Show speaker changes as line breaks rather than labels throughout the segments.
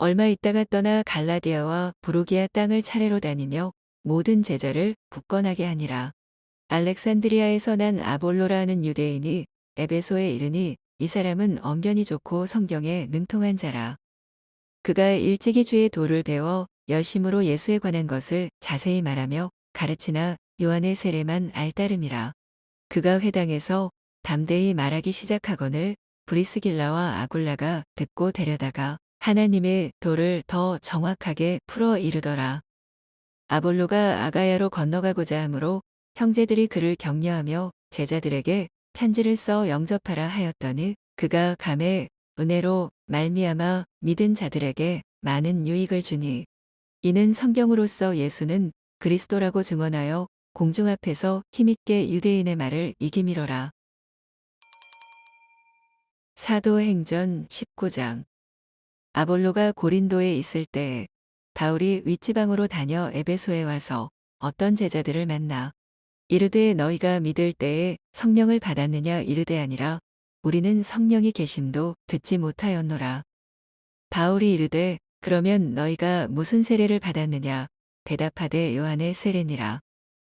얼마 있다가 떠나 갈라디아와 부르기아 땅을 차례로 다니며 모든 제자를 굳건하게 하니라. 알렉산드리아에서 난 아볼로라는 유대인이 에베소에 이르니 이 사람은 언변이 좋고 성경에 능통한 자라. 그가 일찍이 주의 도를 배워 열심으로 예수에 관한 것을 자세히 말하며 가르치나 요한의 세례만 알따름이라. 그가 회당에서 담대히 말하기 시작하거늘 브리스길라와 아굴라가 듣고 데려다가 하나님의 도를 더 정확하게 풀어 이르더라. 아볼로가 아가야로 건너가고자 하므로 형제들이 그를 격려하며 제자들에게 편지를 써 영접하라 하였더니 그가 감에 은혜로 말미암아 믿은 자들에게 많은 유익을 주니 이는 성경으로서 예수는 그리스도라고 증언하여 공중 앞에서 힘있게 유대인의 말을 이기미러라. 사도행전 19장. 아볼로가 고린도에 있을 때에 바울이 윗지방으로 다녀 에베소에 와서 어떤 제자들을 만나 이르되 너희가 믿을 때에 성령을 받았느냐 이르되 아니라 우리는 성령이 계심도 듣지 못하였노라. 바울이 이르되 그러면 너희가 무슨 세례를 받았느냐 대답하되 요한의 세례니라.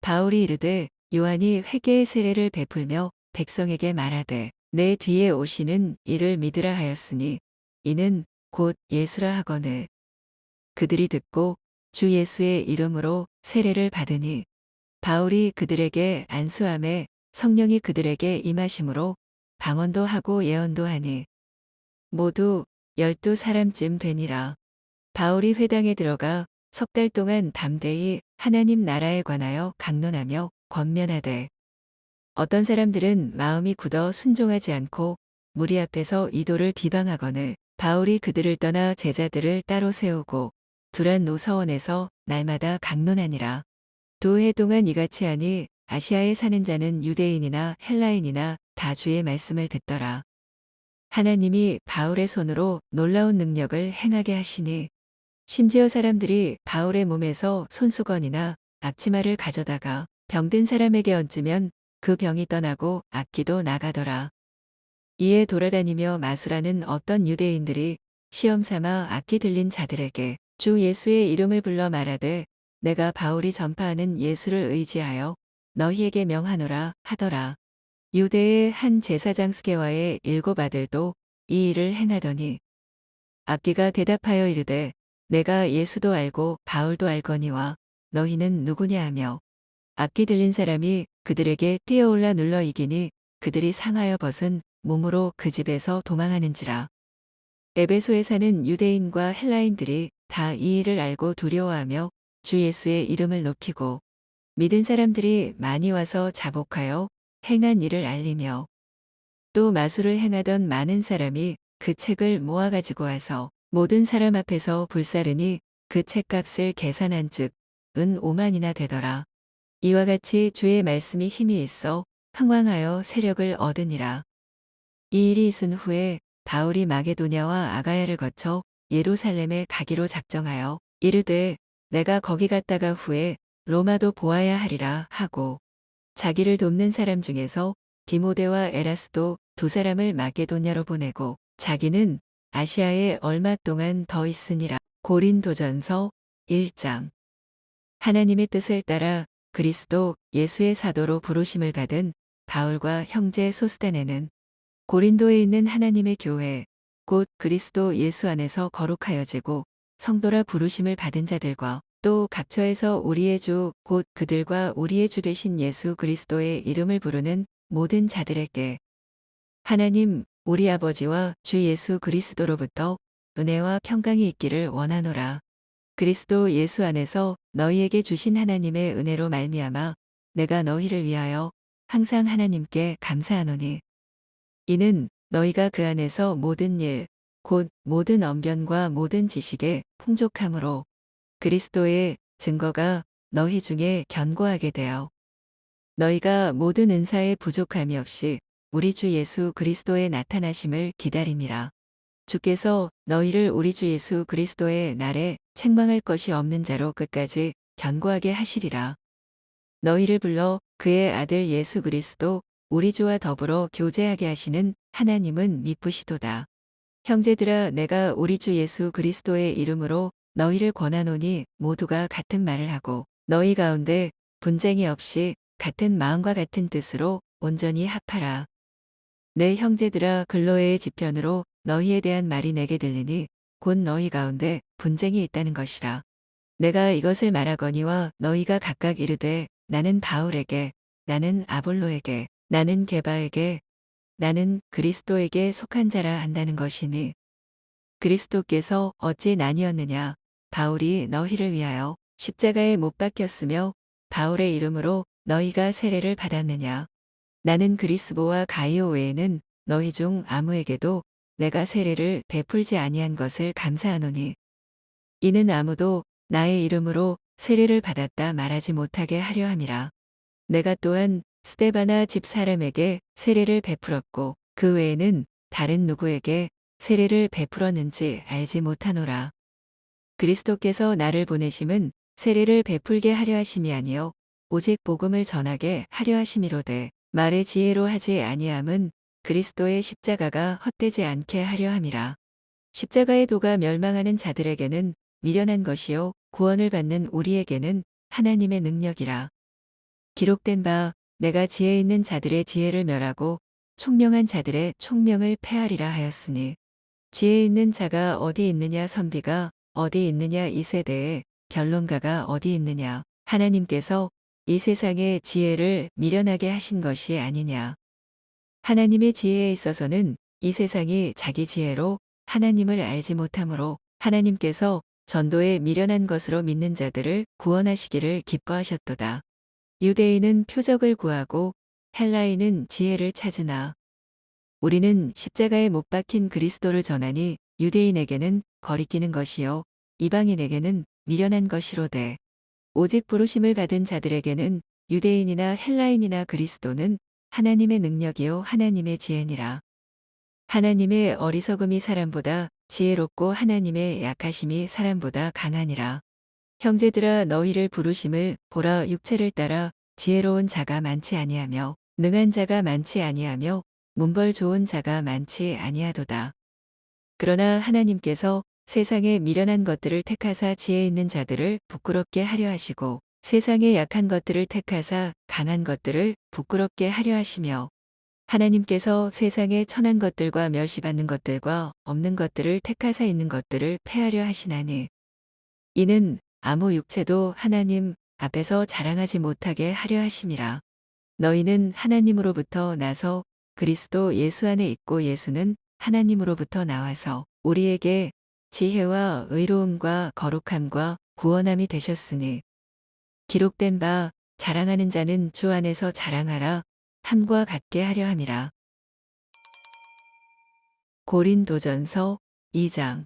바울이 이르되 요한이 회개의 세례를 베풀며 백성에게 말하되 내 뒤에 오시는 이를 믿으라 하였으니 이는 곧 예수라 하거늘 그들이 듣고 주 예수의 이름으로 세례를 받으니 바울이 그들에게 안수함에 성령이 그들에게 임하심으로 방언도 하고 예언도 하니 모두 12사람쯤 되니라. 바울이 회당에 들어가 석 달 동안 담대히 하나님 나라에 관하여 강론하며 권면하되 어떤 사람들은 마음이 굳어 순종하지 않고 무리 앞에서 이도를 비방하거늘 바울이 그들을 떠나 제자들을 따로 세우고 두란 노서원에서 날마다 강론하니라. 두 해 동안 이같이 하니 아시아에 사는 자는 유대인이나 헬라인이나 다 주의 말씀을 듣더라. 하나님이 바울의 손으로 놀라운 능력을 행하게 하시니 심지어 사람들이 바울의 몸에서 손수건이나 앞치마를 가져다가 병든 사람에게 얹으면 그 병이 떠나고 악기도 나가더라. 이에 돌아다니며 마술하는 어떤 유대인들이 시험 삼아 악기 들린 자들에게 주 예수의 이름을 불러 말하되 내가 바울이 전파하는 예수를 의지하여 너희에게 명하노라 하더라. 유대의 한 제사장 스게와의 7 아들도 이 일을 행하더니 악기가 대답하여 이르되 내가 예수도 알고 바울도 알거니와 너희는 누구냐 하며 악기 들린 사람이 그들에게 뛰어올라 눌러 이기니 그들이 상하여 벗은 몸으로 그 집에서 도망하는지라. 에베소에 사는 유대인과 헬라인들이 다 이 일을 알고 두려워하며 주 예수의 이름을 높이고 믿은 사람들이 많이 와서 자복하여 행한 일을 알리며 또 마술을 행하던 많은 사람이 그 책을 모아 가지고 와서 모든 사람 앞에서 불사르니 그 책값을 계산한 즉 은 5만이나 되더라. 이와 같이 주의 말씀이 힘이 있어 흥왕하여 세력을 얻으니라. 이 일이 있은 후에 바울이 마게도냐와 아가야를 거쳐 예루살렘에 가기로 작정하여 이르되 내가 거기 갔다가 후에 로마도 보아야 하리라 하고 자기를 돕는 사람 중에서 디모데와 에라스도 2 사람을 마게도냐로 보내고 자기는 아시아에 얼마 동안 더 있으니라. 고린도전서 1장. 하나님의 뜻을 따라 그리스도 예수의 사도로 부르심을 받은 바울과 형제 소스데네는 고린도에 있는 하나님의 교회 곧 그리스도 예수 안에서 거룩하여지고 성도라 부르심을 받은 자들과 또 각처에서 우리의 주 곧 그들과 우리의 주 되신 예수 그리스도의 이름을 부르는 모든 자들에게 하나님 우리 아버지와 주 예수 그리스도로부터 은혜와 평강이 있기를 원하노라. 그리스도 예수 안에서 너희에게 주신 하나님의 은혜로 말미암아 내가 너희를 위하여 항상 하나님께 감사하노니 이는 너희가 그 안에서 모든 일 곧 모든 언변과 모든 지식에 풍족함으로 그리스도의 증거가 너희 중에 견고하게 되어 너희가 모든 은사에 부족함이 없이 우리 주 예수 그리스도의 나타나심을 기다림이라. 주께서 너희를 우리 주 예수 그리스도의 날에 책망할 것이 없는 자로 끝까지 견고하게 하시리라. 너희를 불러 그의 아들 예수 그리스도 우리 주와 더불어 교제하게 하시는 하나님은 미쁘시도다. 형제들아 내가 우리 주 예수 그리스도의 이름으로 너희를 권하노니 모두가 같은 말을 하고 너희 가운데 분쟁이 없이 같은 마음과 같은 뜻으로 온전히 합하라. 내 형제들아 글로에의 지편으로 너희에 대한 말이 내게 들리니 곧 너희 가운데 분쟁이 있다는 것이라. 내가 이것을 말하거니와 너희가 각각 이르되 나는 바울에게 나는 아볼로에게 나는 게바에게 나는 그리스도에게 속한 자라 한다는 것이니 그리스도께서 어찌 나뉘었느냐 바울이 너희를 위하여 십자가에 못 박혔으며 바울의 이름으로 너희가 세례를 받았느냐 나는 그리스보와 가이오 외에는 너희 중 아무에게도 내가 세례를 베풀지 아니한 것을 감사하노니 이는 아무도 나의 이름으로 세례를 받았다 말하지 못하게 하려 함이라. 내가 또한 스데바나 집 사람에게 세례를 베풀었고 그 외에는 다른 누구에게 세례를 베풀었는지 알지 못하노라. 그리스도께서 나를 보내심은 세례를 베풀게 하려 하심이 아니요 오직 복음을 전하게 하려 하심이로되 말의 지혜로 하지 아니함은 그리스도의 십자가가 헛되지 않게 하려 함이라. 십자가의 도가 멸망하는 자들에게는 미련한 것이요 구원을 받는 우리에게는 하나님의 능력이라. 기록된 바 내가 지혜 있는 자들의 지혜를 멸하고 총명한 자들의 총명을 패하리라 하였으니 지혜 있는 자가 어디 있느냐 선비가 어디 있느냐 이 세대에 변론가가 어디 있느냐 하나님께서 이 세상의 지혜를 미련하게 하신 것이 아니냐. 하나님의 지혜에 있어서는 이 세상이 자기 지혜로 하나님을 알지 못하므로 하나님께서 전도에 미련한 것으로 믿는 자들을 구원하시기를 기뻐하셨도다. 유대인은 표적을 구하고 헬라인은 지혜를 찾으나 우리는 십자가에 못 박힌 그리스도를 전하니 유대인에게는 거리끼는 것이요 이방인에게는 미련한 것이로되 오직 부르심을 받은 자들에게는 유대인이나 헬라인이나 그리스도는 하나님의 능력이요 하나님의 지혜니라. 하나님의 어리석음이 사람보다 지혜롭고 하나님의 약하심이 사람보다 강하니라. 형제들아 너희를 부르심을 보라 육체를 따라 지혜로운 자가 많지 아니하며 능한 자가 많지 아니하며 문벌 좋은 자가 많지 아니하도다. 그러나 하나님께서 세상의 미련한 것들을 택하사 지혜 있는 자들을 부끄럽게 하려 하시고 세상의 약한 것들을 택하사 강한 것들을 부끄럽게 하려 하시며 하나님께서 세상의 천한 것들과 멸시받는 것들과 없는 것들을 택하사 있는 것들을 패하려 하시나니 이는 아무 육체도 하나님 앞에서 자랑하지 못하게 하려 하심이라. 너희는 하나님으로부터 나서 그리스도 예수 안에 있고 예수는 하나님으로부터 나와서 우리에게 지혜와 의로움과 거룩함과 구원함이 되셨으니 기록된 바 자랑하는 자는 주 안에서 자랑하라 함과 같게 하려 함이라. 고린도전서 2장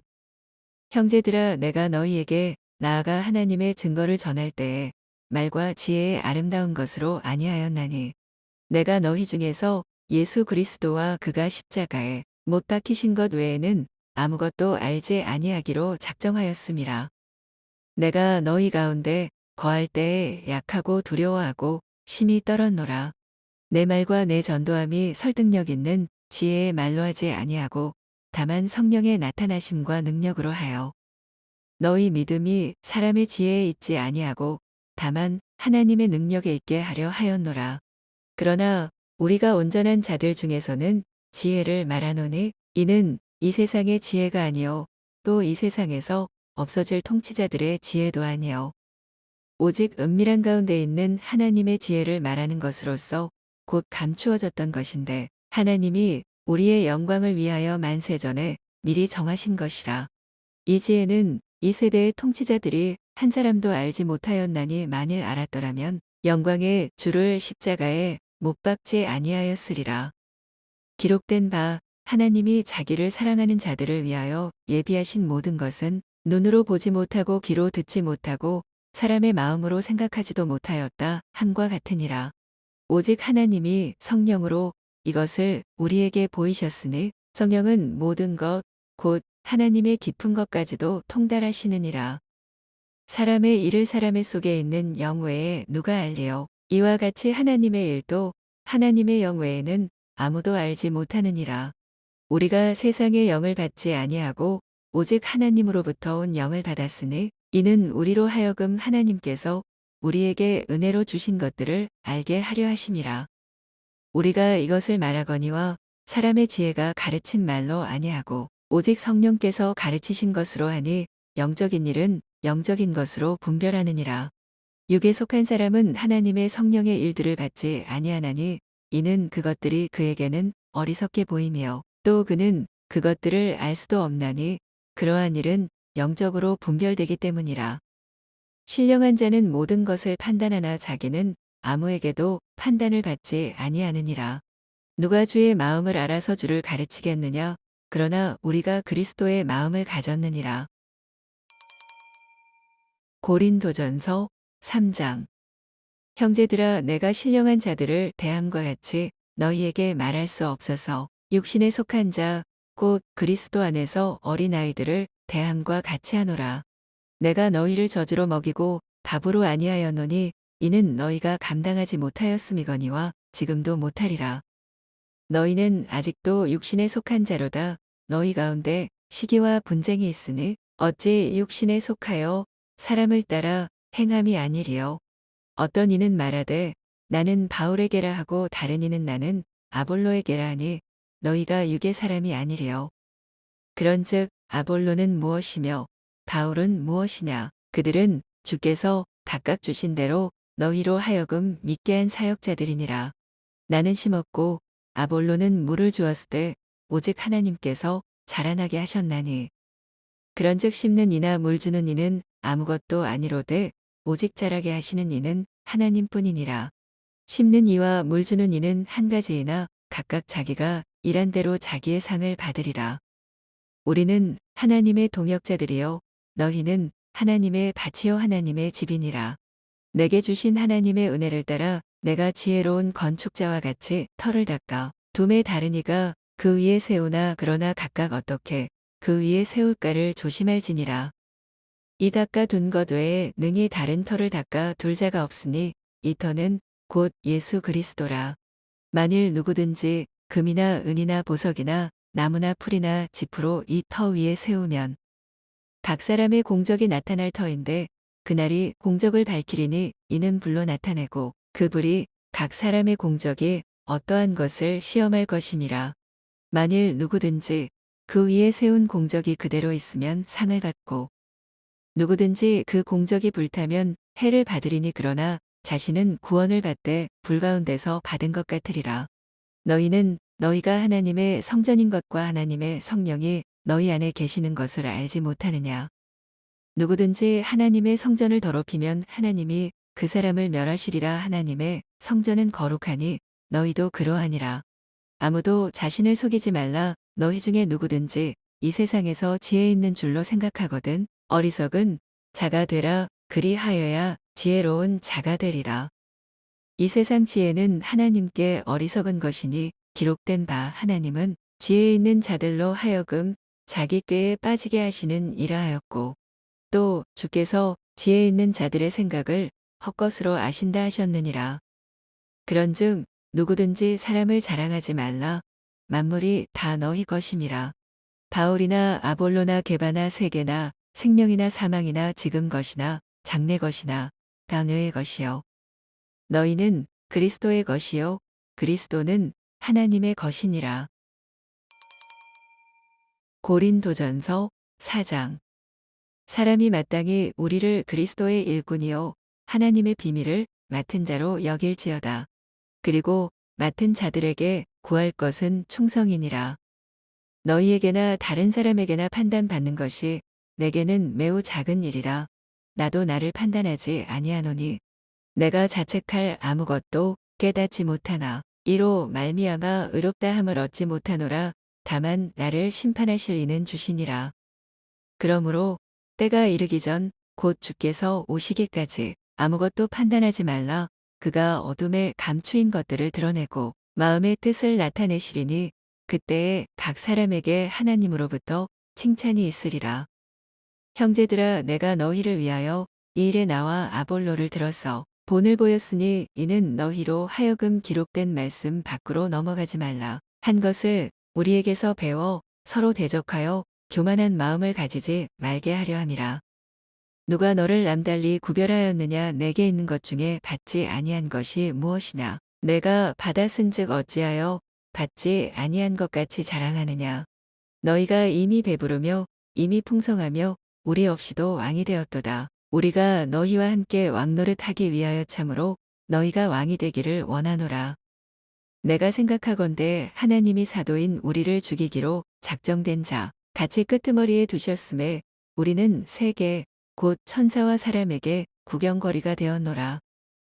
형제들아 내가 너희에게 나아가 하나님의 증거를 전할 때에 말과 지혜의 아름다운 것으로 아니하였나니 내가 너희 중에서 예수 그리스도와 그가 십자가에 못 박히신 것 외에는 아무것도 알지 아니하기로 작정하였음이라. 내가 너희 가운데 거할 때에 약하고 두려워하고 심히 떨었노라. 내 말과 내 전도함이 설득력 있는 지혜의 말로 하지 아니하고 다만 성령의 나타나심과 능력으로 하여 너희 믿음이 사람의 지혜에 있지 아니하고 다만 하나님의 능력에 있게 하려 하였노라. 그러나 우리가 온전한 자들 중에서는 지혜를 말하노니 이는 이 세상의 지혜가 아니요 또 이 세상에서 없어질 통치자들의 지혜도 아니요 오직 은밀한 가운데 있는 하나님의 지혜를 말하는 것으로서 곧 감추어졌던 것인데 하나님이 우리의 영광을 위하여 만세전에 미리 정하신 것이라. 이 지혜는 이 세대의 통치자들이 한 사람도 알지 못하였나니 만일 알았더라면 영광의 주를 십자가에 못 박지 아니하였으리라. 기록된 바 하나님이 자기를 사랑하는 자들을 위하여 예비하신 모든 것은 눈으로 보지 못하고 귀로 듣지 못하고 사람의 마음으로 생각하지도 못하였다 함과 같으니라. 오직 하나님이 성령으로 이것을 우리에게 보이셨으니 성령은 모든 것 곧 하나님의 깊은 것까지도 통달하시느니라. 사람의 일을 사람의 속에 있는 영 외에 누가 알리요. 이와 같이 하나님의 일도 하나님의 영 외에는 아무도 알지 못하느니라. 우리가 세상의 영을 받지 아니하고 오직 하나님으로부터 온 영을 받았으니 이는 우리로 하여금 하나님께서 우리에게 은혜로 주신 것들을 알게 하려 하심이라. 우리가 이것을 말하거니와 사람의 지혜가 가르친 말로 아니하고 오직 성령께서 가르치신 것으로 하니 영적인 일은 영적인 것으로 분별하느니라. 육에 속한 사람은 하나님의 성령의 일들을 받지 아니하나니 이는 그것들이 그에게는 어리석게 보이며 또 그는 그것들을 알 수도 없나니 그러한 일은 영적으로 분별되기 때문이라. 신령한 자는 모든 것을 판단하나 자기는 아무에게도 판단을 받지 아니하느니라. 누가 주의 마음을 알아서 주를 가르치겠느냐? 그러나 우리가 그리스도의 마음을 가졌느니라. 고린도전서 3장. 형제들아, 내가 신령한 자들을 대함과 같이 너희에게 말할 수 없어서 육신에 속한 자, 곧 그리스도 안에서 어린아이들을 대함과 같이 하노라. 내가 너희를 젖으로 먹이고 밥으로 아니하였노니 이는 너희가 감당하지 못하였음이거니와 지금도 못하리라. 너희는 아직도 육신에 속한 자로다. 너희 가운데 시기와 분쟁이 있으니 어찌 육신에 속하여 사람을 따라 행함이 아니리요. 어떤 이는 말하되 나는 바울에게라 하고 다른 이는 나는 아볼로에게라 하니 너희가 육의 사람이 아니리요. 그런즉 아볼로는 무엇이며 바울은 무엇이냐? 그들은 주께서 각각 주신 대로 너희로 하여금 믿게 한 사역자들이니라. 나는 심었고 아볼로는 물을 주었으되 오직 하나님께서 자라나게 하셨나니. 그런즉 심는 이나 물 주는 이는 아무것도 아니로되 오직 자라게 하시는 이는 하나님뿐이니라. 심는 이와 물 주는 이는 한 가지이나 각각 자기가 일한 대로 자기의 상을 받으리라. 우리는 하나님의 동역자들이요 너희는 하나님의 밭이요 하나님의 집이니라. 내게 주신 하나님의 은혜를 따라 내가 지혜로운 건축자와 같이 터를 닦아 둠에 다른 이가 그 위에 세우나 그러나 각각 어떻게 그 위에 세울까를 조심할지니라. 이 닦아 둔 것 외에 능히 다른 터를 닦아 둘 자가 없으니 이 터는 곧 예수 그리스도라. 만일 누구든지 금이나 은이나 보석이나 나무나 풀이나 짚으로 이 터 위에 세우면 각 사람의 공적이 나타날 터인데 그날이 공적을 밝히리니 이는 불로 나타내고 그 불이 각 사람의 공적이 어떠한 것을 시험할 것임이라. 만일 누구든지 그 위에 세운 공적이 그대로 있으면 상을 받고 누구든지 그 공적이 불타면 해를 받으리니 그러나 자신은 구원을 받되 불 가운데서 받은 것 같으리라. 너희는 너희가 하나님의 성전인 것과 하나님의 성령이 너희 안에 계시는 것을 알지 못하느냐. 누구든지 하나님의 성전을 더럽히면 하나님이 그 사람을 멸하시리라. 하나님의 성전은 거룩하니 너희도 그러하니라. 아무도 자신을 속이지 말라. 너희 중에 누구든지 이 세상에서 지혜 있는 줄로 생각하거든 어리석은 자가 되라. 그리하여야 지혜로운 자가 되리라. 이 세상 지혜는 하나님께 어리석은 것이니 기록된 바 하나님은 지혜 있는 자들로 하여금 자기 꾀에 빠지게 하시는 이라 하였고 또 주께서 지혜 있는 자들의 생각을 헛것으로 아신다 하셨느니라. 그런즉 누구든지 사람을 자랑하지 말라. 만물이 다 너희 것임이라. 바울이나 아볼로나 게바나 세계나 생명이나 사망이나 지금 것이나 장래 것이나 다 너의 것이요 너희는 그리스도의 것이요 그리스도는 하나님의 것이니라. 고린도전서 4장. 사람이 마땅히 우리를 그리스도의 일꾼이요 하나님의 비밀을 맡은 자로 여길지어다. 그리고 맡은 자들에게 구할 것은 충성이니라. 너희에게나 다른 사람에게나 판단받는 것이 내게는 매우 작은 일이라. 나도 나를 판단하지 아니하노니 내가 자책할 아무것도 깨닫지 못하나 이로 말미암아 의롭다 함을 얻지 못하노라. 다만 나를 심판하실 이는 주시니라. 그러므로 때가 이르기 전 곧 주께서 오시기까지 아무것도 판단하지 말라. 그가 어둠에 감추인 것들을 드러내고 마음의 뜻을 나타내시리니 그때에 각 사람에게 하나님으로부터 칭찬이 있으리라. 형제들아, 내가 너희를 위하여 이 일에 나와 아볼로를 들었어. 본을 보였으니 이는 너희로 하여금 기록된 말씀 밖으로 넘어가지 말라 한 것을 우리에게서 배워 서로 대적하여 교만한 마음을 가지지 말게 하려 함이라. 누가 너를 남달리 구별하였느냐? 내게 있는 것 중에 받지 아니한 것이 무엇이냐? 내가 받았은즉 어찌하여 받지 아니한 것 같이 자랑하느냐? 너희가 이미 배부르며 이미 풍성하며 우리 없이도 왕이 되었도다. 우리가 너희와 함께 왕노릇하기 위하여 참으로 너희가 왕이 되기를 원하노라. 내가 생각하건대 하나님이 사도인 우리를 죽이기로 작정된 자 같이 끄트머리에 두셨음에 우리는 세계 곧 천사와 사람에게 구경거리가 되었노라.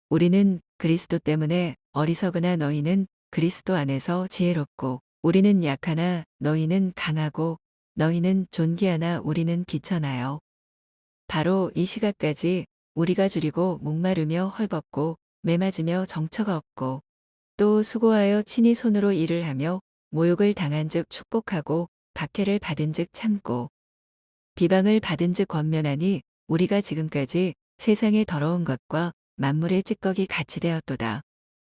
우리는 그리스도 때문에 어리석으나 너희는 그리스도 안에서 지혜롭고 우리는 약하나 너희는 강하고 너희는 존귀하나 우리는 비천하여 바로 이 시각까지 우리가 줄이고 목마르며 헐벗고 매맞으며 정처가 없고 또 수고하여 친히 손으로 일을 하며 모욕을 당한즉 축복하고 박해를 받은즉 참고 비방을 받은즉 권면하니 우리가 지금까지 세상의 더러운 것과 만물의 찌꺼기 같이 되었도다.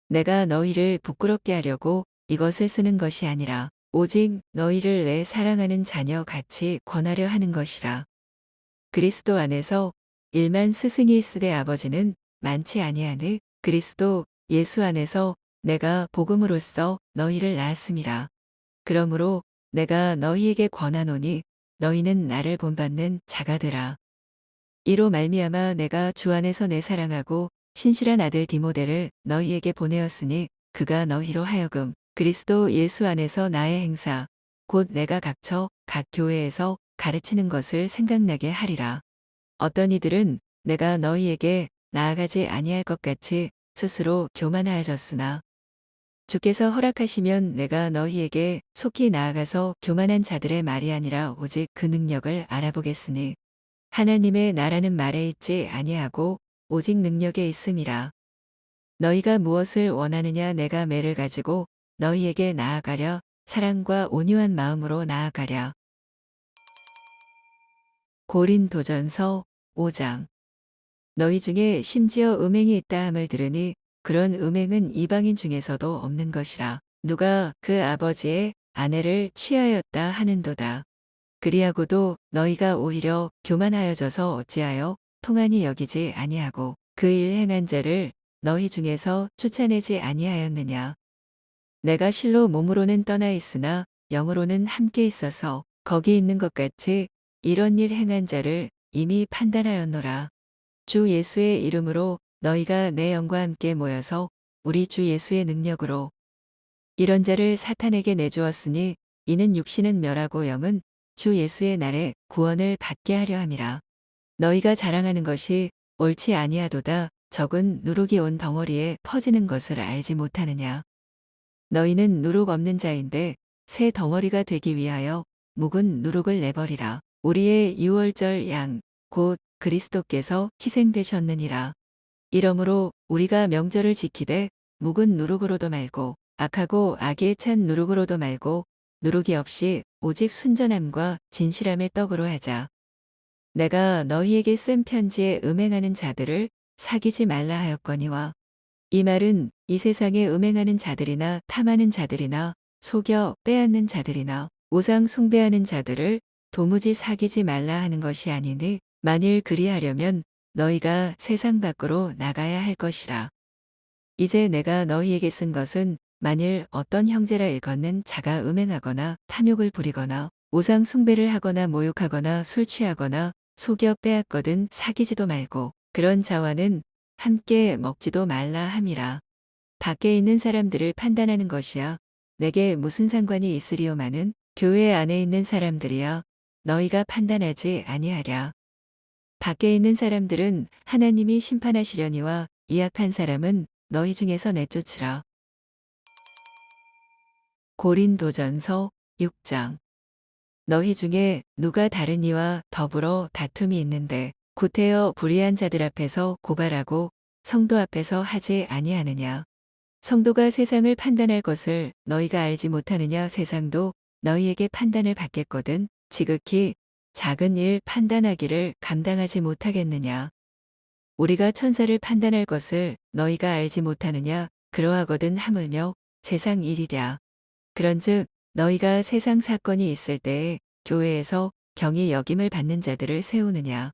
내가 너희를 부끄럽게 하려고 이것을 쓰는 것이 아니라 오직 너희를 내 사랑하는 자녀 같이 권하려 하는 것이라. 그리스도 안에서 일만 스승이 있으되 아버지는 많지 아니하니 그리스도 예수 안에서 내가 복음으로써 너희를 낳았음이라. 그러므로 내가 너희에게 권하노니 너희는 나를 본받는 자가 되라. 이로 말미암아 내가 주 안에서 내 사랑하고 신실한 아들 디모데를 너희에게 보내었으니 그가 너희로 하여금 그리스도 예수 안에서 나의 행사 곧 내가 각처 각 교회에서 가르치는 것을 생각나게 하리라. 어떤 이들은 내가 너희에게 나아가지 아니할 것 같이 스스로 교만하여졌으나 주께서 허락하시면 내가 너희에게 속히 나아가서 교만한 자들의 말이 아니라 오직 그 능력을 알아보겠으니 하나님의 나라는 말에 있지 아니하고 오직 능력에 있음이라. 너희가 무엇을 원하느냐? 내가 매를 가지고 너희에게 나아가랴. 사랑과 온유한 마음으로 나아가랴. 고린도전서 5장. 너희 중에 심지어 음행이 있다 함을 들으니 그런 음행은 이방인 중에서도 없는 것이라. 누가 그 아버지의 아내를 취하였다 하는도다. 그리하고도 너희가 오히려 교만하여져서 어찌하여 통한이 여기지 아니하고 그 일 행한 자를 너희 중에서 쫓아내지 아니하였느냐. 내가 실로 몸으로는 떠나 있으나 영으로는 함께 있어서 거기 있는 것 같이 이런 일 행한 자를 이미 판단하였노라. 주 예수의 이름으로 너희가 내 영과 함께 모여서 우리 주 예수의 능력으로 이런 자를 사탄에게 내주었으니 이는 육신은 멸하고 영은 주 예수의 날에 구원을 받게 하려 함이라. 너희가 자랑하는 것이 옳지 아니하도다. 적은 누룩이 온 덩어리에 퍼지는 것을 알지 못하느냐. 너희는 누룩 없는 자인데 새 덩어리가 되기 위하여 묵은 누룩을 내버리라. 우리의 유월절 양 곧 그리스도께서 희생되셨느니라. 이러므로 우리가 명절을 지키되 묵은 누룩으로도 말고 악하고 악에 찬 누룩으로도 말고 누룩이 없이 오직 순전함과 진실함의 떡으로 하자. 내가 너희에게 쓴 편지에 음행하는 자들을 사귀지 말라 하였거니와 이 말은 이 세상에 음행하는 자들이나 탐하는 자들이나 속여 빼앗는 자들이나 우상 숭배하는 자들을 도무지 사귀지 말라 하는 것이 아니니 만일 그리하려면 너희가 세상 밖으로 나가야 할 것이라. 이제 내가 너희에게 쓴 것은 만일 어떤 형제라 일컫는 자가 음행하거나 탐욕을 부리거나 우상 숭배를 하거나 모욕하거나 술 취하거나 속여 빼앗거든 사귀지도 말고 그런 자와는 함께 먹지도 말라 함이라. 밖에 있는 사람들을 판단하는 것이야 내게 무슨 상관이 있으리오마는 교회 안에 있는 사람들이야 너희가 판단하지 아니하랴. 밖에 있는 사람들은 하나님이 심판하시려니와 이 악한 사람은 너희 중에서 내쫓으라. 고린도전서 6장. 너희 중에 누가 다른 이와 더불어 다툼이 있는데 구태여 불의한 자들 앞에서 고발하고 성도 앞에서 하지 아니하느냐. 성도가 세상을 판단할 것을 너희가 알지 못하느냐. 세상도 너희에게 판단을 받겠거든 지극히 작은 일 판단하기를 감당하지 못하겠느냐. 우리가 천사를 판단할 것을 너희가 알지 못하느냐. 그러하거든 하물며 세상 일이랴. 그런즉 너희가 세상 사건이 있을 때에 교회에서 경히 여김을 받는 자들을 세우느냐.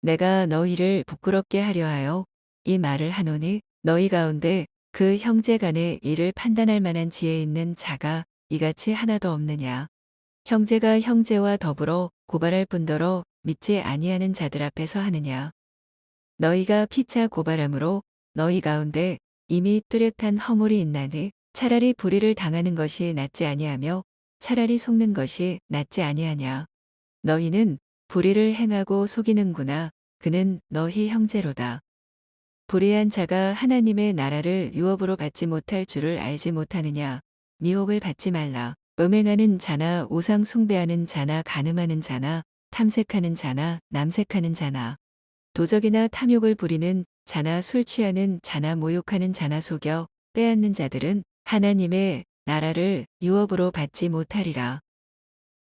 내가 너희를 부끄럽게 하려 하여 이 말을 하노니 너희 가운데 그 형제 간의 일을 판단할 만한 지혜 있는 자가 이같이 하나도 없느냐. 형제가 형제와 더불어 고발할 뿐더러 믿지 아니하는 자들 앞에서 하느냐. 너희가 피차 고발함으로 너희 가운데 이미 뚜렷한 허물이 있나니 차라리 불의를 당하는 것이 낫지 아니하며 차라리 속는 것이 낫지 아니하냐. 너희는 불의를 행하고 속이는구나. 그는 너희 형제로다. 불의한 자가 하나님의 나라를 유업으로 받지 못할 줄을 알지 못하느냐. 미혹을 받지 말라. 음행하는 자나 우상 숭배하는 자나 간음하는 자나 탐색하는 자나 남색하는 자나 도적이나 탐욕을 부리는 자나 술 취하는 자나 모욕하는 자나 속여 빼앗는 자들은 하나님의 나라를 유업으로 받지 못하리라.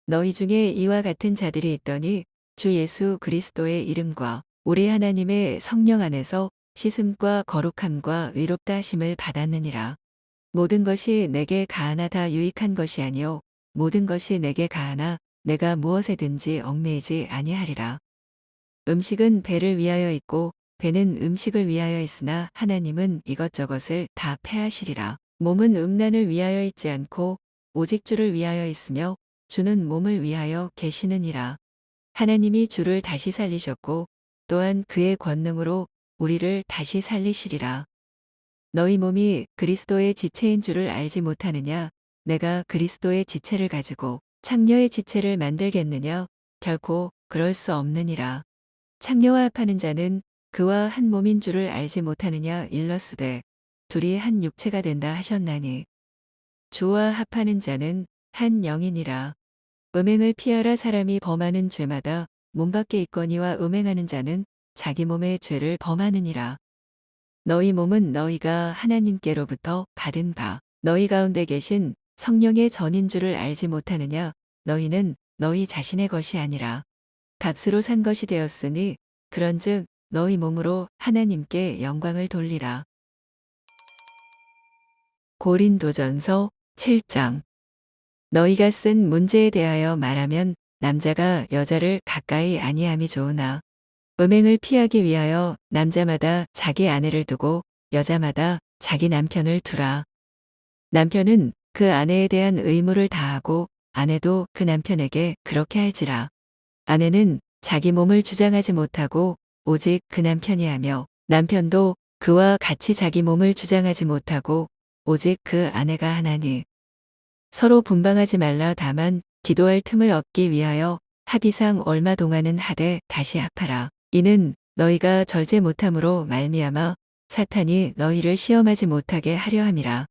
너희 중에 이와 같은 자들이 있더니 주 예수 그리스도의 이름과 우리 하나님의 성령 안에서 씻음과 거룩함과 의롭다 하심을 받았느니라. 모든 것이 내게 가하나 다 유익한 것이 아니요 모든 것이 내게 가하나 내가 무엇에든지 얽매이지 아니하리라. 음식은 배를 위하여 있고 배는 음식을 위하여 있으나 하나님은 이것저것을 다 패하시리라. 몸은 음란을 위하여 있지 않고 오직 주를 위하여 있으며 주는 몸을 위하여 계시느니라. 하나님이 주를 다시 살리셨고 또한 그의 권능으로 우리를 다시 살리시리라. 너희 몸이 그리스도의 지체인 줄을 알지 못하느냐? 내가 그리스도의 지체를 가지고 창녀의 지체를 만들겠느냐? 결코 그럴 수 없느니라. 창녀와 합하는 자는 그와 한 몸인 줄을 알지 못하느냐? 일러스되 둘이 한 육체가 된다 하셨나니 주와 합하는 자는 한 영이니라. 음행을 피하라. 사람이 범하는 죄마다 몸 밖에 있거니와 음행하는 자는 자기 몸의 죄를 범하느니라. 너희 몸은 너희가 하나님께로부터 받은 바 너희 가운데 계신 성령의 전인 줄을 알지 못하느냐. 너희는 너희 자신의 것이 아니라 값으로 산 것이 되었으니 그런즉 너희 몸으로 하나님께 영광을 돌리라. 고린도전서 7장. 너희가 쓴 문제에 대하여 말하면 남자가 여자를 가까이 아니함이 좋으나 음행을 피하기 위하여 남자마다 자기 아내를 두고 여자마다 자기 남편을 두라. 남편은 그 아내에 대한 의무를 다하고 아내도 그 남편에게 그렇게 할지라. 아내는 자기 몸을 주장하지 못하고 오직 그 남편이 하며 남편도 그와 같이 자기 몸을 주장하지 못하고 오직 그 아내가 하나니 서로 분방하지 말라. 다만 기도할 틈을 얻기 위하여 합의상 얼마 동안은 하되 다시 합하라. 이는 너희가 절제 못함으로 말미암아 사탄이 너희를 시험하지 못하게 하려 함이라.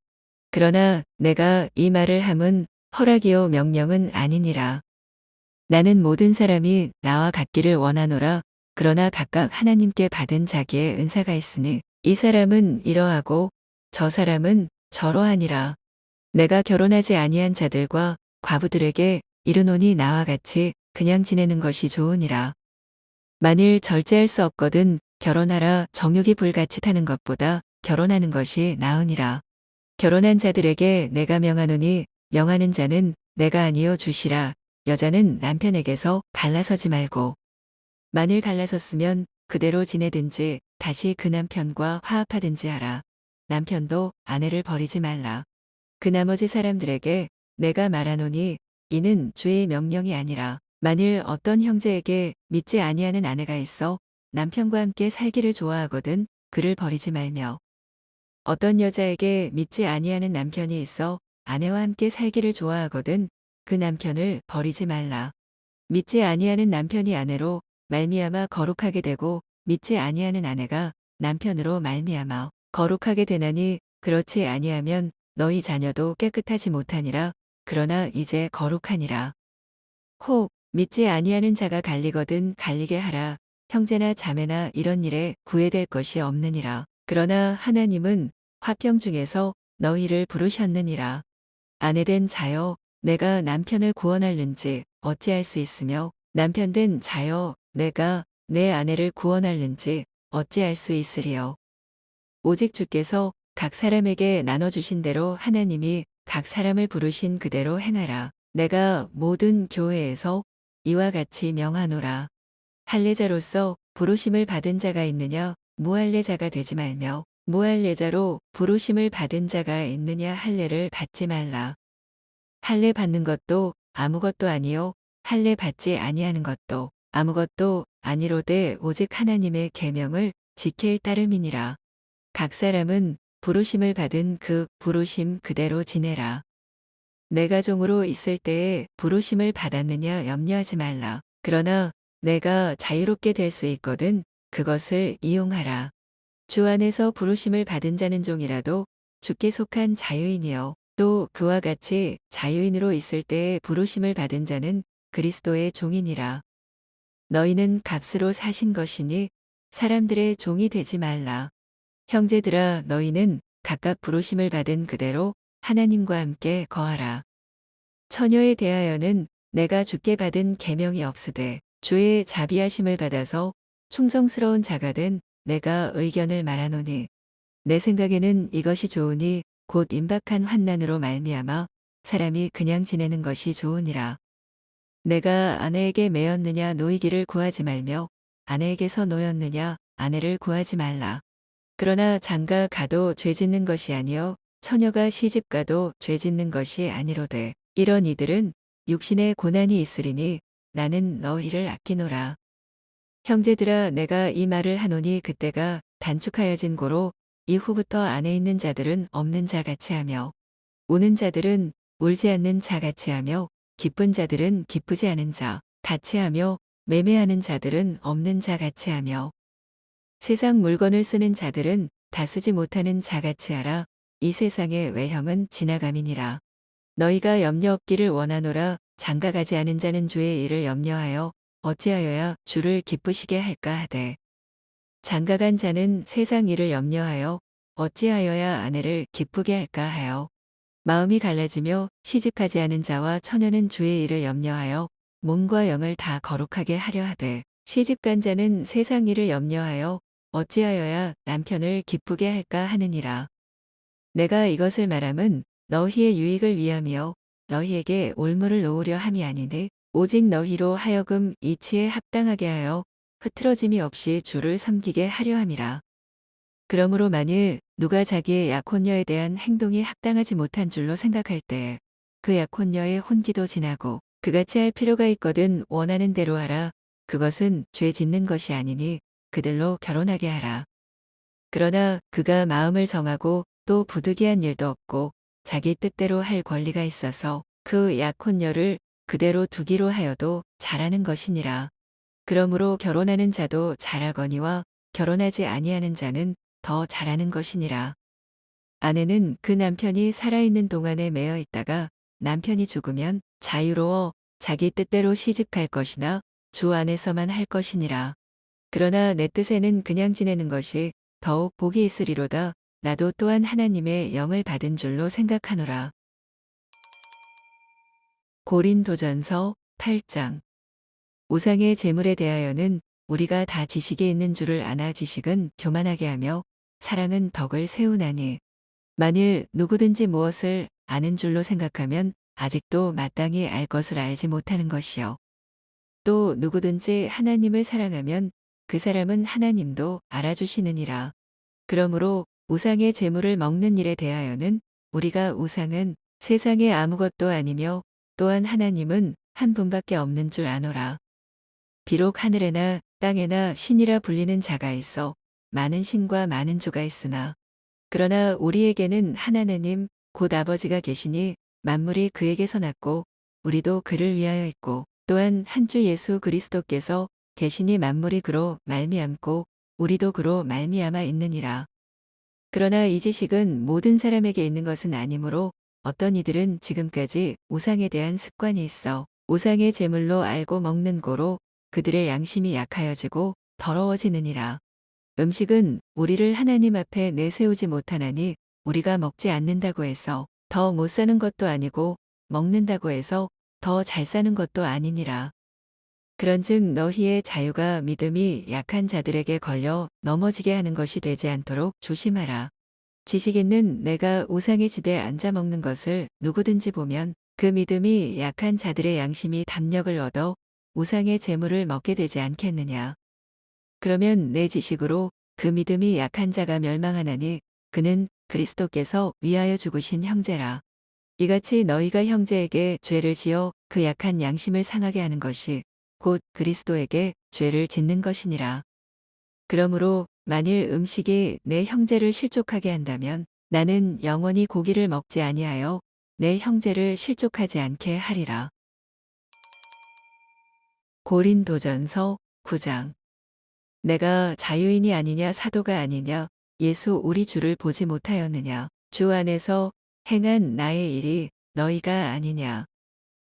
그러나 내가 이 말을 함은 허락이요 명령은 아니니라. 나는 모든 사람이 나와 같기를 원하노라. 그러나 각각 하나님께 받은 자기의 은사가 있으니 이 사람은 이러하고 저 사람은 저러하니라. 내가 결혼하지 아니한 자들과 과부들에게 이르노니 나와 같이 그냥 지내는 것이 좋으니라. 만일 절제할 수 없거든 결혼하라. 정욕이 불같이 타는 것보다 결혼하는 것이 나으니라. 결혼한 자들에게 내가 명하노니 명하는 자는 내가 아니요 주시라. 여자는 남편에게서 갈라서지 말고 만일 갈라섰으면 그대로 지내든지 다시 그 남편과 화합하든지 하라. 남편도 아내를 버리지 말라. 그 나머지 사람들에게 내가 말하노니 이는 주의 명령이 아니라 만일 어떤 형제에게 믿지 아니하는 아내가 있어 남편과 함께 살기를 좋아하거든 그를 버리지 말며 어떤 여자에게 믿지 아니하는 남편이 있어 아내와 함께 살기를 좋아하거든 그 남편을 버리지 말라. 믿지 아니하는 남편이 아내로 말미암아 거룩하게 되고 믿지 아니하는 아내가 남편으로 말미암아 거룩하게 되나니 그렇지 아니하면 너희 자녀도 깨끗하지 못하니라. 그러나 이제 거룩하니라. 혹 믿지 아니하는 자가 갈리거든 갈리게 하라. 형제나 자매나 이런 일에 구애될 것이 없느니라. 그러나 하나님은 화평 중에서 너희를 부르셨느니라. 아내된 자여 내가 남편을 구원할는지 어찌할 수 있으며 남편된 자여 내가 내 아내를 구원할는지 어찌할 수 있으리요. 오직 주께서 각 사람에게 나눠주신 대로 하나님이 각 사람을 부르신 그대로 행하라. 내가 모든 교회에서 이와 같이 명하노라. 할례자로서 부르심을 받은 자가 있느냐 무할례자가 되지 말며 무할례자로 부르심을 받은 자가 있느냐 할례를 받지 말라. 할례 받는 것도 아무것도 아니요 할례 받지 아니하는 것도 아무것도 아니로되 오직 하나님의 계명을 지킬 따름이니라. 각 사람은 부르심을 받은 그 부르심 그대로 지내라. 내가 종으로 있을 때에 부르심을 받았느냐 염려하지 말라. 그러나 내가 자유롭게 될 수 있거든 그것을 이용하라. 주 안에서 부르심을 받은 자는 종이라도 주께 속한 자유인이요. 또 그와 같이 자유인으로 있을 때에 부르심을 받은 자는 그리스도의 종이니라. 너희는 값으로 사신 것이니 사람들의 종이 되지 말라. 형제들아 너희는 각각 부르심을 받은 그대로 하나님과 함께 거하라. 처녀에 대하여는 내가 주께 받은 계명이 없으되 주의 자비하심을 받아서 충성스러운 자가 된 내가 의견을 말하노니 내 생각에는 이것이 좋으니 곧 임박한 환난으로 말미암아 사람이 그냥 지내는 것이 좋으니라. 내가 아내에게 매였느냐 노이기를 구하지 말며 아내에게서 노였느냐 아내를 구하지 말라. 그러나 장가 가도 죄 짓는 것이 아니요 처녀가 시집 가도 죄 짓는 것이 아니로되 이런 이들은 육신에 고난이 있으리니 나는 너희를 아끼노라. 형제들아 내가 이 말을 하노니 그때가 단축하여진 고로 이후부터 안에 있는 자들은 없는 자 같이 하며 우는 자들은 울지 않는 자 같이 하며 기쁜 자들은 기쁘지 않은 자 같이 하며 매매하는 자들은 없는 자 같이 하며 세상 물건을 쓰는 자들은 다 쓰지 못하는 자 같이 하라. 이 세상의 외형은 지나감이니라. 너희가 염려 없기를 원하노라. 장가가지 않은 자는 주의 일을 염려하여 어찌하여야 주를 기쁘시게 할까 하되 장가간 자는 세상 일을 염려하여 어찌하여야 아내를 기쁘게 할까 하여 마음이 갈라지며 시집하지 않은 자와 처녀는 주의 일을 염려하여 몸과 영을 다 거룩하게 하려 하되 시집간 자는 세상 일을 염려하여 어찌하여야 남편을 기쁘게 할까 하느니라. 내가 이것을 말함은 너희의 유익을 위함이요 너희에게 올무를 놓으려 함이 아니니 오직 너희로 하여금 이치에 합당하게 하여 흐트러짐이 없이 주를 섬기게 하려 함이라. 그러므로 만일 누가 자기의 약혼녀에 대한 행동이 합당하지 못한 줄로 생각할 때 그 약혼녀의 혼기도 지나고 그같이 할 필요가 있거든 원하는 대로 하라. 그것은 죄 짓는 것이 아니니 그들로 결혼하게 하라. 그러나 그가 마음을 정하고 또 부득이한 일도 없고 자기 뜻대로 할 권리가 있어서 그 약혼녀를 그대로 두기로 하여도 잘하는 것이니라. 그러므로 결혼하는 자도 잘하거니와 결혼하지 아니하는 자는 더 잘하는 것이니라. 아내는 그 남편이 살아있는 동안에 매여 있다가 남편이 죽으면 자유로워 자기 뜻대로 시집갈 것이나 주 안에서만 할 것이니라. 그러나 내 뜻에는 그냥 지내는 것이 더욱 복이 있으리로다. 나도 또한 하나님의 영을 받은 줄로 생각하노라. 고린도전서 8장. 우상의 제물에 대하여는 우리가 다 지식이 있는 줄을 아나 지식은 교만하게 하며 사랑은 덕을 세우나니 만일 누구든지 무엇을 아는 줄로 생각하면 아직도 마땅히 알 것을 알지 못하는 것이요. 또 누구든지 하나님을 사랑하면 그 사람은 하나님도 알아주시느니라. 그러므로 우상의 제물을 먹는 일에 대하여는 우리가 우상은 세상에 아무것도 아니며 또한 하나님은 한 분밖에 없는 줄 아노라. 비록 하늘에나 땅에나 신이라 불리는 자가 있어 많은 신과 많은 주가 있으나 그러나 우리에게는 한 하나님 곧 아버지가 계시니 만물이 그에게서 났고 우리도 그를 위하여 있고 또한 한 주 예수 그리스도께서 계시니 만물이 그로 말미암고 우리도 그로 말미암아 있느니라. 그러나 이 지식은 모든 사람에게 있는 것은 아니므로 어떤 이들은 지금까지 우상에 대한 습관이 있어 우상의 제물로 알고 먹는 고로 그들의 양심이 약하여지고 더러워지느니라. 음식은 우리를 하나님 앞에 내세우지 못하나니 우리가 먹지 않는다고 해서 더 못 사는 것도 아니고 먹는다고 해서 더 잘 사는 것도 아니니라. 그런즉 너희의 자유가 믿음이 약한 자들에게 걸려 넘어지게 하는 것이 되지 않도록 조심하라. 지식 있는 내가 우상의 집에 앉아 먹는 것을 누구든지 보면 그 믿음이 약한 자들의 양심이 담력을 얻어 우상의 재물을 먹게 되지 않겠느냐. 그러면 내 지식으로 그 믿음이 약한 자가 멸망하나니 그는 그리스도께서 위하여 죽으신 형제라. 이같이 너희가 형제에게 죄를 지어 그 약한 양심을 상하게 하는 것이 곧 그리스도에게 죄를 짓는 것이니라. 그러므로 만일 음식이 내 형제를 실족하게 한다면 나는 영원히 고기를 먹지 아니하여 내 형제를 실족하지 않게 하리라. 고린도전서 9장. 내가 자유인이 아니냐 사도가 아니냐 예수 우리 주를 보지 못하였느냐 주 안에서 행한 나의 일이 너희가 아니냐.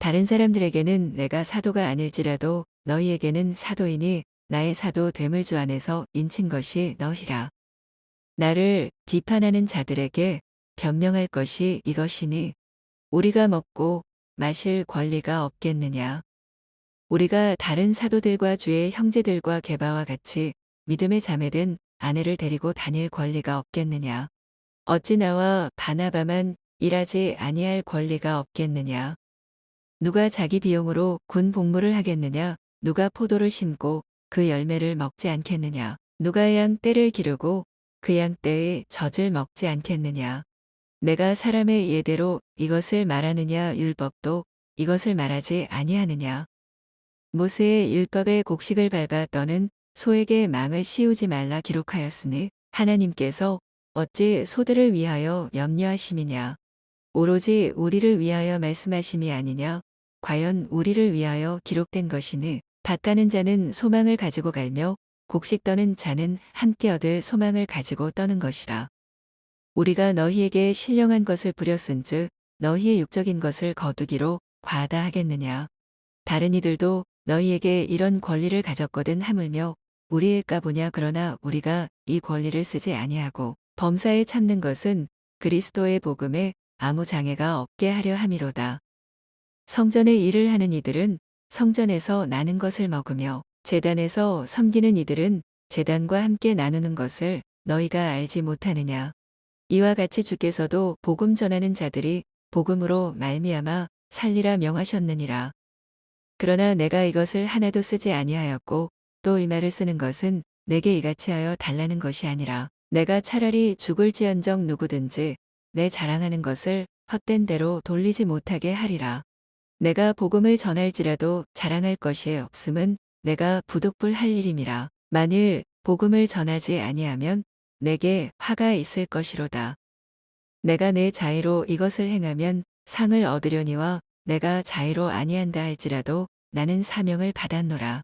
다른 사람들에게는 내가 사도가 아닐지라도 너희에게는 사도이니 나의 사도 됨을 주 안에서 인친 것이 너희라. 나를 비판하는 자들에게 변명할 것이 이것이니 우리가 먹고 마실 권리가 없겠느냐. 우리가 다른 사도들과 주의 형제들과 게바와 같이 믿음의 자매된 아내를 데리고 다닐 권리가 없겠느냐. 어찌 나와 바나바만 일하지 아니할 권리가 없겠느냐. 누가 자기 비용으로 군 복무를 하겠느냐. 누가 포도를 심고 그 열매를 먹지 않겠느냐. 누가 양 떼를 기르고 그 양 떼의 젖을 먹지 않겠느냐. 내가 사람의 예대로 이것을 말하느냐 율법도 이것을 말하지 아니하느냐. 모세의 율법의 곡식을 밟아 떠는 소에게 망을 씌우지 말라 기록하였으니 하나님께서 어찌 소들을 위하여 염려하심이냐. 오로지 우리를 위하여 말씀하심이 아니냐. 과연 우리를 위하여 기록된 것이니 밭 가는 자는 소망을 가지고 갈며 곡식 떠는 자는 함께 얻을 소망을 가지고 떠는 것이라. 우리가 너희에게 신령한 것을 부렸은즉 너희의 육적인 것을 거두기로 과하다 하겠느냐. 다른 이들도 너희에게 이런 권리를 가졌거든 하물며 우리일까 보냐. 그러나 우리가 이 권리를 쓰지 아니하고 범사에 참는 것은 그리스도의 복음에 아무 장애가 없게 하려 함이로다. 성전의 일을 하는 이들은 성전에서 나는 것을 먹으며 제단에서 섬기는 이들은 제단과 함께 나누는 것을 너희가 알지 못하느냐. 이와 같이 주께서도 복음 전하는 자들이 복음으로 말미암아 살리라 명하셨느니라. 그러나 내가 이것을 하나도 쓰지 아니하였고 또 이 말을 쓰는 것은 내게 이같이 하여 달라는 것이 아니라 내가 차라리 죽을지언정 누구든지 내 자랑하는 것을 헛된 대로 돌리지 못하게 하리라. 내가 복음을 전할지라도 자랑할 것이 없음은 내가 부득불 할 일임이라. 만일 복음을 전하지 아니하면 내게 화가 있을 것이로다. 내가 내 자의로 이것을 행하면 상을 얻으려니와 내가 자의로 아니한다 할지라도 나는 사명을 받았노라.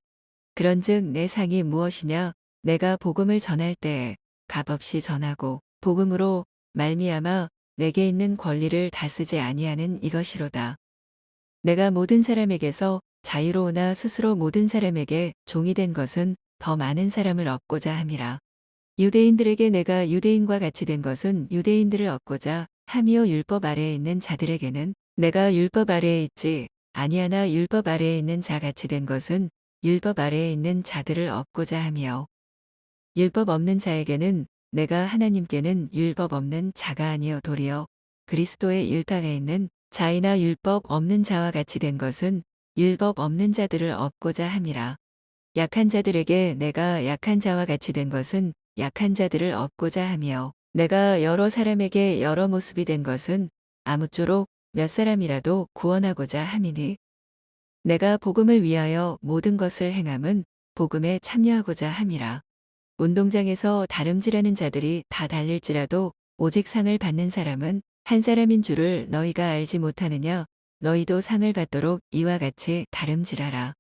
그런즉 내 상이 무엇이냐. 내가 복음을 전할 때에 값없이 전하고 복음으로 말미암아 내게 있는 권리를 다 쓰지 아니하는 이것이로다. 내가 모든 사람에게서 자유로우나 스스로 모든 사람에게 종이 된 것은 더 많은 사람을 얻고자 함이라. 유대인들에게 내가 유대인과 같이 된 것은 유대인들을 얻고자 함이요 율법 아래에 있는 자들에게는 내가 율법 아래에 있지 아니하나 율법 아래에 있는 자 같이 된 것은 율법 아래에 있는 자들을 얻고자 함이요 율법 없는 자에게는 내가 하나님께는 율법 없는 자가 아니요 도리어 그리스도의 율법에 있는 자이나 율법 없는 자와 같이 된 것은 율법 없는 자들을 얻고자 함이라. 약한 자들에게 내가 약한 자와 같이 된 것은 약한 자들을 얻고자 하며 내가 여러 사람에게 여러 모습이 된 것은 아무쪼록 몇 사람이라도 구원하고자 함이니 내가 복음을 위하여 모든 것을 행함은 복음에 참여하고자 함이라. 운동장에서 다름질하는 자들이 다 달릴지라도 오직 상을 받는 사람은 한 사람인 줄을 너희가 알지 못하느냐. 너희도 상을 받도록 이와 같이 다름질하라.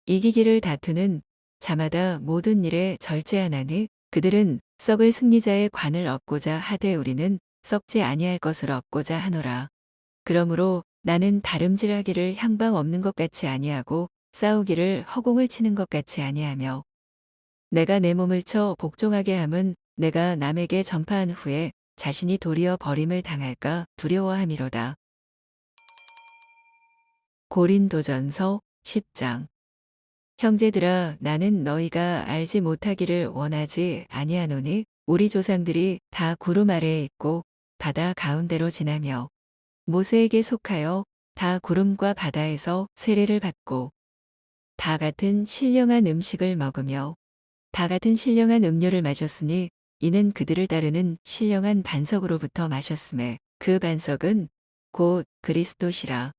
이기기를 다투는 자마다 모든 일에 절제하나니 그들은 썩을 승리자의 관을 얻고자 하되 우리는 썩지 아니할 것을 얻고자 하노라. 그러므로 나는 다름질하기를 향방 없는 것 같이 아니하고 싸우기를 허공을 치는 것 같이 아니하며 내가 내 몸을 쳐 복종하게 함은 내가 남에게 전파한 후에 자신이 도리어 버림을 당할까 두려워함이로다. 고린도전서 10장. 형제들아 나는 너희가 알지 못하기를 원하지 아니하노니 우리 조상들이 다 구름 아래에 있고 바다 가운데로 지나며 모세에게 속하여 다 구름과 바다에서 세례를 받고 다 같은 신령한 음식을 먹으며 다 같은 신령한 음료를 마셨으니 이는 그들을 따르는 신령한 반석으로부터 마셨음에 그 반석은 곧 그리스도시라.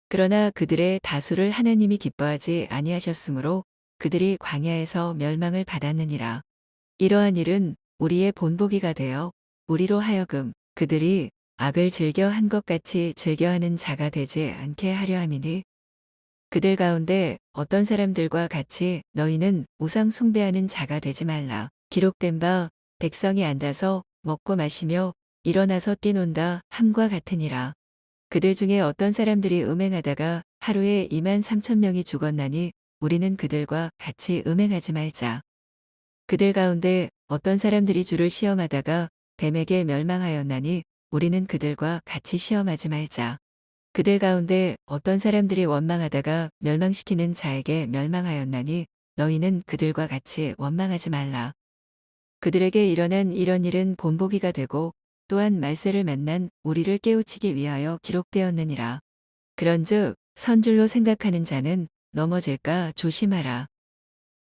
그러나 그들의 다수를 하나님이 기뻐하지 아니하셨으므로 그들이 광야에서 멸망을 받았느니라. 이러한 일은 우리의 본보기가 되어 우리로 하여금 그들이 악을 즐겨 한 것 같이 즐겨하는 자가 되지 않게 하려 함이니 그들 가운데 어떤 사람들과 같이 너희는 우상 숭배하는 자가 되지 말라. 기록된 바 백성이 앉아서 먹고 마시며 일어나서 뛰논다 함과 같으니라. 그들 중에 어떤 사람들이 음행하다가 하루에 2만 3천 명이 죽었나니 우리는 그들과 같이 음행하지 말자. 그들 가운데 어떤 사람들이 주를 시험하다가 뱀에게 멸망하였나니 우리는 그들과 같이 시험하지 말자. 그들 가운데 어떤 사람들이 원망하다가 멸망시키는 자에게 멸망하였나니 너희는 그들과 같이 원망하지 말라. 그들에게 일어난 이런 일은 본보기가 되고 또한 말세를 만난 우리를 깨우치기 위하여 기록되었느니라. 그런즉 선줄로 생각하는 자는 넘어질까 조심하라.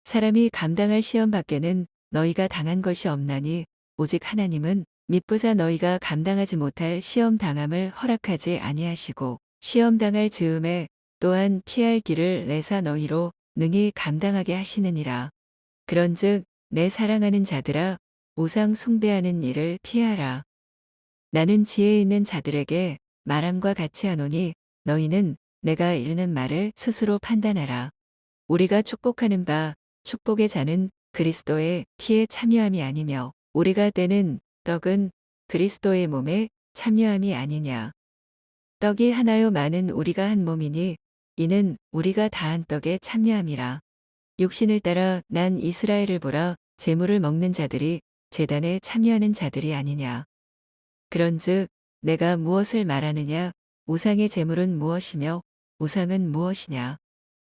사람이 감당할 시험 밖에는 너희가 당한 것이 없나니 오직 하나님은 미쁘사 너희가 감당하지 못할 시험 당함을 허락하지 아니하시고 시험 당할 즈음에 또한 피할 길을 내사 너희로 능히 감당하게 하시느니라. 그런즉 내 사랑하는 자들아 우상 숭배하는 일을 피하라. 나는 지혜 있는 자들에게 말함과 같이 하노니 너희는 내가 이르는 말을 스스로 판단하라. 우리가 축복하는 바 축복의 자는 그리스도의 피에 참여함이 아니며 우리가 떼는 떡은 그리스도의 몸에 참여함이 아니냐. 떡이 하나요 많은 우리가 한 몸이니 이는 우리가 다 한 떡에 참여함이라. 육신을 따라 난 이스라엘을 보라 제물을 먹는 자들이 제단에 참여하는 자들이 아니냐. 그런즉 내가 무엇을 말하느냐 우상의 제물은 무엇이며 우상은 무엇이냐.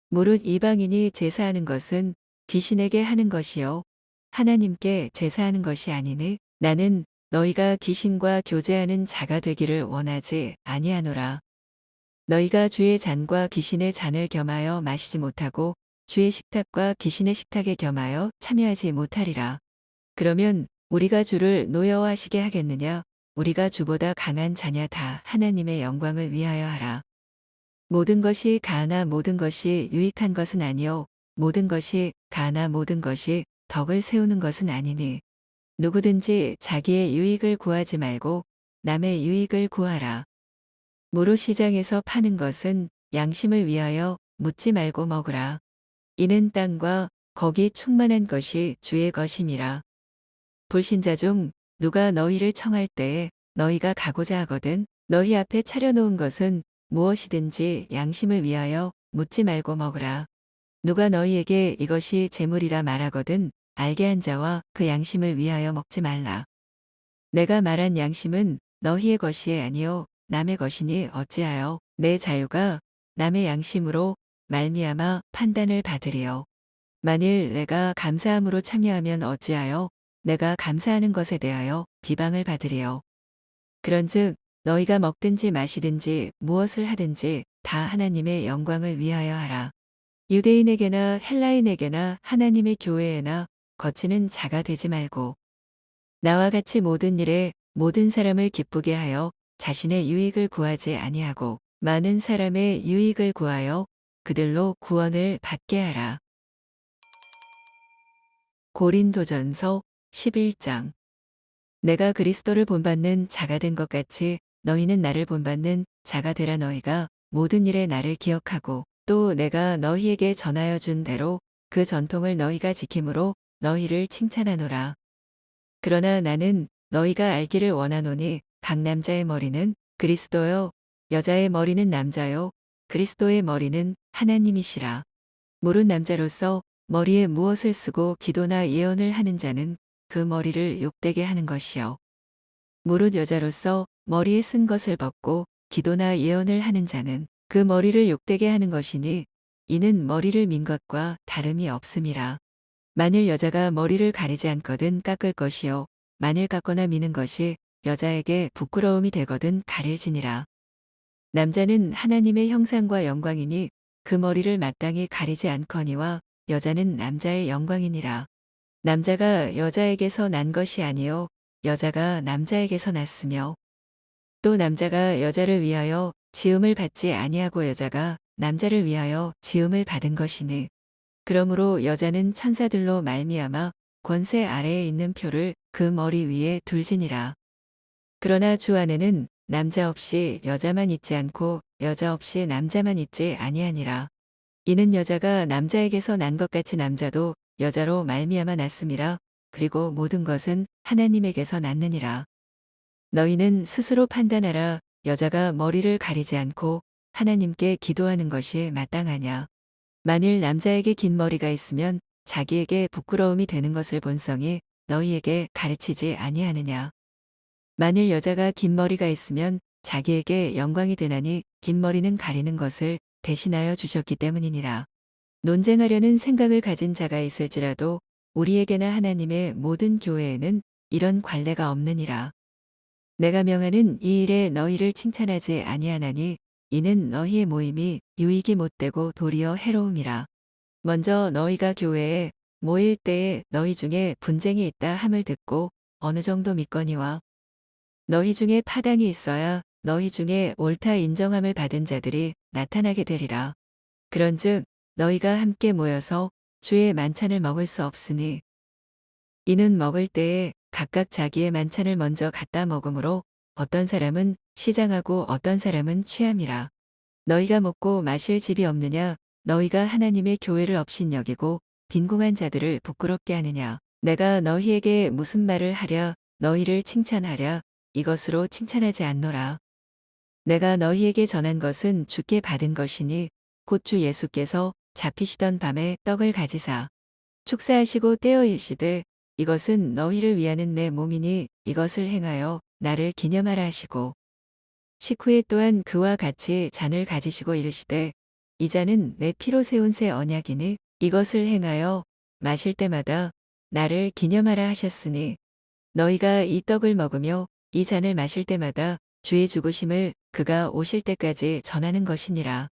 무릇 이방인이 제사하는 것은 귀신에게 하는 것이요 하나님께 제사하는 것이 아니니 나는 너희가 귀신과 교제하는 자가 되기를 원하지 아니하노라. 너희가 주의 잔과 귀신의 잔을 겸하여 마시지 못하고 주의 식탁과 귀신의 식탁에 겸하여 참여하지 못하리라. 그러면 우리가 주를 노여워하시게 하겠느냐? 우리가 주보다 강한 자냐 다 하나님의 영광을 위하여 하라. 모든 것이 가나 모든 것이 유익한 것은 아니요 모든 것이 가나 모든 것이 덕을 세우는 것은 아니니 누구든지 자기의 유익을 구하지 말고 남의 유익을 구하라. 무릇 시장에서 파는 것은 양심을 위하여 묻지 말고 먹으라. 이는 땅과 거기 충만한 것이 주의 것임이라. 불신자 중 누가 너희를 청할 때에 너희가 가고자 하거든 너희 앞에 차려놓은 것은 무엇이든지 양심을 위하여 묻지 말고 먹으라. 누가 너희에게 이것이 재물이라 말하거든 알게 한 자와 그 양심을 위하여 먹지 말라. 내가 말한 양심은 너희의 것이 아니요 남의 것이니 어찌하여 내 자유가 남의 양심으로 말미암아 판단을 받으리요. 만일 내가 감사함으로 참여하면 어찌하여 내가 감사하는 것에 대하여 비방을 받으리요. 그런즉 너희가 먹든지 마시든지 무엇을 하든지 다 하나님의 영광을 위하여 하라. 유대인에게나 헬라인에게나 하나님의 교회에나 거치는 자가 되지 말고 나와 같이 모든 일에 모든 사람을 기쁘게 하여 자신의 유익을 구하지 아니하고 많은 사람의 유익을 구하여 그들로 구원을 받게 하라. 고린도전서 11장 내가 그리스도를 본받는 자가 된 것 같이 너희는 나를 본받는 자가 되라. 너희가 모든 일에 나를 기억하고 또 내가 너희에게 전하여 준 대로 그 전통을 너희가 지킴으로 너희를 칭찬하노라. 그러나 나는 너희가 알기를 원하노니 각 남자의 머리는 그리스도요 여자의 머리는 남자요 그리스도의 머리는 하나님이시라. 모른 남자로서 머리에 무엇을 쓰고 기도나 예언을 하는 자는 그 머리를 욕되게 하는 것이요. 무릇 여자로서 머리에 쓴 것을 벗고 기도나 예언을 하는 자는 그 머리를 욕되게 하는 것이니 이는 머리를 민 것과 다름이 없음이라. 만일 여자가 머리를 가리지 않거든 깎을 것이요 만일 깎거나 미는 것이 여자에게 부끄러움이 되거든 가릴지니라. 남자는 하나님의 형상과 영광이니 그 머리를 마땅히 가리지 않거니와 여자는 남자의 영광이니라. 남자가 여자에게서 난 것이 아니요 여자가 남자에게서 났으며 또 남자가 여자를 위하여 지음을 받지 아니하고 여자가 남자를 위하여 지음을 받은 것이니 그러므로 여자는 천사들로 말미암아 권세 아래에 있는 표를 그 머리 위에 둘지니라. 그러나 주 안에는 남자 없이 여자만 있지 않고 여자 없이 남자만 있지 아니하니라. 이는 여자가 남자에게서 난 것 같이 남자도 여자로 말미암아 났음이라. 그리고 모든 것은 하나님에게서 났느니라. 너희는 스스로 판단하라. 여자가 머리를 가리지 않고 하나님께 기도하는 것이 마땅하냐. 만일 남자에게 긴 머리가 있으면 자기에게 부끄러움이 되는 것을 본성이 너희에게 가르치지 아니하느냐. 만일 여자가 긴 머리가 있으면 자기에게 영광이 되나니 긴 머리는 가리는 것을 대신하여 주셨기 때문이니라. 논쟁하려는 생각을 가진 자가 있을지라도 우리에게나 하나님의 모든 교회에는 이런 관례가 없느니라. 내가 명하는 이 일에 너희를 칭찬하지 아니하나니 이는 너희의 모임이 유익이 못되고 도리어 해로움이라. 먼저 너희가 교회에 모일 때에 너희 중에 분쟁이 있다 함을 듣고 어느 정도 믿거니와 너희 중에 파당이 있어야 너희 중에 옳다 인정함을 받은 자들이 나타나게 되리라. 그런즉 너희가 함께 모여서 주의 만찬을 먹을 수 없으니 이는 먹을 때에 각각 자기의 만찬을 먼저 갖다 먹으므로 어떤 사람은 시장하고 어떤 사람은 취함이라. 너희가 먹고 마실 집이 없느냐? 너희가 하나님의 교회를 업신여기고 빈궁한 자들을 부끄럽게 하느냐? 내가 너희에게 무슨 말을 하랴? 너희를 칭찬하랴? 이것으로 칭찬하지 않노라. 내가 너희에게 전한 것은 주께 받은 것이니 곧 주 예수께서 잡히시던 밤에 떡을 가지사 축사하시고 떼어 이르시되 이것은 너희를 위하는 내 몸이니 이것을 행하여 나를 기념하라 하시고 식후에 또한 그와 같이 잔을 가지시고 이르시되 이 잔은 내 피로 세운 새 언약이니 이것을 행하여 마실 때마다 나를 기념하라 하셨으니 너희가 이 떡을 먹으며 이 잔을 마실 때마다 주의 죽으심을 그가 오실 때까지 전하는 것이니라.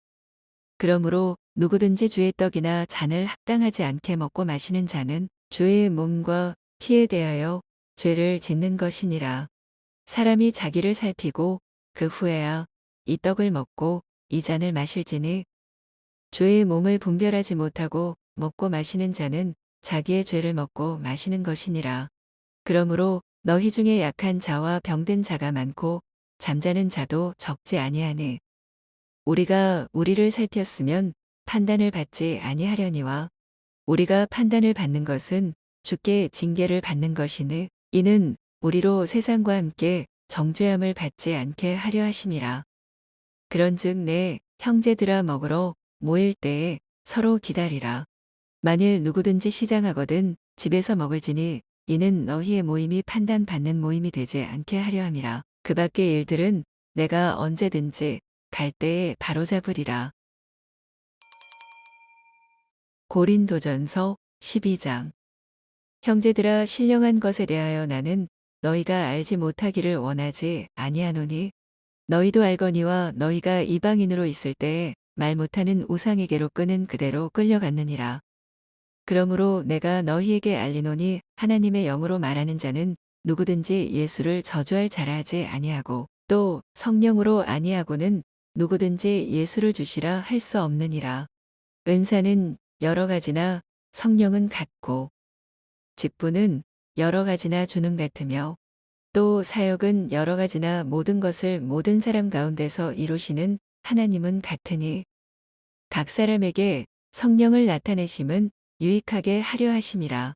그러므로 누구든지 주의 떡이나 잔을 합당하지 않게 먹고 마시는 자는 주의 몸과 피에 대하여 죄를 짓는 것이니라. 사람이 자기를 살피고 그 후에야 이 떡을 먹고 이 잔을 마실지니 주의 몸을 분별하지 못하고 먹고 마시는 자는 자기의 죄를 먹고 마시는 것이니라. 그러므로 너희 중에 약한 자와 병든 자가 많고 잠자는 자도 적지 아니하니 우리가 우리를 살폈으면 판단을 받지 아니하려니와 우리가 판단을 받는 것은 주께 징계를 받는 것이니 이는 우리로 세상과 함께 정죄함을 받지 않게 하려 하심이라. 그런즉 내 형제들아 먹으러 모일 때에 서로 기다리라. 만일 누구든지 시장하거든 집에서 먹을지니 이는 너희의 모임이 판단받는 모임이 되지 않게 하려 함이라. 그 밖의 일들은 내가 언제든지 갈 때에 바로잡으리라. 고린도전서 12장. 형제들아 신령한 것에 대하여 나는 너희가 알지 못하기를 원하지 아니하노니 너희도 알거니와 너희가 이방인으로 있을 때에 말 못하는 우상에게로 끄는 그대로 끌려갔느니라. 그러므로 내가 너희에게 알리노니 하나님의 영으로 말하는 자는 누구든지 예수를 저주할 자라하지 아니하고 또 성령으로 아니하고는 누구든지 예수를 주시라 할 수 없느니라. 은사는 여러 가지나 성령은 같고 직분은 여러 가지나 주는 같으며 또 사역은 여러 가지나 모든 것을 모든 사람 가운데서 이루시는 하나님은 같으니 각 사람에게 성령을 나타내심은 유익하게 하려 하심이라.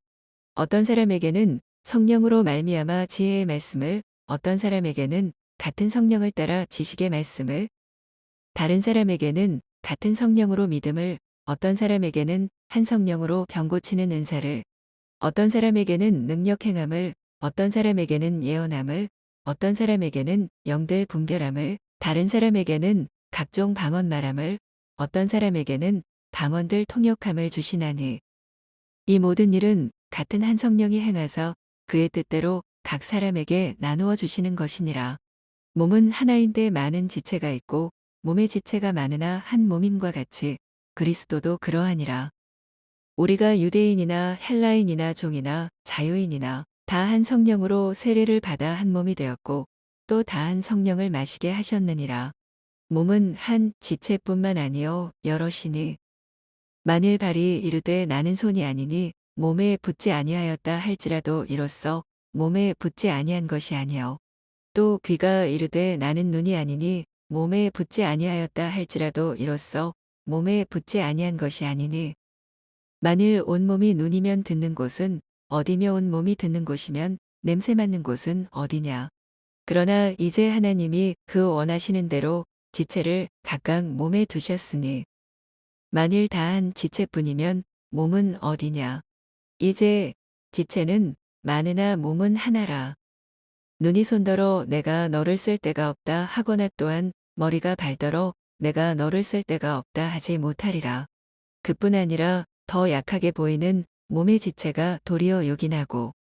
어떤 사람에게는 성령으로 말미암아 지혜의 말씀을 어떤 사람에게는 같은 성령을 따라 지식의 말씀을 다른 사람에게는 같은 성령으로 믿음을 어떤 사람에게는 한 성령으로 병 고치는 은사를 어떤 사람에게는 능력 행함을 어떤 사람에게는 예언함을 어떤 사람에게는 영들 분별함을 다른 사람에게는 각종 방언 말함을 어떤 사람에게는 방언들 통역함을 주시나니 이 모든 일은 같은 한 성령이 행하사 그의 뜻대로 각 사람에게 나누어 주시는 것이니라. 몸은 하나인데 많은 지체가 있고 몸의 지체가 많으나 한 몸임과 같이 그리스도도 그러하니라. 우리가 유대인이나 헬라인이나 종이나 자유인이나 다 한 성령으로 세례를 받아 한 몸이 되었고 또 다 한 성령을 마시게 하셨느니라. 몸은 한 지체뿐만 아니요 여럿이니 만일 발이 이르되 나는 손이 아니니 몸에 붙지 아니하였다 할지라도 이로써 몸에 붙지 아니한 것이 아니요 또 귀가 이르되 나는 눈이 아니니 몸에 붙지 아니하였다 할지라도 이로써 몸에 붙지 아니한 것이 아니니 만일 온몸이 눈이면 듣는 곳은 어디며 온몸이 듣는 곳이면 냄새 맡는 곳은 어디냐. 그러나 이제 하나님이 그 원하시는 대로 지체를 각각 몸에 두셨으니 만일 다한 지체뿐이면 몸은 어디냐. 이제 지체는 많으나 몸은 하나라. 눈이 손더러 내가 너를 쓸 데가 없다 하거나 또한 머리가 발더러 내가 너를 쓸 데가 없다 하지 못하리라. 그뿐 아니라 더 약하게 보이는 몸의 지체가 도리어 요긴하고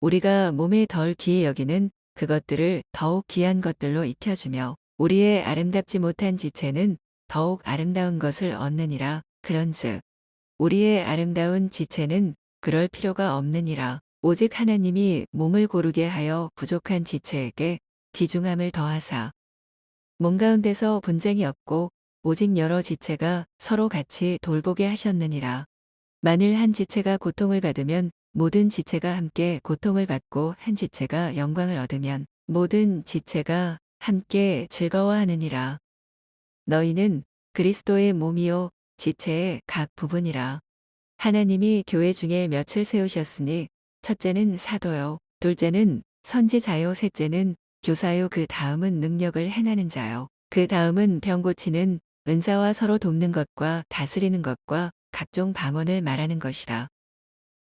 우리가 몸에 덜 귀히 여기는 그것들을 더욱 귀한 것들로 익혀주며 우리의 아름답지 못한 지체는 더욱 아름다운 것을 얻느니라. 그런즉 우리의 아름다운 지체는 그럴 필요가 없느니라. 오직 하나님이 몸을 고르게 하여 부족한 지체에게 귀중함을 더하사 몸 가운데서 분쟁이 없고 오직 여러 지체가 서로 같이 돌보게 하셨느니라. 만일 한 지체가 고통을 받으면 모든 지체가 함께 고통을 받고 한 지체가 영광을 얻으면 모든 지체가 함께 즐거워하느니라. 너희는 그리스도의 몸이요 지체의 각 부분이라. 하나님이 교회 중에 몇을 세우셨으니 첫째는 사도요 둘째는 선지자요 셋째는 교사요 그 다음은 능력을 행하는 자요 그 다음은 병 고치는 은사와 서로 돕는 것과 다스리는 것과 각종 방언을 말하는 것이라.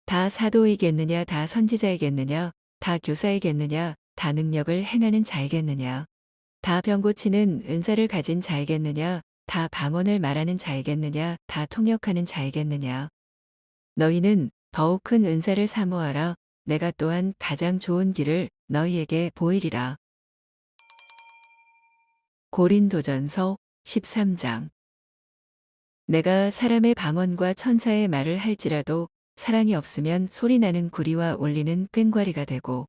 다 사도이겠느냐 다 선지자이겠느냐 다 교사이겠느냐 다 능력을 행하는 자이겠느냐 다 병 고치는 은사를 가진 자이겠느냐 다 방언을 말하는 자이겠느냐 다 통역하는 자이겠느냐. 너희는 더욱 큰 은사를 사모하라. 내가 또한 가장 좋은 길을 너희에게 보이리라. 고린도전서 13장. 내가 사람의 방언과 천사의 말을 할지라도 사랑이 없으면 소리나는 구리와 울리는 꽹과리가 되고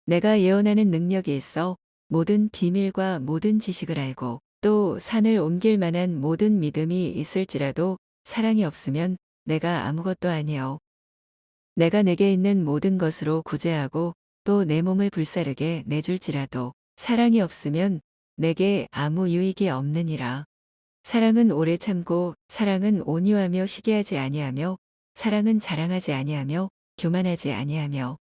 내가 예언하는 능력이 있어 모든 비밀과 모든 지식을 알고 또 산을 옮길 만한 모든 믿음이 있을지라도 사랑이 없으면 내가 아무것도 아니요. 내가 내게 있는 모든 것으로 구제하고 또 내 몸을 불사르게 내줄지라도 사랑이 없으면 내게 아무 유익이 없느니라. 사랑은 오래 참고 사랑은 온유하며 시기하지 아니하며 사랑은 자랑하지 아니하며 교만하지 아니하며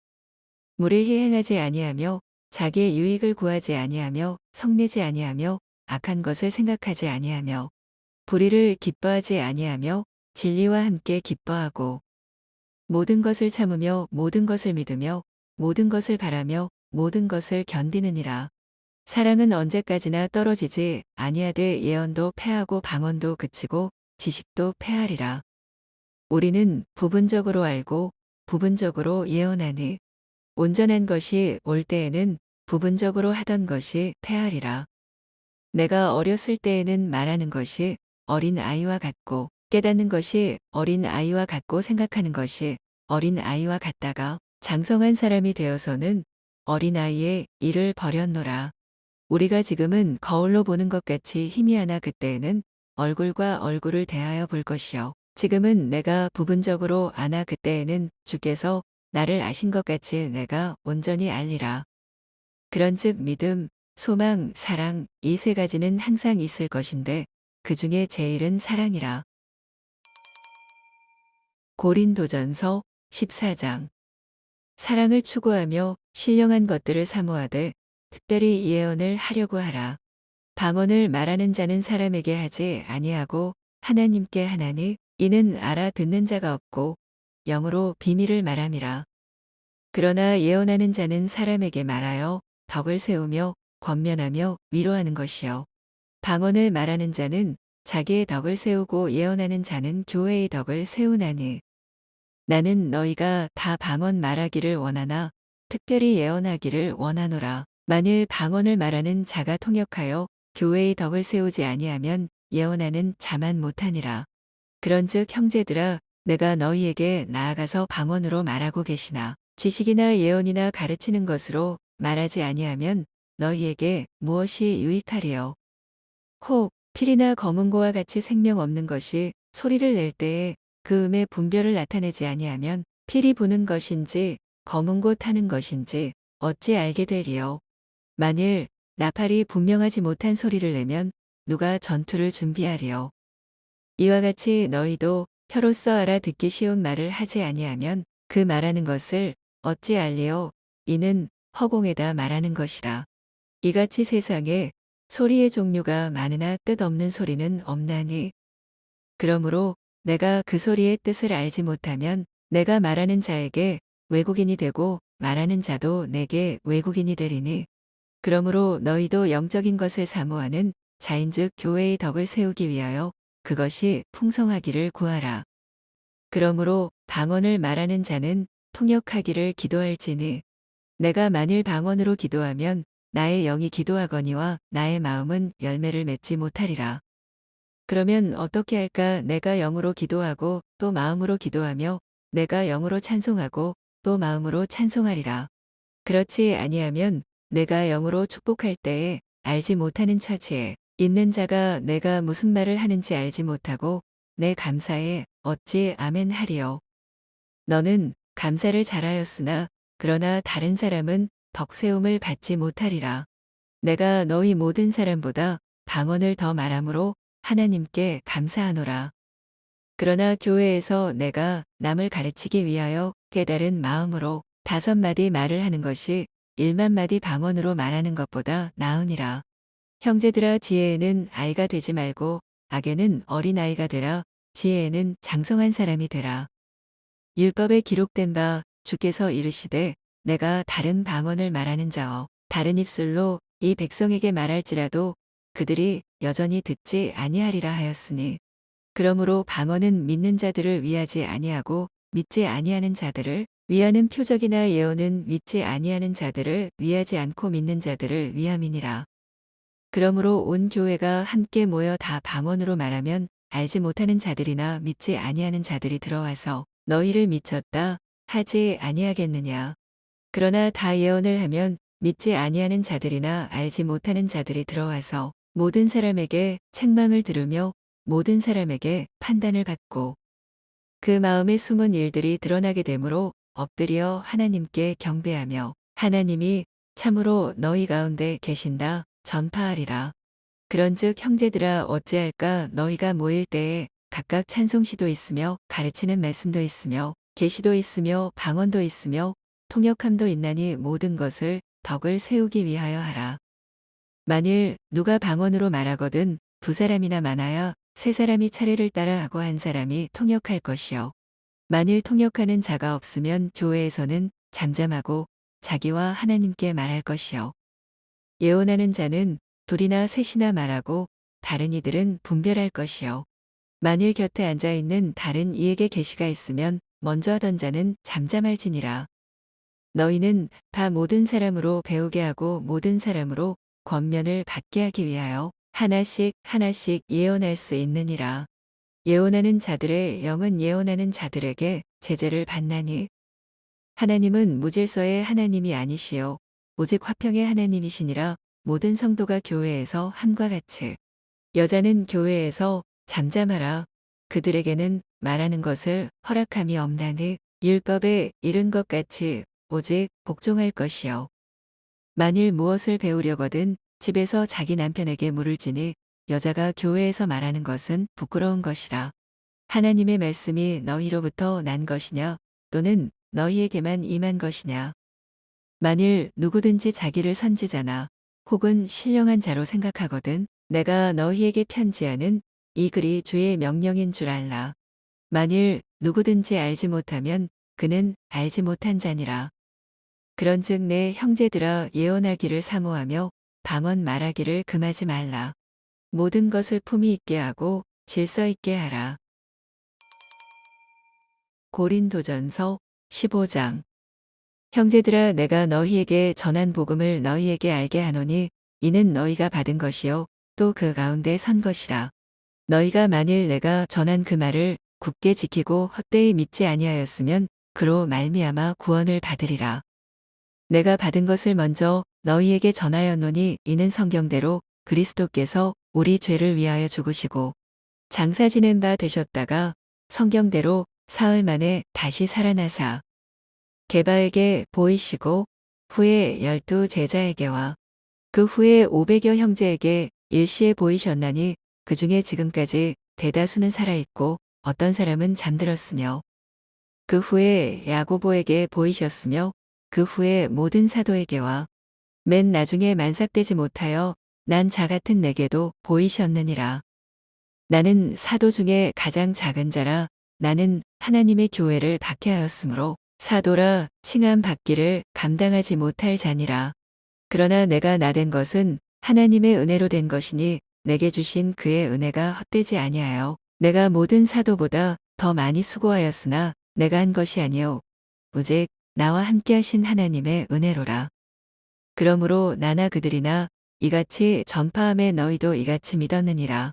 무례히 행하지 아니하며 자기의 유익을 구하지 아니하며 성내지 아니하며 악한 것을 생각하지 아니하며 불의를 기뻐하지 아니하며 진리와 함께 기뻐하고 모든 것을 참으며 모든 것을 믿으며 모든 것을 바라며 모든 것을 견디느니라. 사랑은 언제까지나 떨어지지 아니하되 예언도 패하고 방언도 그치고 지식도 패하리라. 우리는 부분적으로 알고 부분적으로 예언하니 온전한 것이 올 때에는 부분적으로 하던 것이 패하리라. 내가 어렸을 때에는 말하는 것이 어린 아이와 같고 깨닫는 것이 어린 아이와 같고 생각하는 것이 어린 아이와 같다가 장성한 사람이 되어서는 어린 아이의 일을 버렸노라. 우리가 지금은 거울로 보는 것 같이 희미하나 그때에는 얼굴과 얼굴을 대하여 볼 것이요. 지금은 내가 부분적으로 아나 그때에는 주께서 나를 아신 것 같이 내가 온전히 알리라. 그런즉 믿음, 소망, 사랑 이 세 가지는 항상 있을 것인데 그 중에 제일은 사랑이라. 고린도전서 14장. 사랑을 추구하며 신령한 것들을 사모하되 특별히 예언을 하려고 하라. 방언을 말하는 자는 사람에게 하지 아니하고 하나님께 하나니 이는 알아듣는 자가 없고 영으로 비밀을 말함이라. 그러나 예언하는 자는 사람에게 말하여 덕을 세우며 권면하며 위로하는 것이요. 방언을 말하는 자는 자기의 덕을 세우고 예언하는 자는 교회의 덕을 세우나니 나는 너희가 다 방언 말하기를 원하나 특별히 예언하기를 원하노라. 만일 방언을 말하는 자가 통역하여 교회의 덕을 세우지 아니하면 예언하는 자만 못하니라. 그런즉 형제들아 내가 너희에게 나아가서 방언으로 말하고 계시나 지식이나 예언이나 가르치는 것으로 말하지 아니하면 너희에게 무엇이 유익하리요. 혹 필이나 검은고와 같이 생명 없는 것이 소리를 낼 때에 그 음의 분별을 나타내지 아니하면 필이 부는 것인지 검은고 타는 것인지 어찌 알게 되리요. 만일 나팔이 분명하지 못한 소리를 내면 누가 전투를 준비하리요. 이와 같이 너희도 혀로서 알아듣기 쉬운 말을 하지 아니하면 그 말하는 것을 어찌 알리요. 이는 허공에다 말하는 것이라. 이같이 세상에 소리의 종류가 많으나 뜻없는 소리는 없나니. 그러므로 내가 그 소리의 뜻을 알지 못하면 내가 말하는 자에게 외국인이 되고 말하는 자도 내게 외국인이 되리니. 그러므로 너희도 영적인 것을 사모하는 자인즉 교회의 덕을 세우기 위하여 그것이 풍성하기를 구하라. 그러므로 방언을 말하는 자는 통역하기를 기도할지니 내가 만일 방언으로 기도하면 나의 영이 기도하거니와 나의 마음은 열매를 맺지 못하리라. 그러면 어떻게 할까? 내가 영으로 기도하고 또 마음으로 기도하며 내가 영으로 찬송하고 또 마음으로 찬송하리라. 그렇지 아니하면 내가 영으로 축복할 때에 알지 못하는 처지에 있는 자가 내가 무슨 말을 하는지 알지 못하고 내 감사에 어찌 아멘 하리요. 너는 감사를 잘하였으나 그러나 다른 사람은 덕세움을 받지 못하리라. 내가 너희 모든 사람보다 방언을 더 말함으로 하나님께 감사하노라. 그러나 교회에서 내가 남을 가르치기 위하여 깨달은 마음으로 5마디 말을 하는 것이 1만 마디 방언으로 말하는 것보다 나으니라. 형제들아 지혜에는 아이가 되지 말고 악에는 어린아이가 되라. 지혜에는 장성한 사람이 되라. 율법에 기록된 바 주께서 이르시되 내가 다른 방언을 말하는 자어 다른 입술로 이 백성에게 말할지라도 그들이 여전히 듣지 아니하리라 하였으니 그러므로 방언은 믿는 자들을 위하지 아니하고 믿지 아니하는 자들을 위하는 표적이나 예언은 믿지 아니하는 자들을 위하지 않고 믿는 자들을 위함이니라. 그러므로 온 교회가 함께 모여 다 방언으로 말하면 알지 못하는 자들이나 믿지 아니하는 자들이 들어와서 너희를 미쳤다 하지 아니하겠느냐. 그러나 다 예언을 하면 믿지 아니하는 자들이나 알지 못하는 자들이 들어와서 모든 사람에게 책망을 들으며 모든 사람에게 판단을 받고 그 마음의 숨은 일들이 드러나게 되므로 엎드려 하나님께 경배하며 하나님이 참으로 너희 가운데 계신다 전파하리라. 그런즉 형제들아 어찌할까 너희가 모일 때에 각각 찬송시도 있으며 가르치는 말씀도 있으며 계시도 있으며 방언도 있으며 통역함도 있나니 모든 것을 덕을 세우기 위하여 하라. 만일 누가 방언으로 말하거든 2사람이나 많아야 3사람이 차례를 따라 하고 1사람이 통역할 것이요. 만일 통역하는 자가 없으면 교회에서는 잠잠하고 자기와 하나님께 말할 것이요. 예언하는 자는 2이나 3이나 말하고 다른 이들은 분별할 것이요. 만일 곁에 앉아있는 다른 이에게 계시가 있으면 먼저 하던 자는 잠잠할지니라. 너희는 다 모든 사람으로 배우게 하고 모든 사람으로 권면을 받게 하기 위하여 하나씩 하나씩 예언할 수 있느니라. 예언하는 자들의 영은 예언하는 자들에게 제재를 받나니 하나님은 무질서의 하나님이 아니시요 오직 화평의 하나님이시니라. 모든 성도가 교회에서 함과 같이 여자는 교회에서 잠잠하라. 그들에게는 말하는 것을 허락함이 없나니 율법에 이른 것 같이 오직 복종할 것이요. 만일 무엇을 배우려거든 집에서 자기 남편에게 물을 지니 여자가 교회에서 말하는 것은 부끄러운 것이라. 하나님의 말씀이 너희로부터 난 것이냐 또는 너희에게만 임한 것이냐. 만일 누구든지 자기를 선지자나 혹은 신령한 자로 생각하거든 내가 너희에게 편지하는 이 글이 주의 명령인 줄 알라. 만일 누구든지 알지 못하면 그는 알지 못한 자니라. 그런즉 내 형제들아 예언하기를 사모하며 방언 말하기를 금하지 말라. 모든 것을 품위 있게 하고 질서 있게 하라. 고린도전서 15장 형제들아 내가 너희에게 전한 복음을 너희에게 알게 하노니 이는 너희가 받은 것이요 또 그 가운데 선 것이라. 너희가 만일 내가 전한 그 말을 굳게 지키고 헛되이 믿지 아니하였으면 그로 말미암아 구원을 받으리라. 내가 받은 것을 먼저 너희에게 전하였노니 이는 성경대로 그리스도께서 우리 죄를 위하여 죽으시고 장사 지낸 바 되셨다가 성경대로 사흘 만에 다시 살아나사 게바에게 보이시고 후에 12 제자에게와 그 후에 500여 형제에게 일시에 보이셨나니 그 중에 지금까지 대다수는 살아있고 어떤 사람은 잠들었으며 그 후에 야고보에게 보이셨으며 그 후에 모든 사도에게와 맨 나중에 만삭되지 못하여 난 자 같은 내게도 보이셨느니라. 나는 사도 중에 가장 작은 자라 나는 하나님의 교회를 박해하였으므로 사도라 칭함 받기를 감당하지 못할 자니라. 그러나 내가 나된 것은 하나님의 은혜로 된 것이니 내게 주신 그의 은혜가 헛되지 아니하여 내가 모든 사도보다 더 많이 수고하였으나 내가 한 것이 아니요 오직 나와 함께 하신 하나님의 은혜로라. 그러므로 나나 그들이나 이같이 전파함에 너희도 이같이 믿었느니라.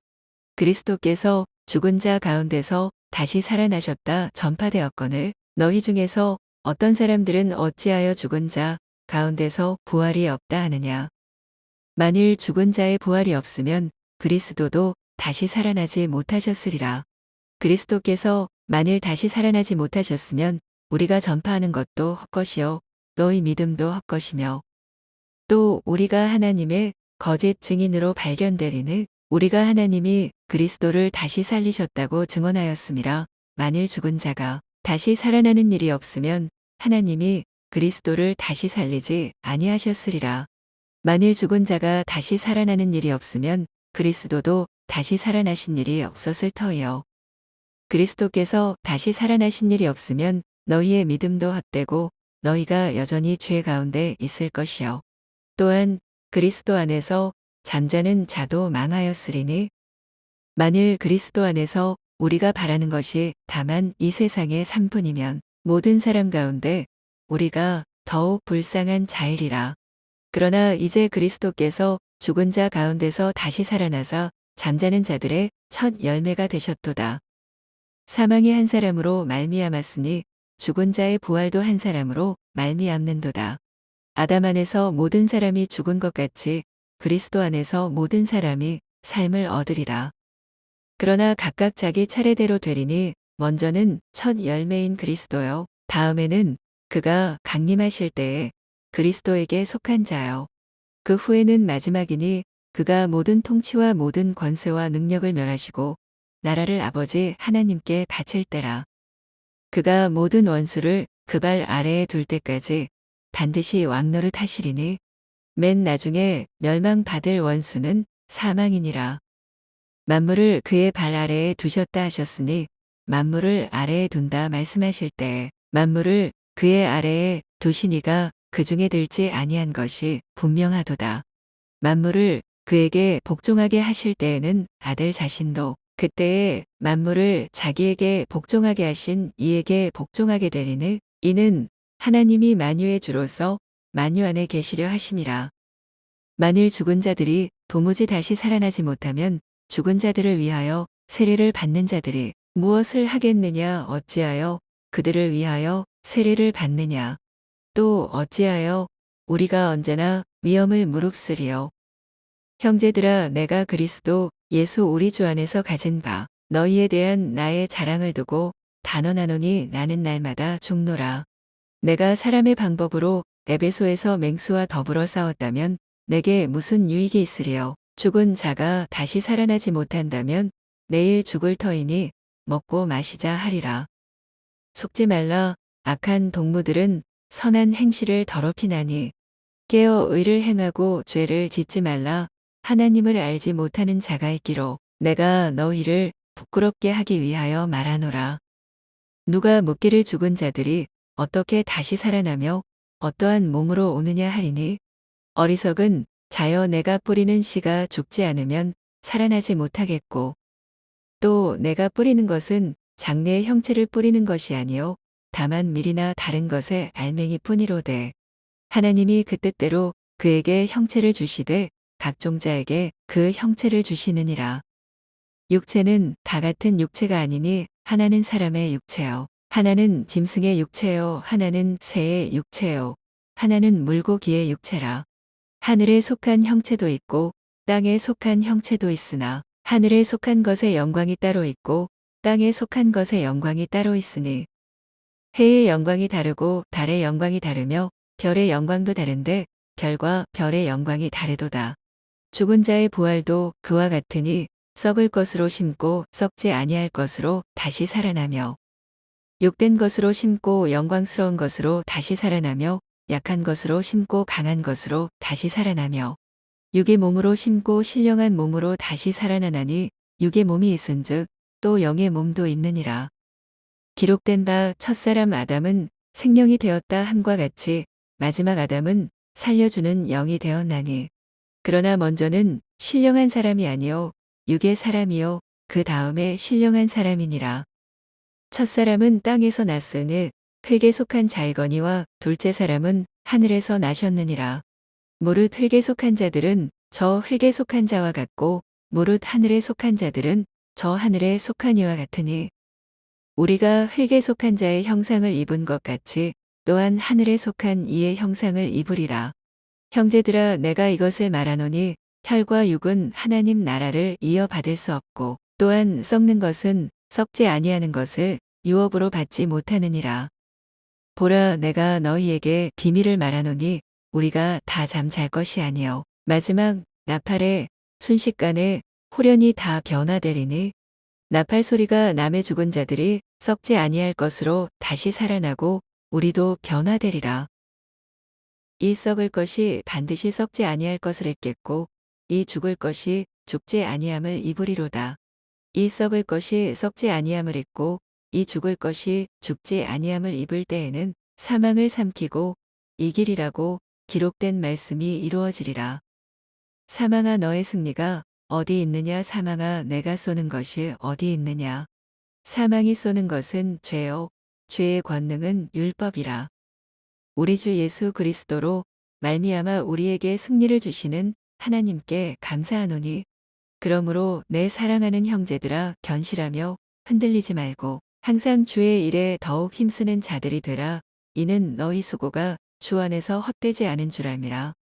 그리스도께서 죽은 자 가운데서 다시 살아나셨다 전파되었거늘 너희 중에서 어떤 사람들은 어찌하여 죽은 자 가운데서 부활이 없다 하느냐. 만일 죽은 자의 부활이 없으면 그리스도도 다시 살아나지 못하셨으리라. 그리스도께서 만일 다시 살아나지 못하셨으면 우리가 전파하는 것도 헛것이요 너희 믿음도 헛것이며 또 우리가 하나님의 거짓 증인으로 발견되리니 우리가 하나님이 그리스도를 다시 살리셨다고 증언하였음이라. 만일 죽은 자가 다시 살아나는 일이 없으면 하나님이 그리스도를 다시 살리지 아니하셨으리라. 만일 죽은 자가 다시 살아나는 일이 없으면 그리스도도 다시 살아나신 일이 없었을 터이요. 그리스도께서 다시 살아나신 일이 없으면 너희의 믿음도 헛되고 너희가 여전히 죄 가운데 있을 것이요. 또한 그리스도 안에서 잠자는 자도 망하였으리니 만일 그리스도 안에서 우리가 바라는 것이 다만 이 세상의 삶뿐이면 모든 사람 가운데 우리가 더욱 불쌍한 자이리라. 그러나 이제 그리스도께서 죽은 자 가운데서 다시 살아나사 잠자는 자들의 첫 열매가 되셨도다. 사망이 한 사람으로 말미암았으니 죽은 자의 부활도 한 사람으로 말미암는도다. 아담 안에서 모든 사람이 죽은 것 같이 그리스도 안에서 모든 사람이 삶을 얻으리라. 그러나 각각 자기 차례대로 되리니 먼저는 첫 열매인 그리스도요. 다음에는 그가 강림하실 때에 그리스도에게 속한 자요. 그 후에는 마지막이니 그가 모든 통치와 모든 권세와 능력을 멸하시고 나라를 아버지 하나님께 바칠 때라. 그가 모든 원수를 그 발 아래에 둘 때까지 반드시 왕노릇 하시리니 맨 나중에 멸망받을 원수는 사망이니라. 만물을 그의 발 아래에 두셨다 하셨으니 만물을 아래에 둔다 말씀하실 때 만물을 그의 아래에 두시니가 그 중에 들지 아니한 것이 분명하도다. 만물을 그에게 복종하게 하실 때에는 아들 자신도 그때에 만물을 자기에게 복종하게 하신 이에게 복종하게 되리니 이는 하나님이 만유의 주로서 만유 안에 계시려 하심이라. 만일 죽은 자들이 도무지 다시 살아나지 못하면 죽은 자들을 위하여 세례를 받는 자들이 무엇을 하겠느냐 어찌하여 그들을 위하여 세례를 받느냐 또 어찌하여 우리가 언제나 위험을 무릅쓰리요. 형제들아 내가 그리스도 예수 우리 주 안에서 가진 바 너희에 대한 나의 자랑을 두고 단언하노니 나는 날마다 죽노라. 내가 사람의 방법으로 에베소에서 맹수와 더불어 싸웠다면 내게 무슨 유익이 있으리요. 죽은 자가 다시 살아나지 못한다면 내일 죽을 터이니 먹고 마시자 하리라. 속지 말라. 악한 동무들은 선한 행실을 더럽히나니 깨어 의를 행하고 죄를 짓지 말라. 하나님을 알지 못하는 자가 있기로 내가 너희를 부끄럽게 하기 위하여 말하노라. 누가 묻기를 죽은 자들이 어떻게 다시 살아나며 어떠한 몸으로 오느냐 하리니 어리석은 자여 내가 뿌리는 씨가 죽지 않으면 살아나지 못하겠고 또 내가 뿌리는 것은 장래의 형체를 뿌리는 것이 아니요 다만 밀이나 다른 것의 알맹이 뿐이로되 하나님이 그 뜻대로 그에게 형체를 주시되 각종 자에게 그 형체를 주시느니라. 육체는 다 같은 육체가 아니니 하나는 사람의 육체요, 하나는 짐승의 육체요, 하나는 새의 육체요, 하나는 물고기의 육체라. 하늘에 속한 형체도 있고 땅에 속한 형체도 있으나 하늘에 속한 것의 영광이 따로 있고 땅에 속한 것의 영광이 따로 있으니 해의 영광이 다르고 달의 영광이 다르며 별의 영광도 다른데 별과 별의 영광이 다르도다. 죽은 자의 부활도 그와 같으니 썩을 것으로 심고 썩지 아니할 것으로 다시 살아나며 욕된 것으로 심고 영광스러운 것으로 다시 살아나며 약한 것으로 심고 강한 것으로 다시 살아나며 육의 몸으로 심고 신령한 몸으로 다시 살아나나니 육의 몸이 있은즉 또 영의 몸도 있느니라. 기록된 바 첫사람 아담은 생명이 되었다 함과 같이 마지막 아담은 살려주는 영이 되었나니 그러나 먼저는 신령한 사람이 아니요 육의 사람이요 그 다음에 신령한 사람이니라. 첫사람은 땅에서 났으니 흙에 속한 자이거니와 둘째 사람은 하늘에서 나셨느니라. 무릇 흙에 속한 자들은 저 흙에 속한 자와 같고 무릇 하늘에 속한 자들은 저 하늘에 속한 이와 같으니 우리가 흙에 속한 자의 형상을 입은 것 같이 또한 하늘에 속한 이의 형상을 입으리라. 형제들아 내가 이것을 말하노니 혈과 육은 하나님 나라를 이어받을 수 없고 또한 썩는 것은 썩지 아니하는 것을 유업으로 받지 못하느니라. 보라 내가 너희에게 비밀을 말하노니 우리가 다 잠잘 것이 아니요 마지막 나팔에 순식간에 홀연히 다 변화되리니 나팔 소리가 남의 죽은 자들이 썩지 아니할 것으로 다시 살아나고 우리도 변화되리라. 이 썩을 것이 반드시 썩지 아니할 것을 했겠고 이 죽을 것이 죽지 아니함을 입으리로다. 이 썩을 것이 썩지 아니함을 입고 이 죽을 것이 죽지 아니함을 입을 때에는 사망을 삼키고 이기리라고 기록된 말씀이 이루어지리라. 사망아 너의 승리가 어디 있느냐 사망아 내가 쏘는 것이 어디 있느냐. 사망이 쏘는 것은 죄요 죄의 권능은 율법이라. 우리 주 예수 그리스도로 말미암아 우리에게 승리를 주시는 하나님께 감사하노니 그러므로 내 사랑하는 형제들아 견실하며 흔들리지 말고 항상 주의 일에 더욱 힘쓰는 자들이 되라. 이는 너희 수고가 주 안에서 헛되지 않은 줄 알미라.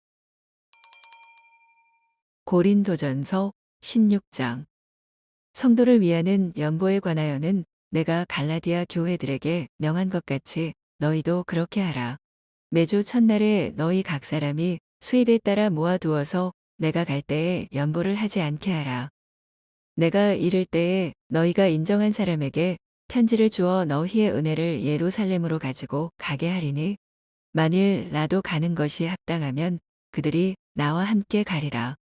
고린도전서 16장. 성도를 위하는 연보에 관하여는 내가 갈라디아 교회들에게 명한 것 같이 너희도 그렇게 하라. 매주 첫날에 너희 각 사람이 수입에 따라 모아두어서 내가 갈 때에 연보를 하지 않게 하라. 내가 이를 때에 너희가 인정한 사람에게 편지를 주어 너희의 은혜를 예루살렘으로 가지고 가게 하리니 만일 나도 가는 것이 합당하면 그들이 나와 함께 가리라.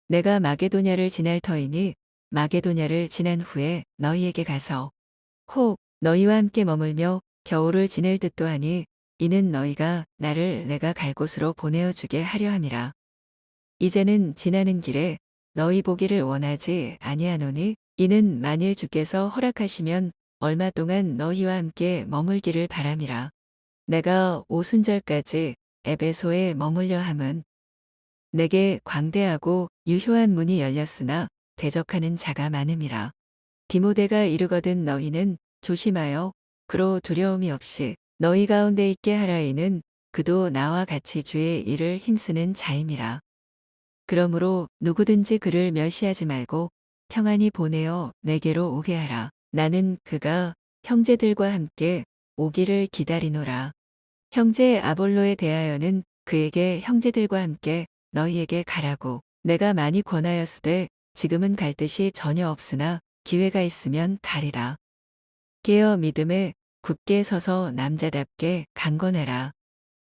내가 마게도냐를 지날 터이니 마게도냐를 지난 후에 너희에게 가서 혹 너희와 함께 머물며 겨울을 지낼 듯도 하니 이는 너희가 나를 내가 갈 곳으로 보내어 주게 하려 함이라. 이제는 지나는 길에 너희 보기를 원하지 아니하노니 이는 만일 주께서 허락하시면 얼마 동안 너희와 함께 머물기를 바람이라. 내가 오순절까지 에베소에 머물려 함은 내게 광대하고 유효한 문이 열렸으나 대적하는 자가 많음이라. 디모데가 이르거든 너희는 조심하여 그로 두려움이 없이 너희 가운데 있게 하라이는 그도 나와 같이 주의 일을 힘쓰는 자임이라. 그러므로 누구든지 그를 멸시하지 말고 평안히 보내어 내게로 오게 하라. 나는 그가 형제들과 함께 오기를 기다리노라. 형제 아볼로에 대하여는 그에게 형제들과 함께 너희에게 가라고 내가 많이 권하였으되 지금은 갈 뜻이 전혀 없으나 기회가 있으면 가리라. 깨어 믿음에 굳게 서서 남자답게 강건하라.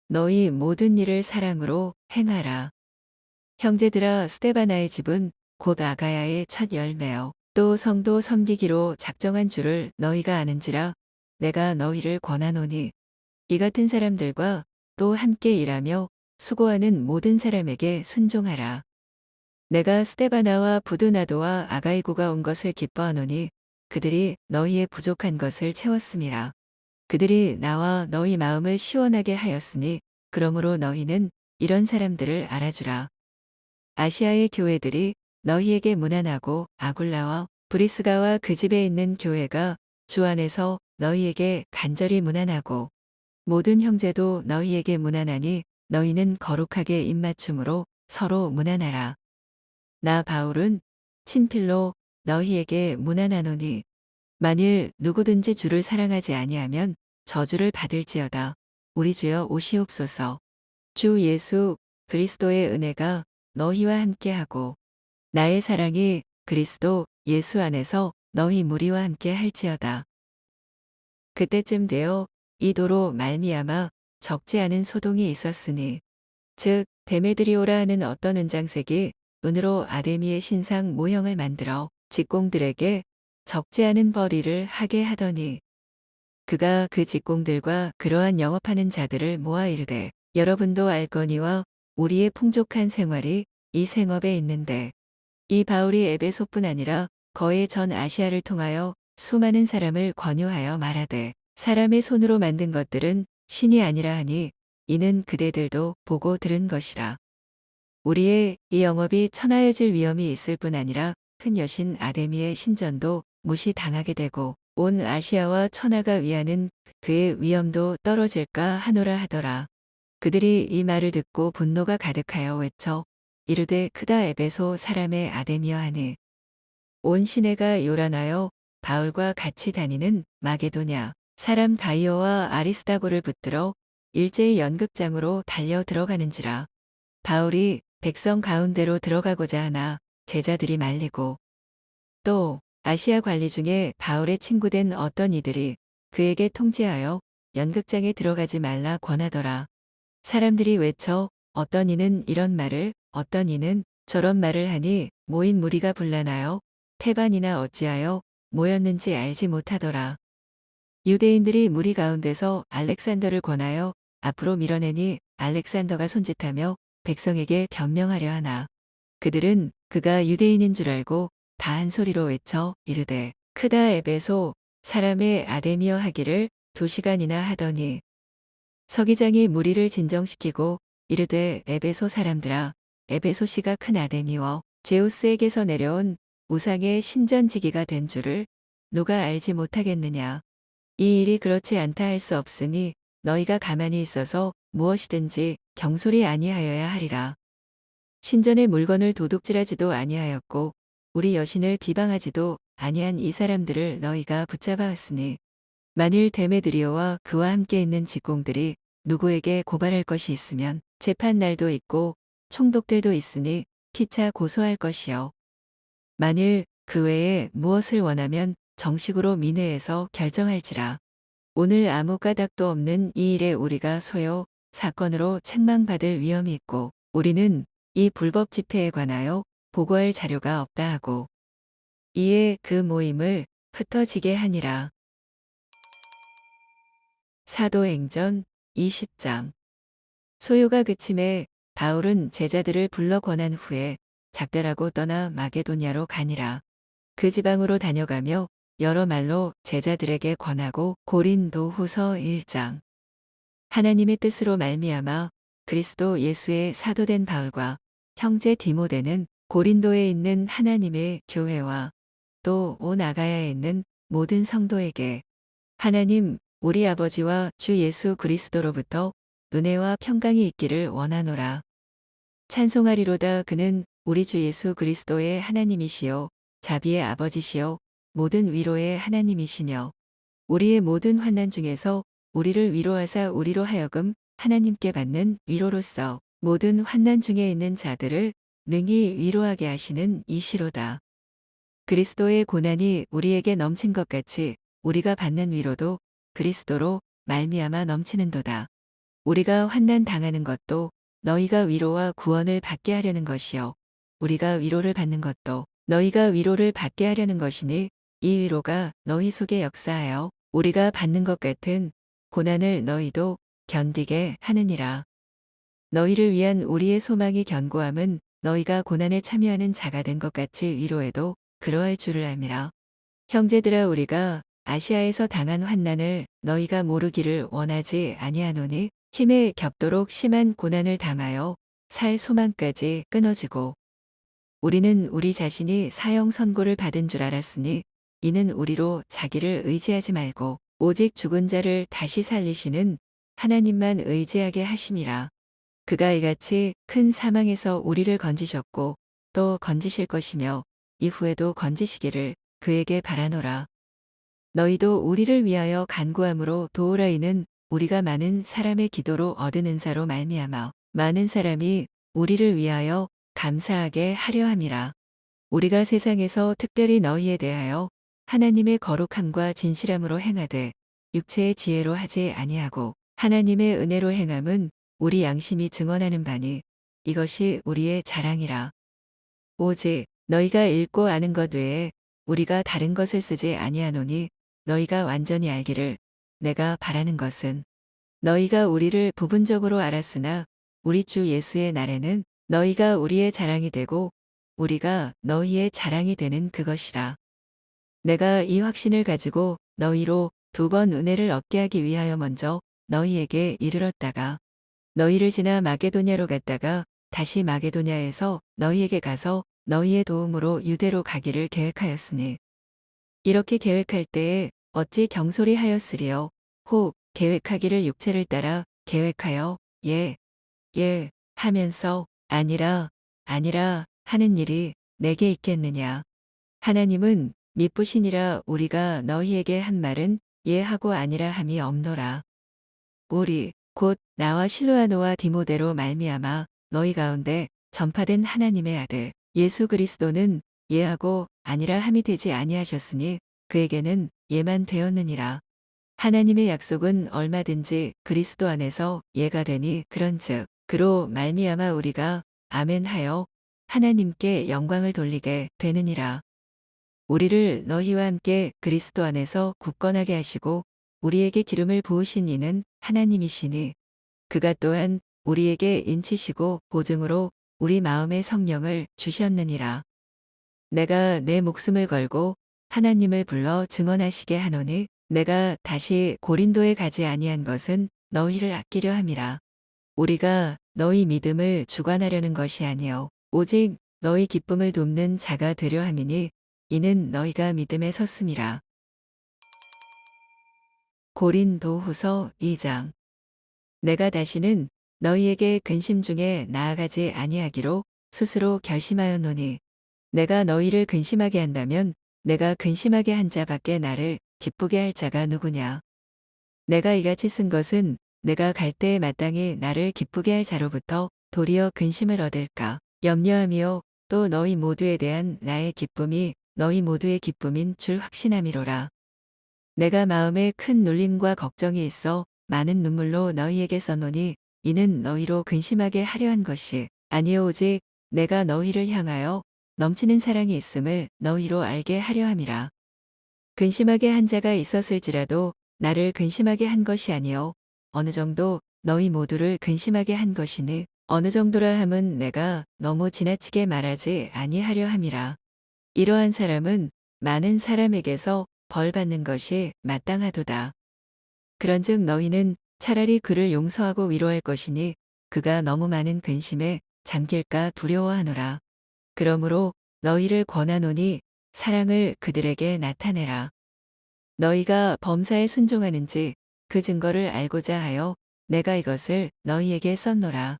너희 모든 일을 사랑으로 행하라. 형제들아 스데바나의 집은 곧 아가야의 첫 열매요. 또 성도 섬기기로 작정한 줄을 너희가 아는지라 내가 너희를 권하노니 이 같은 사람들과 또 함께 일하며 수고하는 모든 사람에게 순종하라. 내가 스데바나와 부두나도와 아가이고가 온 것을 기뻐하노니 그들이 너희의 부족한 것을 채웠음이라. 그들이 나와 너희 마음을 시원하게 하였으니 그러므로 너희는 이런 사람들을 알아주라. 아시아의 교회들이 너희에게 문안하고 아굴라와 브리스가와 그 집에 있는 교회가 주 안에서 너희에게 간절히 문안하고 모든 형제도 너희에게 문안하니 너희는 거룩하게 입맞춤으로 서로 문안하라. 나 바울은 친필로 너희에게 문안하노니 만일 누구든지 주를 사랑하지 아니하면 저주를 받을지어다. 우리 주여 오시옵소서. 주 예수 그리스도의 은혜가 너희와 함께하고 나의 사랑이 그리스도 예수 안에서 너희 무리와 함께 할지어다. 그때쯤 되어 이도로 말미암아 적지 않은 소동이 있었으니 즉 데메드리오라 하는 어떤 은장색이 은으로 아데미의 신상 모형을 만들어 직공들에게 적지 않은 벌이를 하게 하더니 그가 그 직공들과 그러한 영업하는 자들을 모아 이르되 여러분도 알거니와 우리의 풍족한 생활이 이 생업에 있는데 이 바울이 에베소뿐 아니라 거의 전 아시아를 통하여 수많은 사람을 권유하여 말하되 사람의 손으로 만든 것들은 신이 아니라 하니 이는 그대들도 보고 들은 것이라. 우리의 이 영업이 천하여질 위험이 있을 뿐 아니라 큰 여신 아데미의 신전도 무시당하게 되고 온 아시아와 천하가 위하는 그의 위엄도 떨어질까 하노라 하더라. 그들이 이 말을 듣고 분노가 가득하여 외쳐 이르되 크다 에베소 사람의 아데미여 하니 온 시내가 요란하여 바울과 같이 다니는 마게도냐 사람 가이오와 아리스다고를 붙들어 일제히 연극장으로 달려 들어가는지라. 바울이 백성 가운데로 들어가고자 하나 제자들이 말리고 또 아시아 관리 중에 바울의 친구된 어떤 이들이 그에게 통지하여 연극장에 들어가지 말라 권하더라. 사람들이 외쳐 어떤 이는 이런 말을 어떤 이는 저런 말을 하니 모인 무리가 분란하여 태반이나 어찌하여 모였는지 알지 못하더라. 유대인들이 무리 가운데서 알렉산더를 권하여 앞으로 밀어내니 알렉산더가 손짓하며 백성에게 변명하려 하나 그들은 그가 유대인인 줄 알고 다 한 소리로 외쳐 이르되 크다 에베소 사람의 아데미어 하기를 2시간이나 하더니 서기장이 무리를 진정시키고 이르되 에베소 사람들아 에베소시가 큰 아데미워 제우스에게서 내려온 우상의 신전지기가 된 줄을 누가 알지 못하겠느냐. 이 일이 그렇지 않다 할 수 없으니 너희가 가만히 있어서 무엇이든지 경솔이 아니하여야 하리라. 신전의 물건을 도둑질하지도 아니하였고 우리 여신을 비방하지도 아니한 이 사람들을 너희가 붙잡아왔으니 만일 데메드리오와 그와 함께 있는 직공들이 누구에게 고발할 것이 있으면 재판 날도 있고 총독들도 있으니 피차 고소할 것이요. 만일 그 외에 무엇을 원하면 정식으로 민회에서 결정할지라. 오늘 아무 까닭도 없는 이 일에 우리가 소요 사건으로 책망받을 위험이 있고 우리는 이 불법 집회에 관하여 보고할 자료가 없다 하고 이에 그 모임을 흩어지게 하니라. 사도행전 20장 소요가 그침에 바울은 제자들을 불러 권한 후에 작별하고 떠나 마게도냐로 가니라. 그 지방으로 다녀가며 여러 말로 제자들에게 권하고 고린도 후서 1장 하나님의 뜻으로 말미암아 그리스도 예수의 사도된 바울과 형제 디모데는 고린도에 있는 하나님의 교회와 또 온 아가야에 있는 모든 성도에게 하나님 우리 아버지와 주 예수 그리스도로부터 은혜와 평강이 있기를 원하노라. 찬송하리로다 그는 우리 주 예수 그리스도의 하나님이시요 자비의 아버지시요 모든 위로의 하나님이시며 우리의 모든 환난 중에서 우리를 위로하사 우리로 하여금 하나님께 받는 위로로서 모든 환난 중에 있는 자들을 능히 위로하게 하시는 이시로다. 그리스도의 고난이 우리에게 넘친 것 같이 우리가 받는 위로도 그리스도로 말미암아 넘치는도다. 우리가 환난 당하는 것도 너희가 위로와 구원을 받게 하려는 것이요 우리가 위로를 받는 것도 너희가 위로를 받게 하려는 것이니 이 위로가 너희 속에 역사하여 우리가 받는 것 같은 고난을 너희도 견디게 하느니라. 너희를 위한 우리의 소망이 견고함은 너희가 고난에 참여하는 자가 된 것 같이 위로해도 그러할 줄을 알미라. 형제들아 우리가 아시아에서 당한 환난을 너희가 모르기를 원하지 아니하노니 힘에 겹도록 심한 고난을 당하여 살 소망까지 끊어지고 우리는 우리 자신이 사형 선고를 받은 줄 알았으니 이는 우리로 자기를 의지하지 말고 오직 죽은 자를 다시 살리시는 하나님만 의지하게 하심이라. 그가 이같이 큰 사망에서 우리를 건지셨고 또 건지실 것이며 이후에도 건지시기를 그에게 바라노라. 너희도 우리를 위하여 간구함으로 도우라. 이는 우리가 많은 사람의 기도로 얻은 은사로 말미암아 많은 사람이 우리를 위하여 감사하게 하려 함이라. 우리가 세상에서 특별히 너희에 대하여 하나님의 거룩함과 진실함으로 행하되 육체의 지혜로 하지 아니하고 하나님의 은혜로 행함은 우리 양심이 증언하는 바니 이것이 우리의 자랑이라. 오직 너희가 읽고 아는 것 외에 우리가 다른 것을 쓰지 아니하노니 너희가 완전히 알기를 내가 바라는 것은 너희가 우리를 부분적으로 알았으나 우리 주 예수의 날에는 너희가 우리의 자랑이 되고 우리가 너희의 자랑이 되는 그것이라. 내가 이 확신을 가지고 너희로 두 번 은혜를 얻게 하기 위하여 먼저 너희에게 이르렀다가 너희를 지나 마게도냐로 갔다가 다시 마게도냐에서 너희에게 가서 너희의 도움으로 유대로 가기를 계획하였으니 이렇게 계획할 때에 어찌 경솔히 하였으리요. 혹 계획하기를 육체를 따라 계획하여 예, 예 하면서 아니라, 아니라 하는 일이 내게 있겠느냐. 하나님은 미쁘시니라. 우리가 너희에게 한 말은 예 하고 아니라 함이 없노라. 우리 곧 나와 실로아노와 디모데로 말미암아 너희 가운데 전파된 하나님의 아들 예수 그리스도는 예하고 아니라 함이 되지 아니하셨으니 그에게는 예만 되었느니라. 하나님의 약속은 얼마든지 그리스도 안에서 예가 되니 그런즉 그로 말미암아 우리가 아멘하여 하나님께 영광을 돌리게 되느니라. 우리를 너희와 함께 그리스도 안에서 굳건하게 하시고 우리에게 기름을 부으신 이는 하나님이시니 그가 또한 우리에게 인치시고 보증으로 우리 마음의 성령을 주셨느니라. 내가 내 목숨을 걸고 하나님을 불러 증언하시게 하노니 내가 다시 고린도에 가지 아니한 것은 너희를 아끼려 함이라. 우리가 너희 믿음을 주관하려는 것이 아니요 오직 너희 기쁨을 돕는 자가 되려 함이니 이는 너희가 믿음에 섰음이라. 고린도후서 2장. 내가 다시는 너희에게 근심 중에 나아가지 아니하기로 스스로 결심하였노니 내가 너희를 근심하게 한다면 내가 근심하게 한 자밖에 나를 기쁘게 할 자가 누구냐. 내가 이같이 쓴 것은 내가 갈 때에 마땅히 나를 기쁘게 할 자로부터 도리어 근심을 얻을까 염려하며 또 너희 모두에 대한 나의 기쁨이 너희 모두의 기쁨인 줄 확신함이로라. 내가 마음에 큰 눌림과 걱정이 있어 많은 눈물로 너희에게 써노니 이는 너희로 근심하게 하려 한 것이 아니요 오직 내가 너희를 향하여 넘치는 사랑이 있음을 너희로 알게 하려 함이라. 근심하게 한 자가 있었을지라도 나를 근심하게 한 것이 아니요 어느 정도 너희 모두를 근심하게 한 것이니 어느 정도라 함은 내가 너무 지나치게 말하지 아니하려 함이라. 이러한 사람은 많은 사람에게서 벌 받는 것이 마땅하도다. 그런즉 너희는 차라리 그를 용서하고 위로할 것이니 그가 너무 많은 근심에 잠길까 두려워하노라. 그러므로 너희를 권하노니 사랑을 그들에게 나타내라. 너희가 범사에 순종하는지 그 증거를 알고자 하여 내가 이것을 너희에게 썼노라.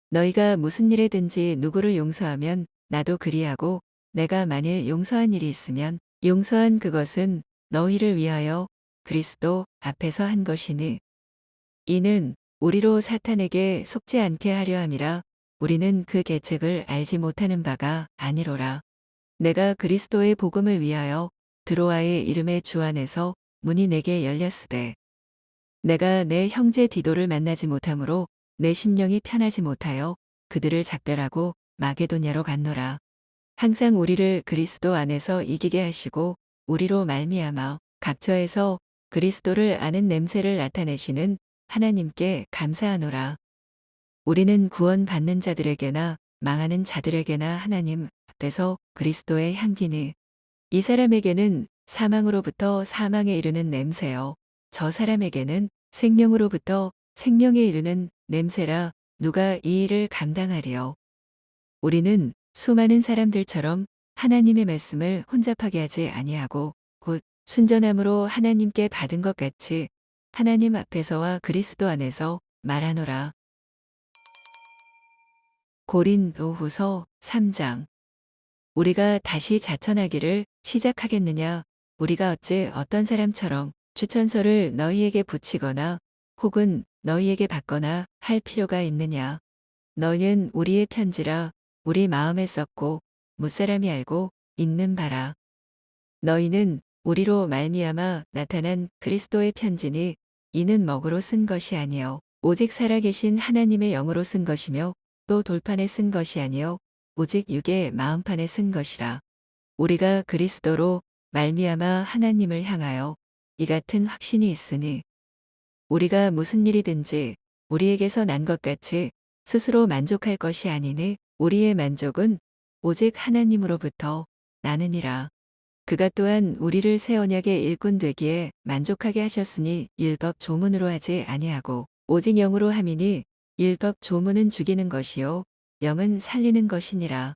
너희가 무슨 일에든지 누구를 용서하면 나도 그리하고 내가 만일 용서한 일이 있으면 용서한 그것은 너희를 위하여 그리스도 앞에서 한 것이니 이는 우리로 사탄에게 속지 않게 하려 함이라. 우리는 그 계책을 알지 못하는 바가 아니로라. 내가 그리스도의 복음을 위하여 드로아의 이름의 주 안에서 문이 내게 열렸으되 내가 내 형제 디도를 만나지 못하므로 내 심령이 편하지 못하여 그들을 작별하고 마게도냐로 갔노라. 항상 우리를 그리스도 안에서 이기게 하시고 우리로 말미암아 각처에서 그리스도를 아는 냄새를 나타내시는 하나님께 감사하노라. 우리는 구원받는 자들에게나 망하는 자들에게나 하나님 앞에서 그리스도의 향기니 이 사람에게는 사망으로부터 사망에 이르는 냄새요. 저 사람에게는 생명으로부터 생명에 이르는 냄새라 누가 이 일을 감당하리요. 우리는 수많은 사람들처럼 하나님의 말씀을 혼잡하게 하지 아니하고 곧 순전함으로 하나님께 받은 것 같이 하나님 앞에서와 그리스도 안에서 말하노라. 고린도후서 3장. 우리가 다시 자천하기를 시작하겠느냐? 우리가 어찌 어떤 사람처럼 추천서를 너희에게 붙이거나 혹은 너희에게 받거나 할 필요가 있느냐? 너희는 우리의 편지라 우리 마음에 썼고 무사람이 알고 있는 바라. 너희는 우리로 말미암아 나타난 그리스도의 편지니 이는 먹으로 쓴 것이 아니요 오직 살아계신 하나님의 영으로 쓴 것이며 또 돌판에 쓴 것이 아니요 오직 육의 마음판에 쓴 것이라. 우리가 그리스도로 말미암아 하나님을 향하여 이 같은 확신이 있으니 우리가 무슨 일이든지 우리에게서 난 것 같이 스스로 만족할 것이 아니니 우리의 만족은 오직 하나님으로부터 나느니라. 그가 또한 우리를 새 언약의 일꾼 되기에 만족하게 하셨으니 율법 조문으로 하지 아니하고 오직 영으로 함이니 율법 조문은 죽이는 것이요 영은 살리는 것이니라.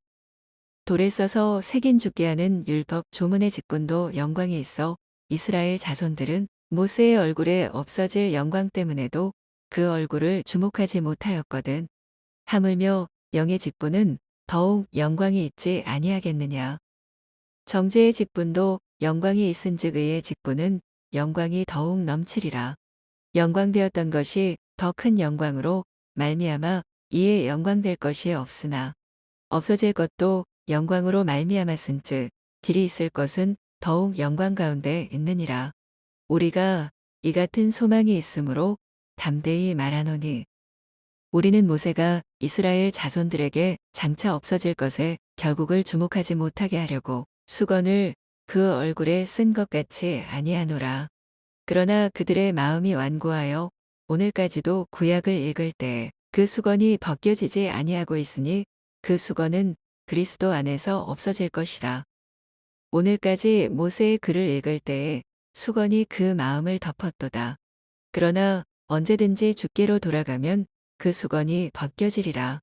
돌에 써서 새긴 죽게 하는 율법 조문의 직분도 영광이 있어 이스라엘 자손들은 모세의 얼굴에 없어질 영광 때문에도 그 얼굴을 주목하지 못하였거든. 하물며 영의 직분은 더욱 영광이 있지 아니하겠느냐. 정죄의 직분도 영광이 있은즉 의의 직분은 영광이 더욱 넘치리라. 영광되었던 것이 더 큰 영광으로 말미암아 이에 영광될 것이 없으나 없어질 것도 영광으로 말미암았은즉 길이 있을 것은 더욱 영광 가운데 있느니라. 우리가 이 같은 소망이 있으므로 담대히 말하노니 우리는 모세가 이스라엘 자손들에게 장차 없어질 것에 결국을 주목하지 못하게 하려고 수건을 그 얼굴에 쓴 것 같이 아니하노라. 그러나 그들의 마음이 완고하여 오늘까지도 구약을 읽을 때 그 수건이 벗겨지지 아니하고 있으니 그 수건은 그리스도 안에서 없어질 것이라. 오늘까지 모세의 글을 읽을 때에 수건이 그 마음을 덮었도다. 그러나 언제든지 주께로 돌아가면 그 수건이 벗겨지리라.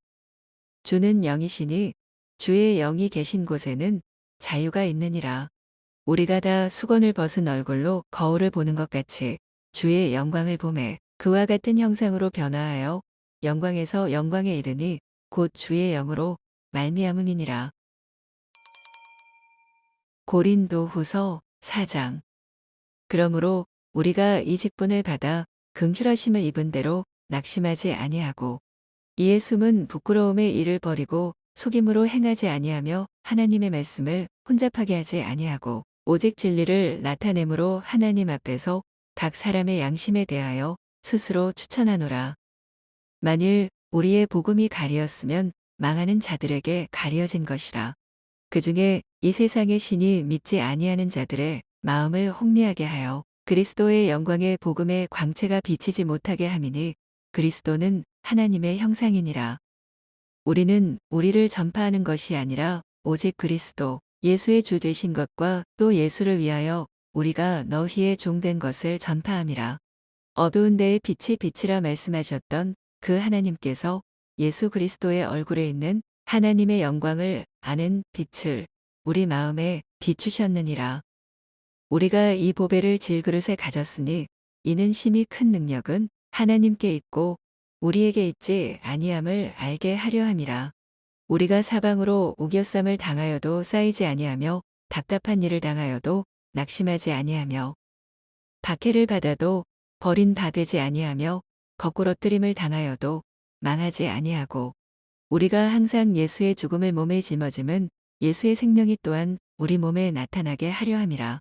주는 영이시니 주의 영이 계신 곳에는 자유가 있느니라. 우리가 다 수건을 벗은 얼굴로 거울을 보는 것 같이 주의 영광을 보매 그와 같은 형상으로 변화하여 영광에서 영광에 이르니 곧 주의 영으로 말미암음이니라. 고린도후서 4장. 그러므로 우리가 이 직분을 받아 긍휼하심을 입은 대로 낙심하지 아니하고 이의 숨은 부끄러움의 일을 버리고 속임으로 행하지 아니하며 하나님의 말씀을 혼잡하게 하지 아니하고 오직 진리를 나타내므로 하나님 앞에서 각 사람의 양심에 대하여 스스로 추천하노라. 만일 우리의 복음이 가리었으면 망하는 자들에게 가리어진 것이라. 그 중에 이 세상의 신이 믿지 아니하는 자들의 마음을 혼미하게 하여 그리스도의 영광의 복음의 광채가 비치지 못하게 함이니 그리스도는 하나님의 형상이니라. 우리는 우리를 전파하는 것이 아니라 오직 그리스도 예수의 주 되신 것과 또 예수를 위하여 우리가 너희의 종된 것을 전파함이라. 어두운 데에 빛이 빛이라 말씀하셨던 그 하나님께서 예수 그리스도의 얼굴에 있는 하나님의 영광을 아는 빛을 우리 마음에 비추셨느니라. 우리가 이 보배를 질그릇에 가졌으니 이는 심히 큰 능력은 하나님께 있고 우리에게 있지 아니함을 알게 하려 함이라. 우리가 사방으로 우겨쌈을 당하여도 쌓이지 아니하며 답답한 일을 당하여도 낙심하지 아니하며 박해를 받아도 버린 바 되지 아니하며 거꾸러뜨림을 당하여도 망하지 아니하고 우리가 항상 예수의 죽음을 몸에 짊어짐은 예수의 생명이 또한 우리 몸에 나타나게 하려 함이라.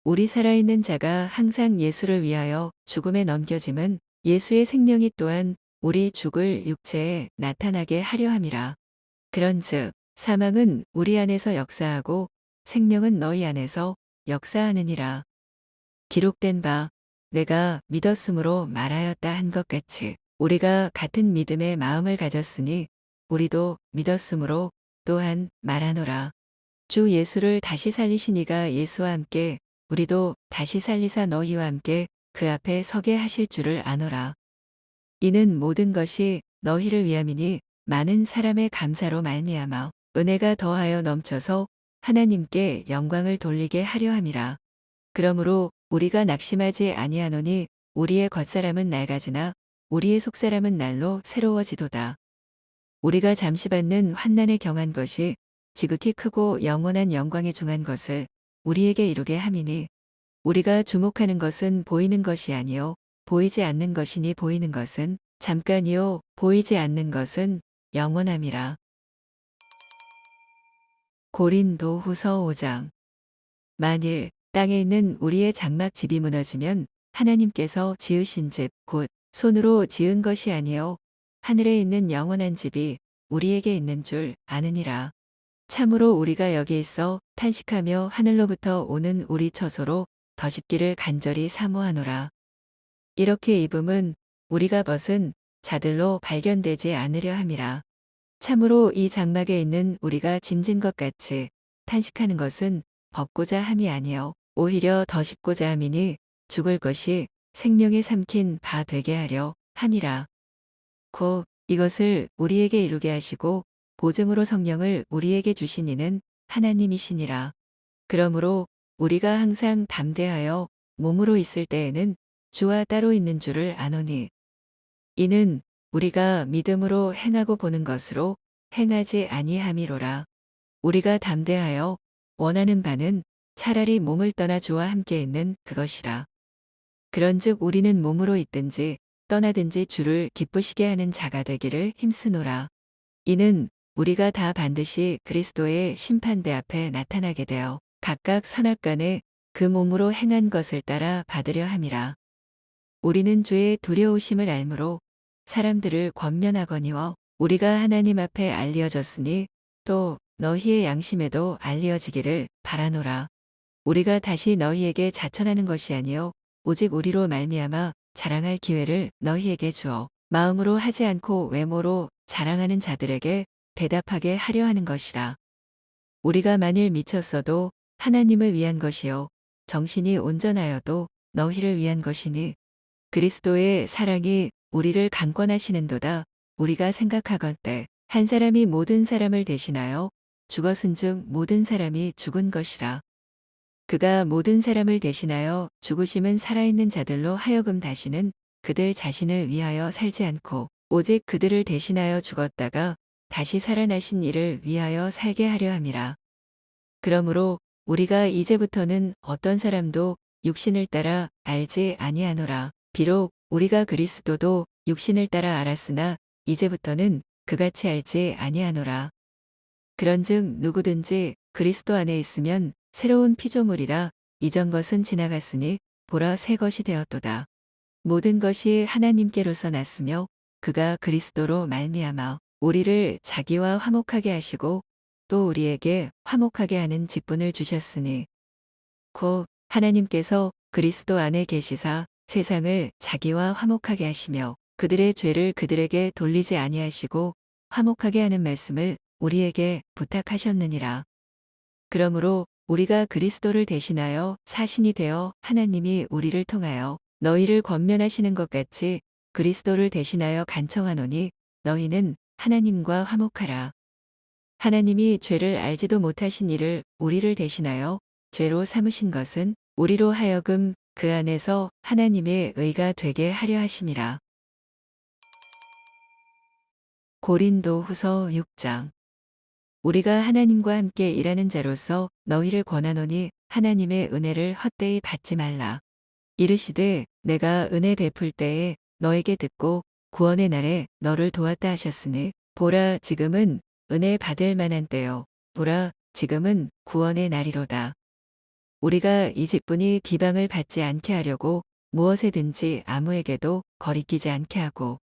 우리 살아있는 자가 항상 예수를 위하여 죽음에 넘겨짐은 예수의 생명이 또한 우리 죽을 육체에 나타나게 하려 함이라. 그런즉 사망은 우리 안에서 역사하고 생명은 너희 안에서 역사하느니라. 기록된 바 내가 믿었으므로 말하였다 한 것 같이 우리가 같은 믿음의 마음을 가졌으니 우리도 믿었으므로 또한 말하노라. 주 예수를 다시 살리신 이가 예수와 함께 우리도 다시 살리사 너희와 함께 그 앞에 서게 하실 줄을 아노라. 이는 모든 것이 너희를 위함이니 많은 사람의 감사로 말미암아 은혜가 더하여 넘쳐서 하나님께 영광을 돌리게 하려 함이라. 그러므로 우리가 낙심하지 아니하노니 우리의 겉사람은 낡아지나 우리의 속사람은 날로 새로워지도다. 우리가 잠시 받는 환난에 경한 것이 지극히 크고 영원한 영광에 중한 것을 우리에게 이루게 함이니 우리가 주목하는 것은 보이는 것이 아니요 보이지 않는 것이니 보이는 것은 잠깐이요 보이지 않는 것은 영원함이라. 고린도 후서 5장. 만일 땅에 있는 우리의 장막 집이 무너지면 하나님께서 지으신 집 곧 손으로 지은 것이 아니요 하늘에 있는 영원한 집이 우리에게 있는 줄 아느니라. 참으로 우리가 여기 있어 탄식하며 하늘로부터 오는 우리 처소로 더 싶기를 간절히 사모하노라. 이렇게 입음은 우리가 벗은 자들로 발견되지 않으려 함이라. 참으로 이 장막에 있는 우리가 짐진 것 같이 탄식하는 것은 벗고자 함이 아니요 오히려 더 싶고자 함이니 죽을 것이 생명에 삼킨 바 되게 하려 함이라. 곧 이것을 우리에게 이루게 하시고 보증으로 성령을 우리에게 주신 이는 하나님이시니라. 그러므로 우리가 항상 담대하여 몸으로 있을 때에는 주와 따로 있는 줄을 아노니 이는 우리가 믿음으로 행하고 보는 것으로 행하지 아니함이로라. 우리가 담대하여 원하는 바는 차라리 몸을 떠나 주와 함께 있는 그것이라. 그런즉 우리는 몸으로 있든지 떠나든지 주를 기쁘시게 하는 자가 되기를 힘쓰노라. 이는 우리가 다 반드시 그리스도의 심판대 앞에 나타나게 되어 각각 선악간에 그 몸으로 행한 것을 따라 받으려 함이라. 우리는 주의 두려우심을 알므로 사람들을 권면하거니와 우리가 하나님 앞에 알려졌으니 또 너희의 양심에도 알려지기를 바라노라. 우리가 다시 너희에게 자천하는 것이 아니요 오직 우리로 말미암아 자랑할 기회를 너희에게 주어 마음으로 하지 않고 외모로 자랑하는 자들에게 대답하게 하려 하는 것이라. 우리가 만일 미쳤어도 하나님을 위한 것이요 정신이 온전하여도 너희를 위한 것이니 그리스도의 사랑이 우리를 강권하시는도다. 우리가 생각하건대 한 사람이 모든 사람을 대신하여 죽었은즉 모든 사람이 죽은 것이라. 그가 모든 사람을 대신하여 죽으심은 살아있는 자들로 하여금 다시는 그들 자신을 위하여 살지 않고 오직 그들을 대신하여 죽었다가 다시 살아나신 이를 위하여 살게 하려 함이라. 그러므로 우리가 이제부터는 어떤 사람도 육신을 따라 알지 아니하노라. 비록 우리가 그리스도도 육신을 따라 알았으나 이제부터는 그같이 알지 아니하노라. 그런즉 누구든지 그리스도 안에 있으면 새로운 피조물이라. 이전 것은 지나갔으니 보라 새 것이 되었도다. 모든 것이 하나님께로서 났으며 그가 그리스도로 말미암아 우리를 자기와 화목하게 하시고 또 우리에게 화목하게 하는 직분을 주셨으니 곧 하나님께서 그리스도 안에 계시사 세상을 자기와 화목하게 하시며 그들의 죄를 그들에게 돌리지 아니하시고 화목하게 하는 말씀을 우리에게 부탁하셨느니라. 그러므로 우리가 그리스도를 대신하여 사신이 되어 하나님이 우리를 통하여 너희를 권면하시는 것 같이 그리스도를 대신하여 간청하노니 너희는 하나님과 화목하라. 하나님이 죄를 알지도 못하신 이를 우리를 대신하여 죄로 삼으신 것은 우리로 하여금 그 안에서 하나님의 의가 되게 하려 하심이라. 고린도 후서 6장. 우리가 하나님과 함께 일하는 자로서 너희를 권하노니 하나님의 은혜를 헛되이 받지 말라. 이르시되 내가 은혜 베풀 때에 너에게 듣고 구원의 날에 너를 도왔다 하셨으니 보라 지금은 은혜 받을 만한 때요 보라 지금은 구원의 날이로다. 우리가 이 직분이 비방을 받지 않게 하려고 무엇에든지 아무에게도 거리끼지 않게 하고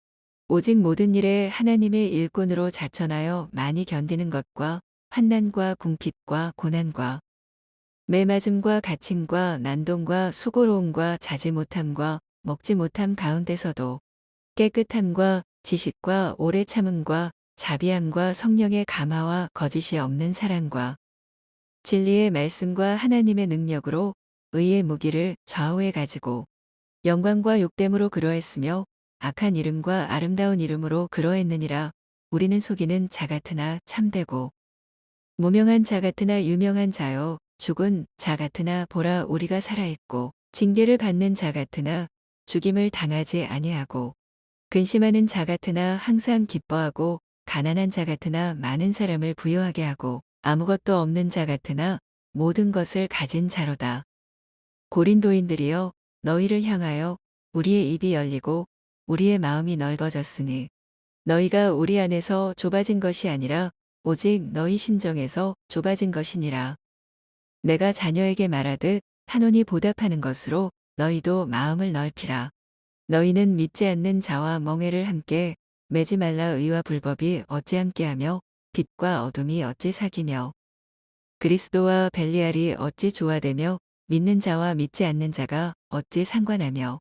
오직 모든 일에 하나님의 일꾼으로 자천하여 많이 견디는 것과 환난과 궁핍과 고난과 매맞음과 갇힘과 난동과 수고로움과 자지 못함과 먹지 못함 가운데서도 깨끗함과 지식과 오래 참음과 자비함과 성령의 감화와 거짓이 없는 사랑과 진리의 말씀과 하나님의 능력으로 의의 무기를 좌우해 가지고 영광과 욕됨으로 그러했으며 악한 이름과 아름다운 이름으로 그러했느니라. 우리는 속이는 자 같으나 참되고 무명한 자 같으나 유명한 자요 죽은 자 같으나 보라 우리가 살아있고 징계를 받는 자 같으나 죽임을 당하지 아니하고 근심하는 자 같으나 항상 기뻐하고 가난한 자 같으나 많은 사람을 부유하게 하고 아무것도 없는 자 같으나 모든 것을 가진 자로다. 고린도인들이여 너희를 향하여 우리의 입이 열리고 우리의 마음이 넓어졌으니 너희가 우리 안에서 좁아진 것이 아니라 오직 너희 심정에서 좁아진 것이니라. 내가 자녀에게 말하듯 한온이 보답하는 것으로 너희도 마음을 넓히라. 너희는 믿지 않는 자와 멍에를 함께 매지 말라. 의와 불법이 어찌 함께하며 빛과 어둠이 어찌 사귀며 그리스도와 벨리알이 어찌 조화되며 믿는 자와 믿지 않는 자가 어찌 상관하며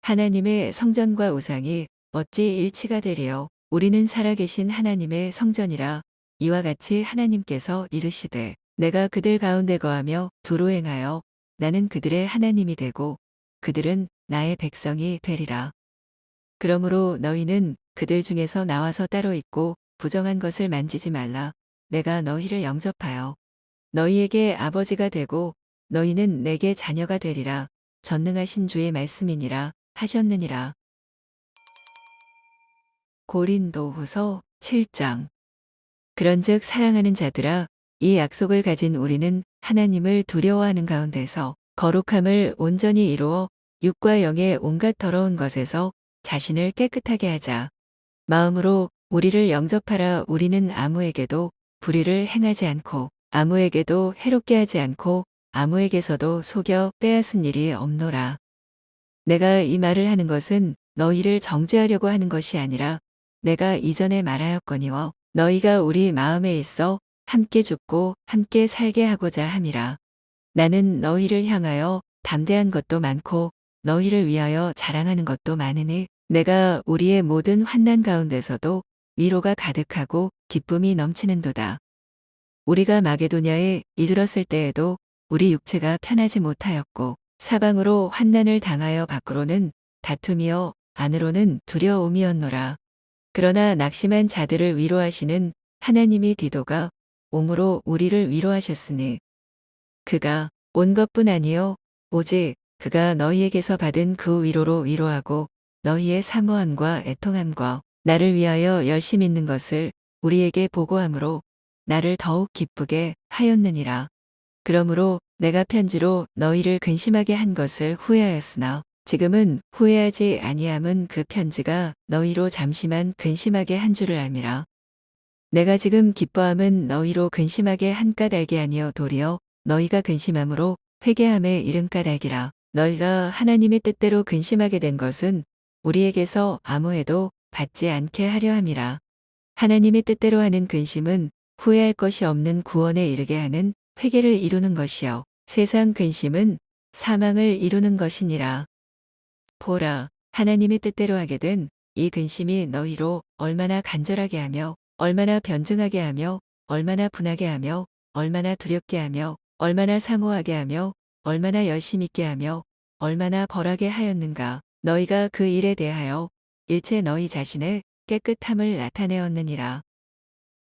하나님의 성전과 우상이 어찌 일치가 되리요. 우리는 살아계신 하나님의 성전이라. 이와 같이 하나님께서 이르시되 내가 그들 가운데 거하며 두루 행하여 나는 그들의 하나님이 되고 그들은 나의 백성이 되리라. 그러므로 너희는 그들 중에서 나와서 따로 있고 부정한 것을 만지지 말라. 내가 너희를 영접하여 너희에게 아버지가 되고 너희는 내게 자녀가 되리라. 전능하신 주의 말씀이니라 하셨느니라. 고린도후서 7장. 그런즉 사랑하는 자들아 이 약속을 가진 우리는 하나님을 두려워하는 가운데서 거룩함을 온전히 이루어 육과 영의 온갖 더러운 것에서 자신을 깨끗하게 하자. 마음으로 우리를 영접하라. 우리는 아무에게도 불의를 행하지 않고 아무에게도 해롭게 하지 않고 아무에게서도 속여 빼앗은 일이 없노라. 내가 이 말을 하는 것은 너희를 정죄하려고 하는 것이 아니라 내가 이전에 말하였거니와 너희가 우리 마음에 있어 함께 죽고 함께 살게 하고자 함이라. 나는 너희를 향하여 담대한 것도 많고 너희를 위하여 자랑하는 것도 많으니 내가 우리의 모든 환난 가운데서도 위로가 가득하고 기쁨이 넘치는도다. 우리가 마게도냐에 이르렀을 때에도 우리 육체가 편하지 못하였고 사방으로 환난을 당하여 밖으로는 다툼이요 안으로는 두려움이었노라. 그러나 낙심한 자들을 위로하시는 하나님이 디도가 옴으로 우리를 위로하셨으니 그가 온 것뿐 아니요 오직 그가 너희에게서 받은 그 위로로 위로하고 너희의 사모함과 애통함과 나를 위하여 열심 있는 것을 우리에게 보고함으로 나를 더욱 기쁘게 하였느니라. 그러므로 내가 편지로 너희를 근심하게 한 것을 후회하였으나 지금은 후회하지 아니함은 그 편지가 너희로 잠시만 근심하게 한 줄을 알미라. 내가 지금 기뻐함은 너희로 근심하게 한 까닭이 아니요 도리어 너희가 근심함으로 회개함에 이른 까닭이라. 너희가 하나님의 뜻대로 근심하게 된 것은 우리에게서 아무 해도 받지 않게 하려 함이라. 하나님의 뜻대로 하는 근심은 후회할 것이 없는 구원에 이르게 하는 회개를 이루는 것이요 세상 근심은 사망을 이루는 것이니라. 보라, 하나님의 뜻대로 하게 된 이 근심이 너희로 얼마나 간절하게 하며 얼마나 변증하게 하며 얼마나 분하게 하며 얼마나 두렵게 하며 얼마나 사모하게 하며 얼마나 열심 있게 하며 얼마나 벌하게 하였는가. 너희가 그 일에 대하여 일체 너희 자신의 깨끗함을 나타내었느니라.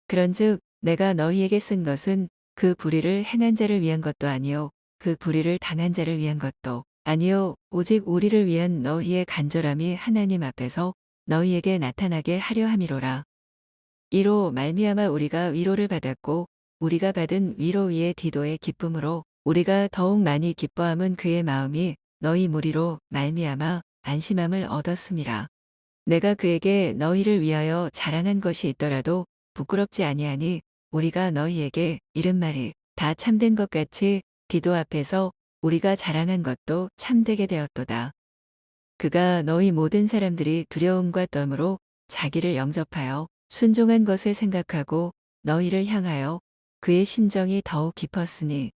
그런즉 내가 너희에게 쓴 것은 그 불의를 행한 자를 위한 것도 아니요 그 불의를 당한 자를 위한 것도 아니요 오직 우리를 위한 너희의 간절함이 하나님 앞에서 너희에게 나타나게 하려 함이로라. 이로 말미암아 우리가 위로를 받았고 우리가 받은 위로 위에 디도의 기쁨으로 우리가 더욱 많이 기뻐함은 그의 마음이 너희 무리로 말미암아 안심함을 얻었음이라. 내가 그에게 너희를 위하여 자랑한 것이 있더라도 부끄럽지 아니하니 우리가 너희에게 이른 말이 다 참된 것 같이 디도 앞에서 우리가 자랑한 것도 참되게 되었도다. 그가 너희 모든 사람들이 두려움과 떨므로 자기를 영접하여 순종한 것을 생각하고 너희를 향하여 그의 심정이 더욱 깊었으니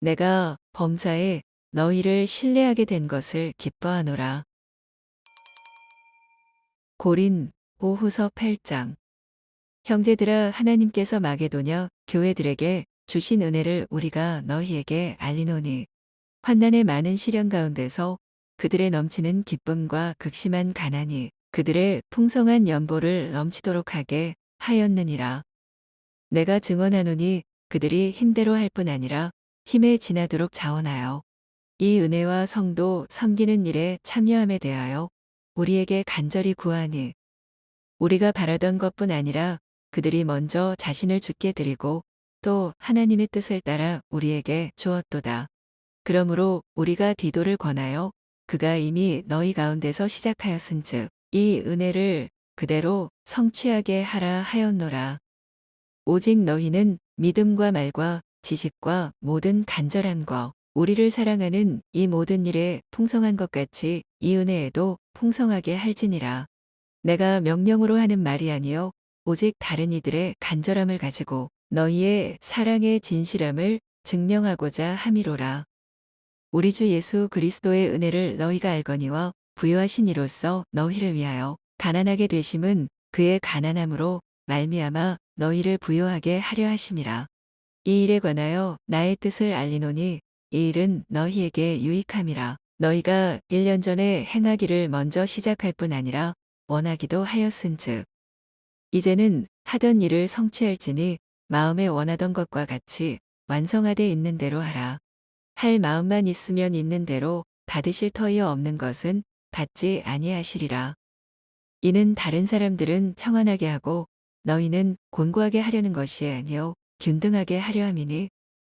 내가 범사에 너희를 신뢰하게 된 것을 기뻐하노라. 고린 오후서 8장. 형제들아 하나님께서 마게도냐 교회들에게 주신 은혜를 우리가 너희에게 알리노니 환난의 많은 시련 가운데서 그들의 넘치는 기쁨과 극심한 가난이 그들의 풍성한 연보를 넘치도록 하게 하였느니라. 내가 증언하노니 그들이 힘대로 할 뿐 아니라 힘에 지나도록 자원하여 이 은혜와 성도 섬기는 일에 참여함에 대하여 우리에게 간절히 구하니 우리가 바라던 것뿐 아니라 그들이 먼저 자신을 주께 드리고 또 하나님의 뜻을 따라 우리에게 주었도다. 그러므로 우리가 디도를 권하여 그가 이미 너희 가운데서 시작하였은즉 이 은혜를 그대로 성취하게 하라 하였노라. 오직 너희는 믿음과 말과 지식과 모든 간절함과 우리를 사랑하는 이 모든 일에 풍성한 것 같이 이 은혜에도 풍성하게 할지니라. 내가 명령으로 하는 말이 아니요 오직 다른 이들의 간절함을 가지고 너희의 사랑의 진실함을 증명하고자 함이로라. 우리 주 예수 그리스도의 은혜를 너희가 알거니와 부요하신 이로써 너희를 위하여 가난하게 되심은 그의 가난함으로 말미암아 너희를 부요하게 하려 하심이라. 이 일에 관하여 나의 뜻을 알리노니 이 일은 너희에게 유익함이라. 너희가 1년 전에 행하기를 먼저 시작할 뿐 아니라 원하기도 하였은즉 이제는 하던 일을 성취할지니 마음에 원하던 것과 같이 완성하되 있는 대로 하라. 할 마음만 있으면 있는 대로 받으실 터이어 없는 것은 받지 아니하시리라. 이는 다른 사람들은 평안하게 하고 너희는 곤고하게 하려는 것이 아니요 균등하게 하려 함이니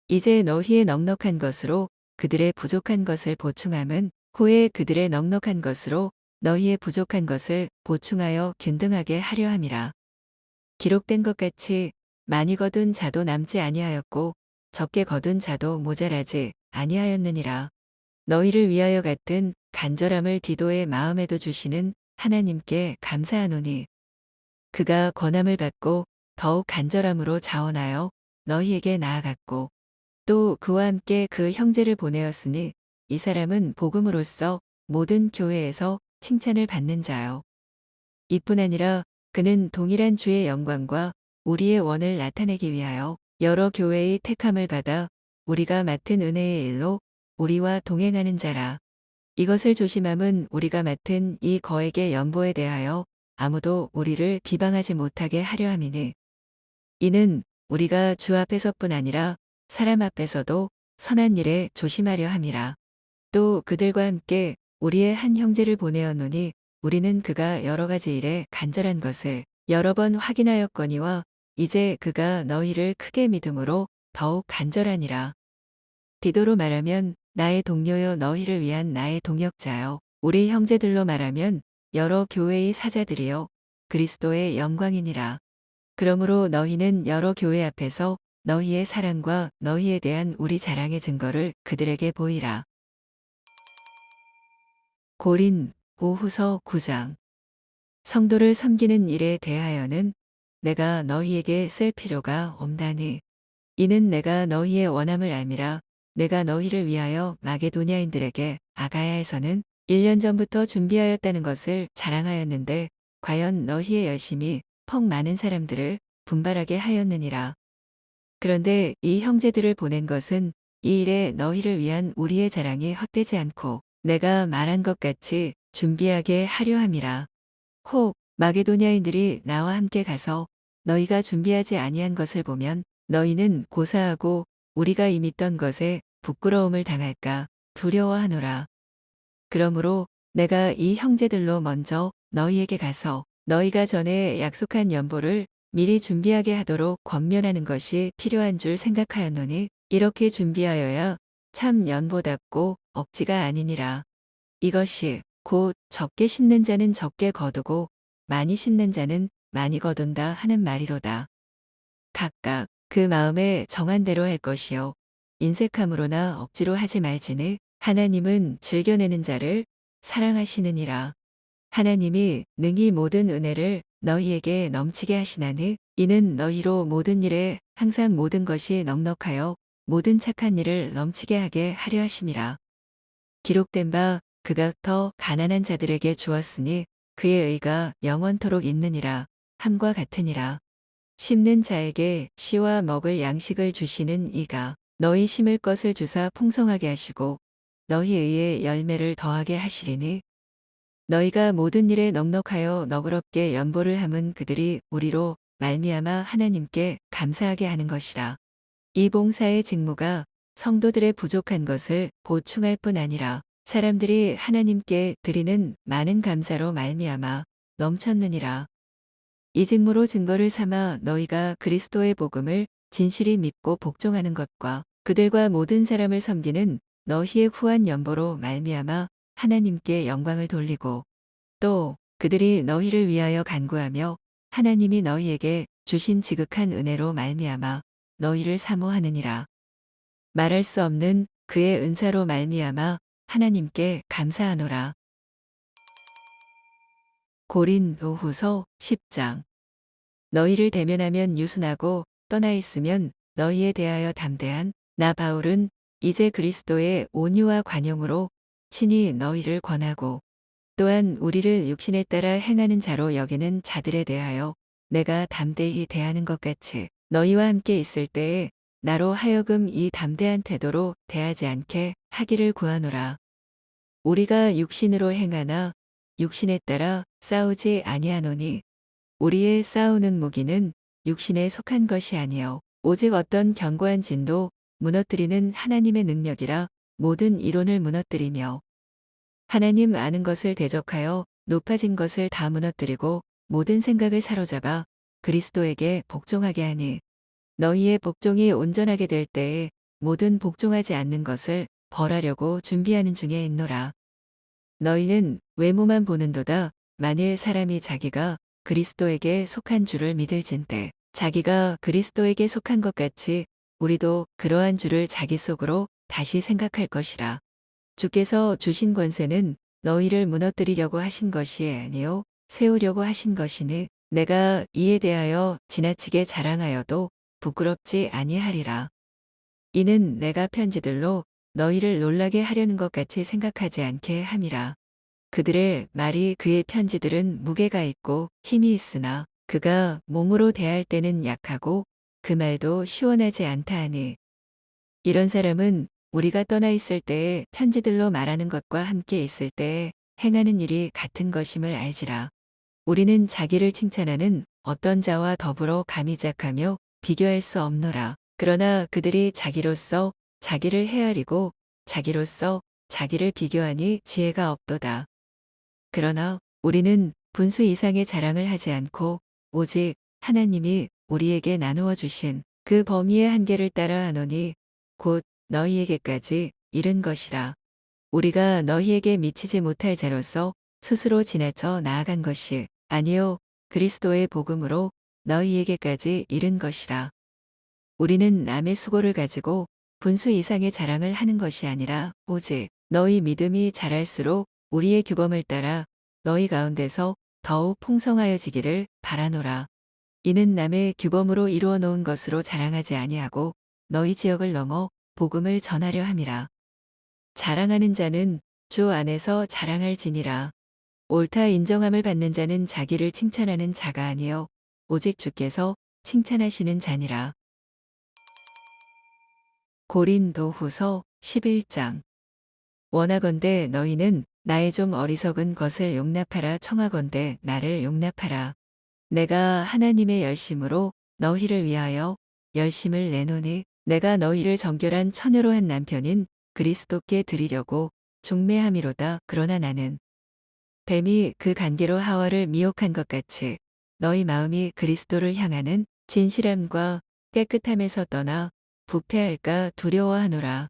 이제 너희의 넉넉한 것으로 그들의 부족한 것을 보충함은 후에 그들의 넉넉한 것으로 너희의 부족한 것을 보충하여 균등하게 하려 함이라. 기록된 것 같이 많이 거둔 자도 남지 아니하였고 적게 거둔 자도 모자라지 아니하였느니라. 너희를 위하여 같은 간절함을 디도의 마음에도 주시는 하나님께 감사하노니 그가 권함을 받고 더욱 간절함으로 자원하여 너희에게 나아갔고 또 그와 함께 그 형제를 보내었으니 이 사람은 복음으로써 모든 교회에서 칭찬을 받는 자요. 이뿐 아니라 그는 동일한 주의 영광과 우리의 원을 나타내기 위하여 여러 교회의 택함을 받아 우리가 맡은 은혜의 일로 우리와 동행하는 자라. 이것을 조심함은 우리가 맡은 이 거액의 연보에 대하여 아무도 우리를 비방하지 못하게 하려 함이니 이는 우리가 주 앞에서뿐 아니라 사람 앞에서도 선한 일에 조심하려 함이라. 또 그들과 함께 우리의 한 형제를 보내었노니 우리는 그가 여러 가지 일에 간절한 것을 여러 번 확인하였거니와 이제 그가 너희를 크게 믿음으로 더욱 간절하니라. 디도로 말하면 나의 동료여 너희를 위한 나의 동역자여 우리 형제들로 말하면 여러 교회의 사자들이여 그리스도의 영광이니라. 그러므로 너희는 여러 교회 앞에서 너희의 사랑과 너희에 대한 우리 자랑의 증거를 그들에게 보이라. 고린 오후서 9장. 성도를 섬기는 일에 대하여는 내가 너희에게 쓸 필요가 없나니 이는 내가 너희의 원함을 알미라. 내가 너희를 위하여 마게도냐인들에게 아가야에서는 1년 전부터 준비하였다는 것을 자랑하였는데 과연 너희의 열심이 퍽 많은 사람들을 분발하게 하였느니라. 그런데 이 형제들을 보낸 것은 이 일에 너희를 위한 우리의 자랑이 헛되지 않고 내가 말한 것 같이 준비하게 하려 함이라. 혹 마게도냐인들이 나와 함께 가서 너희가 준비하지 아니한 것을 보면 너희는 고사하고 우리가 이미 떤 것에 부끄러움을 당할까 두려워하노라. 그러므로 내가 이 형제들로 먼저 너희에게 가서 너희가 전에 약속한 연보를 미리 준비하게 하도록 권면하는 것이 필요한 줄 생각하였노니 이렇게 준비하여야 참 연보답고 억지가 아니니라. 이것이 곧 적게 심는 자는 적게 거두고 많이 심는 자는 많이 거둔다 하는 말이로다. 각각 그 마음에 정한 대로 할 것이요 인색함으로나 억지로 하지 말지니 하나님은 즐겨내는 자를 사랑하시느니라. 하나님이 능히 모든 은혜를 너희에게 넘치게 하시나니 이는 너희로 모든 일에 항상 모든 것이 넉넉하여 모든 착한 일을 넘치게 하게 하려 하심이라. 기록된 바 그가 더 가난한 자들에게 주었으니 그의 의가 영원토록 있느니라 함과 같으니라. 심는 자에게 씨와 먹을 양식을 주시는 이가 너희 심을 것을 주사 풍성하게 하시고 너희 의에 열매를 더하게 하시리니 너희가 모든 일에 넉넉하여 너그럽게 연보를 함은 그들이 우리로 말미암아 하나님께 감사하게 하는 것이라. 이 봉사의 직무가 성도들의 부족한 것을 보충할 뿐 아니라 사람들이 하나님께 드리는 많은 감사로 말미암아 넘쳤느니라. 이 직무로 증거를 삼아 너희가 그리스도의 복음을 진실히 믿고 복종하는 것과 그들과 모든 사람을 섬기는 너희의 후한 연보로 말미암아 하나님께 영광을 돌리고 또 그들이 너희를 위하여 간구하며 하나님이 너희에게 주신 지극한 은혜로 말미암아 너희를 사모하느니라. 말할 수 없는 그의 은사로 말미암아 하나님께 감사하노라. 고린도후서 10장. 너희를 대면하면 유순하고 떠나 있으면 너희에 대하여 담대한 나 바울은 이제 그리스도의 온유와 관용으로 친히 너희를 권하고 또한 우리를 육신에 따라 행하는 자로 여기는 자들에 대하여 내가 담대히 대하는 것 같이 너희와 함께 있을 때에 나로 하여금 이 담대한 태도로 대하지 않게 하기를 구하노라. 우리가 육신으로 행하나 육신에 따라 싸우지 아니하노니 우리의 싸우는 무기는 육신에 속한 것이 아니요 오직 어떤 견고한 진도 무너뜨리는 하나님의 능력이라 모든 이론을 무너뜨리며 하나님 아는 것을 대적하여 높아진 것을 다 무너뜨리고 모든 생각을 사로잡아 그리스도에게 복종하게 하니 너희의 복종이 온전하게 될 때에 모든 복종하지 않는 것을 벌하려고 준비하는 중에 있노라. 너희는 외모만 보는도다. 만일 사람이 자기가 그리스도에게 속한 줄을 믿을진대 자기가 그리스도에게 속한 것 같이 우리도 그러한 줄을 자기 속으로 다시 생각할 것이라. 주께서 주신 권세는 너희를 무너뜨리려고 하신 것이 아니요 세우려고 하신 것이니 내가 이에 대하여 지나치게 자랑하여도 부끄럽지 아니하리라. 이는 내가 편지들로 너희를 놀라게 하려는 것 같이 생각하지 않게 함이라. 그들의 말이 그의 편지들은 무게가 있고 힘이 있으나 그가 몸으로 대할 때는 약하고 그 말도 시원하지 않다 하니 이런 사람은 우리가 떠나 있을 때에 편지들로 말하는 것과 함께 있을 때에 행하는 일이 같은 것임을 알지라. 우리는 자기를 칭찬하는 어떤 자와 더불어 감히 작하며 비교할 수 없노라. 그러나 그들이 자기로서 자기를 헤아리고 자기로서 자기를 비교하니 지혜가 없도다. 그러나 우리는 분수 이상의 자랑을 하지 않고 오직 하나님이 우리에게 나누어 주신 그 범위의 한계를 따라 하노니 곧 너희에게까지 이른 것이라. 우리가 너희에게 미치지 못할 자로서 스스로 지나쳐 나아간 것이 아니요 그리스도의 복음으로 너희에게까지 이른 것이라. 우리는 남의 수고를 가지고 분수 이상의 자랑을 하는 것이 아니라 오직 너희 믿음이 자랄수록 우리의 규범을 따라 너희 가운데서 더욱 풍성하여지기를 바라노라. 이는 남의 규범으로 이루어 놓은 것으로 자랑하지 아니하고 너희 지역을 넘어 복음을 전하려 함이라. 자랑하는 자는 주 안에서 자랑할지니라. 옳다 인정함을 받는 자는 자기를 칭찬하는 자가 아니요 오직 주께서 칭찬하시는 자니라. 고린도후서 11장. 원하건대 너희는 나의 좀 어리석은 것을 용납하라 청하건대 나를 용납하라. 내가 하나님의 열심으로 너희를 위하여 열심을 내노니 내가 너희를 정결한 처녀로 한 남편인 그리스도께 드리려고 중매함이로다. 그러나 나는 뱀이 그 관계로 하와를 미혹한 것 같이 너희 마음이 그리스도를 향하는 진실함과 깨끗함에서 떠나 부패할까 두려워하노라.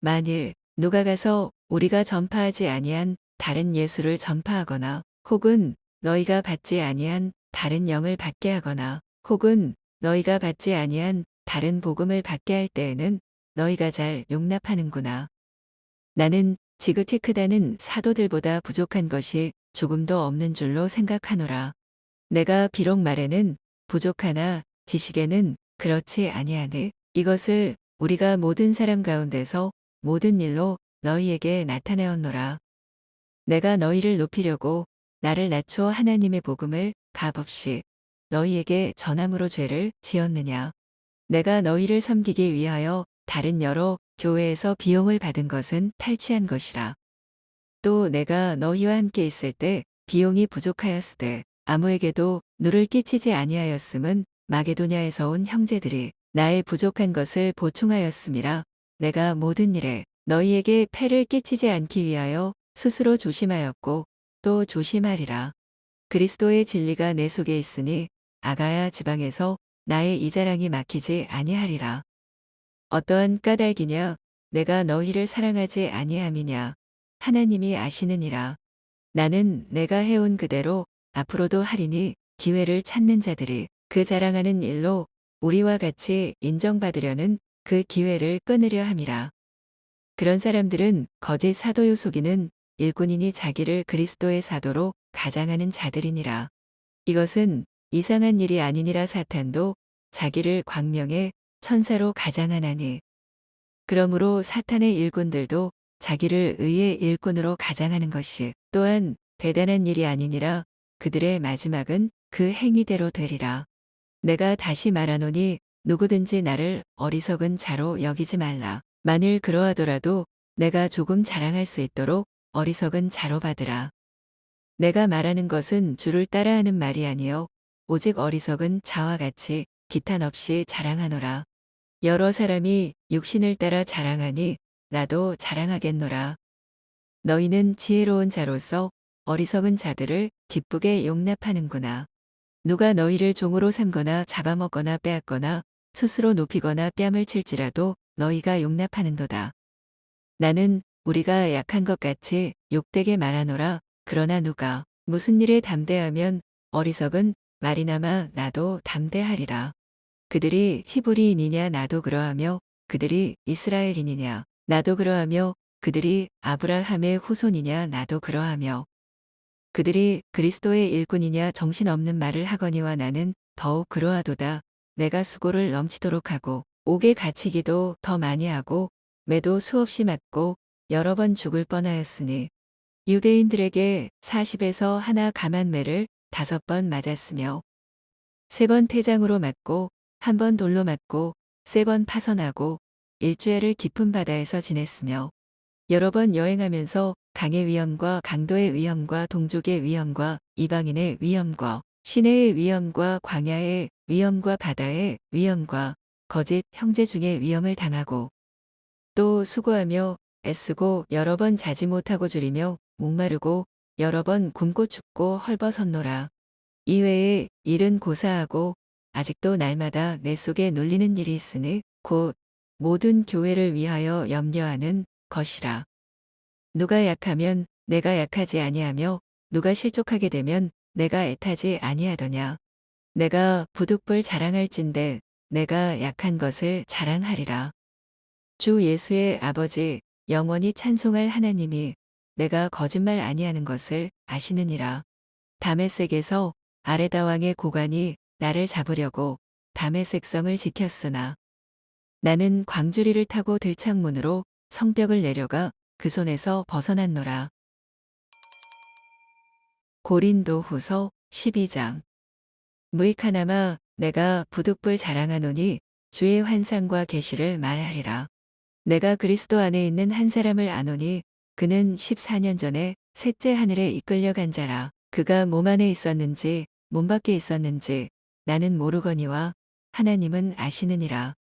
만일 누가 가서 우리가 전파하지 아니한 다른 예수를 전파하거나 혹은 너희가 받지 아니한 다른 영을 받게 하거나 혹은 너희가 받지 아니한 다른 복음을 받게 할 때에는 너희가 잘 용납하는구나. 나는 지극히 크다는 사도들보다 부족한 것이 조금도 없는 줄로 생각하노라. 내가 비록 말에는 부족하나 지식에는 그렇지 아니하니 이것을 우리가 모든 사람 가운데서 모든 일로 너희에게 나타내었노라. 내가 너희를 높이려고 나를 낮춰 하나님의 복음을 값없이 너희에게 전함으로 죄를 지었느냐. 내가 너희를 섬기기 위하여 다른 여러 교회에서 비용을 받은 것은 탈취한 것이라. 또 내가 너희와 함께 있을 때 비용이 부족하였으되 아무에게도 누를 끼치지 아니하였음은 마게도냐에서 온 형제들이 나의 부족한 것을 보충하였음이라. 내가 모든 일에 너희에게 폐를 끼치지 않기 위하여 스스로 조심하였고 또 조심하리라. 그리스도의 진리가 내 속에 있으니 아가야 지방에서 나의 이 자랑이 막히지 아니하리라. 어떠한 까닭이냐 내가 너희를 사랑하지 아니함이냐 하나님이 아시느니라. 나는 내가 해온 그대로 앞으로도 하리니 기회를 찾는 자들이 그 자랑하는 일로 우리와 같이 인정받으려는 그 기회를 끊으려 함이라. 그런 사람들은 거짓 사도요 속이는 일꾼이니 자기를 그리스도의 사도로 가장하는 자들이니라. 이것은 이상한 일이 아니니라. 사탄도 자기를 광명의 천사로 가장하나니. 그러므로 사탄의 일꾼들도 자기를 의의 일꾼으로 가장하는 것이 또한 대단한 일이 아니니라. 그들의 마지막은 그 행위대로 되리라. 내가 다시 말하노니 누구든지 나를 어리석은 자로 여기지 말라. 만일 그러하더라도 내가 조금 자랑할 수 있도록 어리석은 자로 받으라. 내가 말하는 것은 주를 따라하는 말이 아니요 오직 어리석은 자와 같이 기탄 없이 자랑하노라. 여러 사람이 육신을 따라 자랑하니 나도 자랑하겠노라. 너희는 지혜로운 자로서 어리석은 자들을 기쁘게 용납하는구나. 누가 너희를 종으로 삼거나 잡아먹거나 빼앗거나 스스로 높이거나 뺨을 칠지라도 너희가 용납하는도다. 나는 우리가 약한 것 같이 욕되게 말하노라. 그러나 누가 무슨 일에 담대하면 어리석은 말이나마 나도 담대하리라. 그들이 히브리인이냐 나도 그러하며 그들이 이스라엘인이냐 나도 그러하며 그들이 아브라함의 후손이냐 나도 그러하며 그들이 그리스도의 일꾼이냐 정신없는 말을 하거니와 나는 더욱 그러하도다. 내가 수고를 넘치도록 하고 옥에 갇히기도 더 많이 하고 매도 수없이 맞고 여러 번 죽을 뻔하였으니 유대인들에게 40에서 하나 감한 매를 5번 맞았으며 3번 태장으로 맞고 1번 돌로 맞고 3번 파선하고 일주일을 깊은 바다에서 지냈으며 여러 번 여행하면서 강의 위험과 강도의 위험과 동족의 위험과 이방인의 위험과 시내의 위험과 광야의 위험과 바다의 위험과 거짓 형제 중의 위험을 당하고 또 수고하며 애쓰고 여러 번 자지 못하고 줄이며 목마르고 여러 번 굶고 춥고 헐벗었노라. 이외에 일은 고사하고 아직도 날마다 내 속에 눌리는 일이 있으니 곧 모든 교회를 위하여 염려하는 것이라. 누가 약하면 내가 약하지 아니하며 누가 실족하게 되면 내가 애타지 아니하더냐. 내가 부득불 자랑할진대 내가 약한 것을 자랑하리라. 주 예수의 아버지 영원히 찬송할 하나님이 내가 거짓말 아니하는 것을 아시느니라. 다메섹에서 아레다 왕의 고관이 나를 잡으려고 다메섹성을 지켰으나 나는 광주리를 타고 들창문으로 성벽을 내려가 그 손에서 벗어났노라. 고린도 후서 12장. 무익하나마 내가 부득불 자랑하노니 주의 환상과 계시를 말하리라. 내가 그리스도 안에 있는 한 사람을 아노니 그는 14년 전에 셋째 하늘에 이끌려간 자라. 그가 몸 안에 있었는지 몸 밖에 있었는지 나는 모르거니와 하나님은 아시느니라.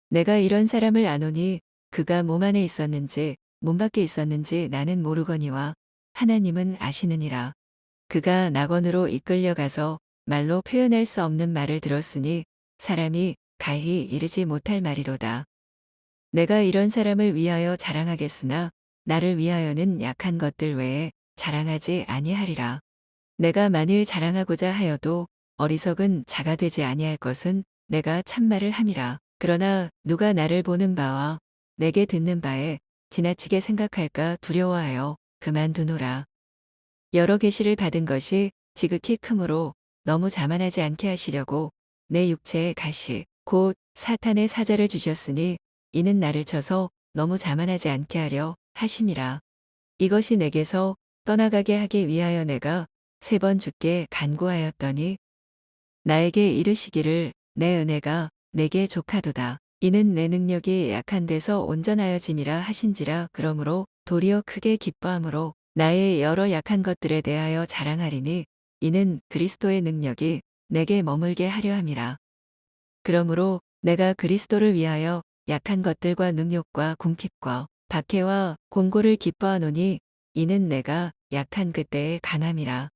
내가 이런 사람을 아노니 그가 몸 안에 있었는지 몸 밖에 있었는지 나는 모르거니와 하나님은 아시느니라. 그가 낙원으로 이끌려가서 말로 표현할 수 없는 말을 들었으니 사람이 가히 이르지 못할 말이로다. 내가 이런 사람을 위하여 자랑하겠으나 나를 위하여는 약한 것들 외에 자랑하지 아니하리라. 내가 만일 자랑하고자 하여도 어리석은 자가 되지 아니할 것은 내가 참말을 함이라. 그러나 누가 나를 보는 바와 내게 듣는 바에 지나치게 생각할까 두려워하여 그만두노라. 여러 계시를 받은 것이 지극히 크므로 너무 자만하지 않게 하시려고 내 육체에 가시 곧 사탄의 사자를 주셨으니 이는 나를 쳐서 너무 자만하지 않게 하려 하심이라. 이것이 내게서 떠나가게 하기 위하여 내가 3번 주께 간구하였더니 나에게 이르시기를 내 은혜가 내게 족하도다. 이는 내 능력이 약한 데서 온전하여짐이라 하신지라. 그러므로 도리어 크게 기뻐함으로 나의 여러 약한 것들에 대하여 자랑하리니 이는 그리스도의 능력이 내게 머물게 하려 함이라. 그러므로 내가 그리스도를 위하여 약한 것들과 능욕과 궁핍과 박해와 곤고를 기뻐하노니 이는 내가 약한 그때의 강함이라.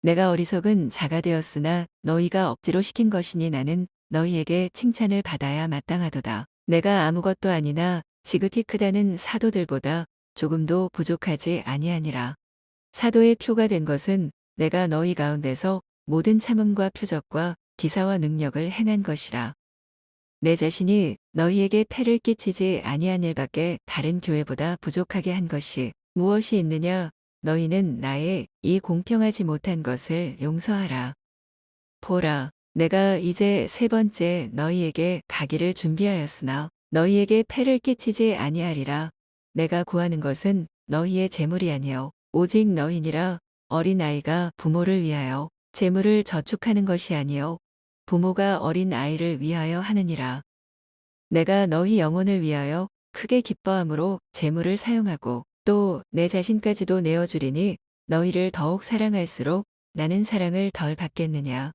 내가 어리석은 자가 되었으나 너희가 억지로 시킨 것이니 나는 너희에게 칭찬을 받아야 마땅하도다. 내가 아무것도 아니나 지극히 크다는 사도들보다 조금도 부족하지 아니하니라. 사도의 표가 된 것은 내가 너희 가운데서 모든 참음과 표적과 기사와 능력을 행한 것이라. 내 자신이 너희에게 폐를 끼치지 아니한 일밖에 다른 교회보다 부족하게 한 것이 무엇이 있느냐? 너희는 나의 이 공평하지 못한 것을 용서하라. 보라, 내가 이제 세 번째 너희에게 가기를 준비하였으나 너희에게 폐를 끼치지 아니하리라. 내가 구하는 것은 너희의 재물이 아니요 오직 너희니라. 어린 아이가 부모를 위하여 재물을 저축하는 것이 아니요 부모가 어린 아이를 위하여 하느니라. 내가 너희 영혼을 위하여 크게 기뻐함으로 재물을 사용하고 또 내 자신까지도 내어주리니 너희를 더욱 사랑할수록 나는 사랑을 덜 받겠느냐.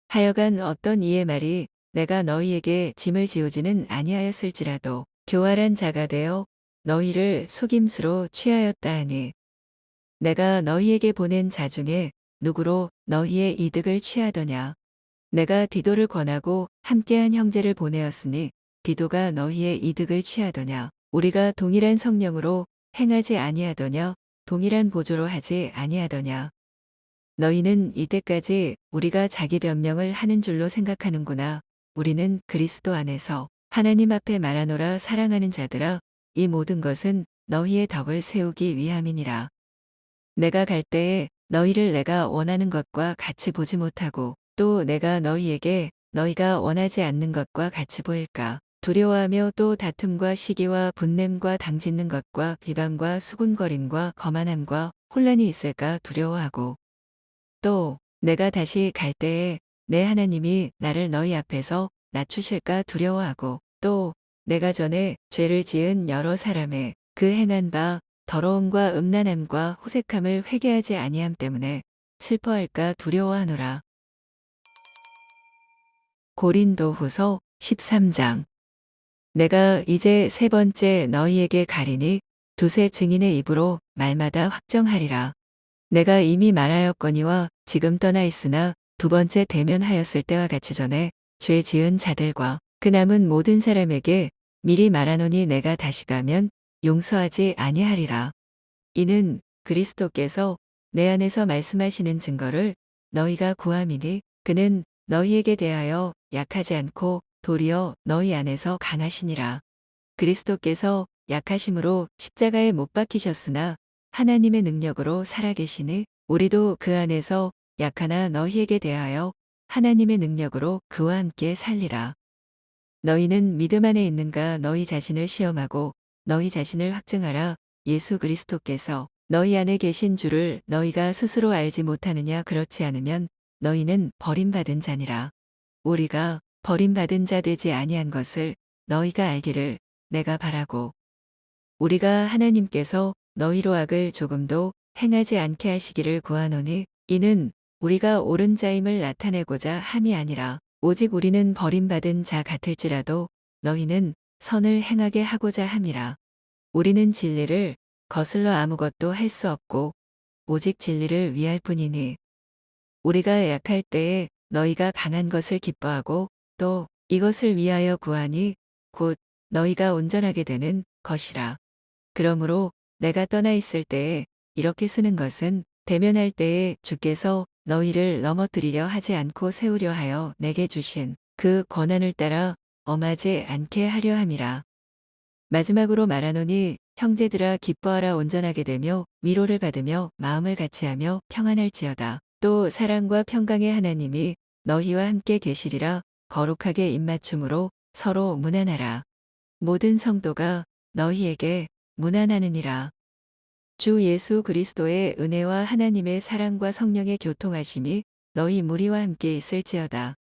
하여간 어떤 이의 말이 내가 너희에게 짐을 지우지는 아니하였을지라도 교활한 자가 되어 너희를 속임수로 취하였다 하니 내가 너희에게 보낸 자 중에 누구로 너희의 이득을 취하더냐. 내가 디도를 권하고 함께한 형제를 보내었으니 디도가 너희의 이득을 취하더냐. 우리가 동일한 성령으로 행하지 아니하더냐. 동일한 보조로 하지 아니하더냐. 너희는 이때까지 우리가 자기 변명을 하는 줄로 생각하는구나. 우리는 그리스도 안에서 하나님 앞에 말하노라. 사랑하는 자들아, 이 모든 것은 너희의 덕을 세우기 위함이니라. 내가 갈 때에 너희를 내가 원하는 것과 같이 보지 못하고 또 내가 너희에게 너희가 원하지 않는 것과 같이 보일까 두려워하며 또 다툼과 시기와 분냄과 당짓는 것과 비방과 수군거림과 거만함과 혼란이 있을까 두려워하고 또 내가 다시 갈 때에 내 하나님이 나를 너희 앞에서 낮추실까 두려워하고 또 내가 전에 죄를 지은 여러 사람의 그 행한 바 더러움과 음란함과 호색함을 회개하지 아니함 때문에 슬퍼할까 두려워하노라. 고린도후서 13장. 내가 이제 세 번째 너희에게 가리니 두세 증인의 입으로 말마다 확정하리라. 내가 이미 말하였거니와 지금 떠나 있으나 두 번째 대면하였을 때와 같이 전에 죄 지은 자들과 그 남은 모든 사람에게 미리 말하노니 내가 다시 가면 용서하지 아니하리라. 이는 그리스도께서 내 안에서 말씀하시는 증거를 너희가 구함이니 그는 너희에게 대하여 약하지 않고 도리어 너희 안에서 강하시니라. 그리스도께서 약하심으로 십자가에 못 박히셨으나 하나님의 능력으로 살아계시니 우리도 그 안에서 약하나 너희에게 대하여 하나님의 능력으로 그와 함께 살리라. 너희는 믿음 안에 있는가 너희 자신을 시험하고 너희 자신을 확증하라. 예수 그리스도께서 너희 안에 계신 줄을 너희가 스스로 알지 못하느냐. 그렇지 않으면 너희는 버림받은 자니라. 우리가 버림받은 자 되지 아니한 것을 너희가 알기를 내가 바라고 우리가 하나님께서 너희로 악을 조금도 행하지 않게 하시기를 구하노니 이는 우리가 옳은 자임을 나타내고자 함이 아니라 오직 우리는 버림받은 자 같을지라도 너희는 선을 행하게 하고자 함이라. 우리는 진리를 거슬러 아무것도 할 수 없고 오직 진리를 위할 뿐이니 우리가 약할 때에 너희가 강한 것을 기뻐하고 또 이것을 위하여 구하니 곧 너희가 온전하게 되는 것이라. 그러므로 내가 떠나 있을 때에 이렇게 쓰는 것은 대면할 때에 주께서 너희를 넘어뜨리려 하지 않고 세우려 하여 내게 주신 그 권한을 따라 엄하지 않게 하려 함이라. 마지막으로 말하노니 형제들아 기뻐하라. 온전하게 되며 위로를 받으며 마음을 같이하며 평안할지어다. 또 사랑과 평강의 하나님이 너희와 함께 계시리라. 거룩하게 입맞춤으로 서로 문안하라. 모든 성도가 너희에게 문안하느니라. 주 예수 그리스도의 은혜와 하나님의 사랑과 성령의 교통하심이 너희 무리와 함께 있을지어다.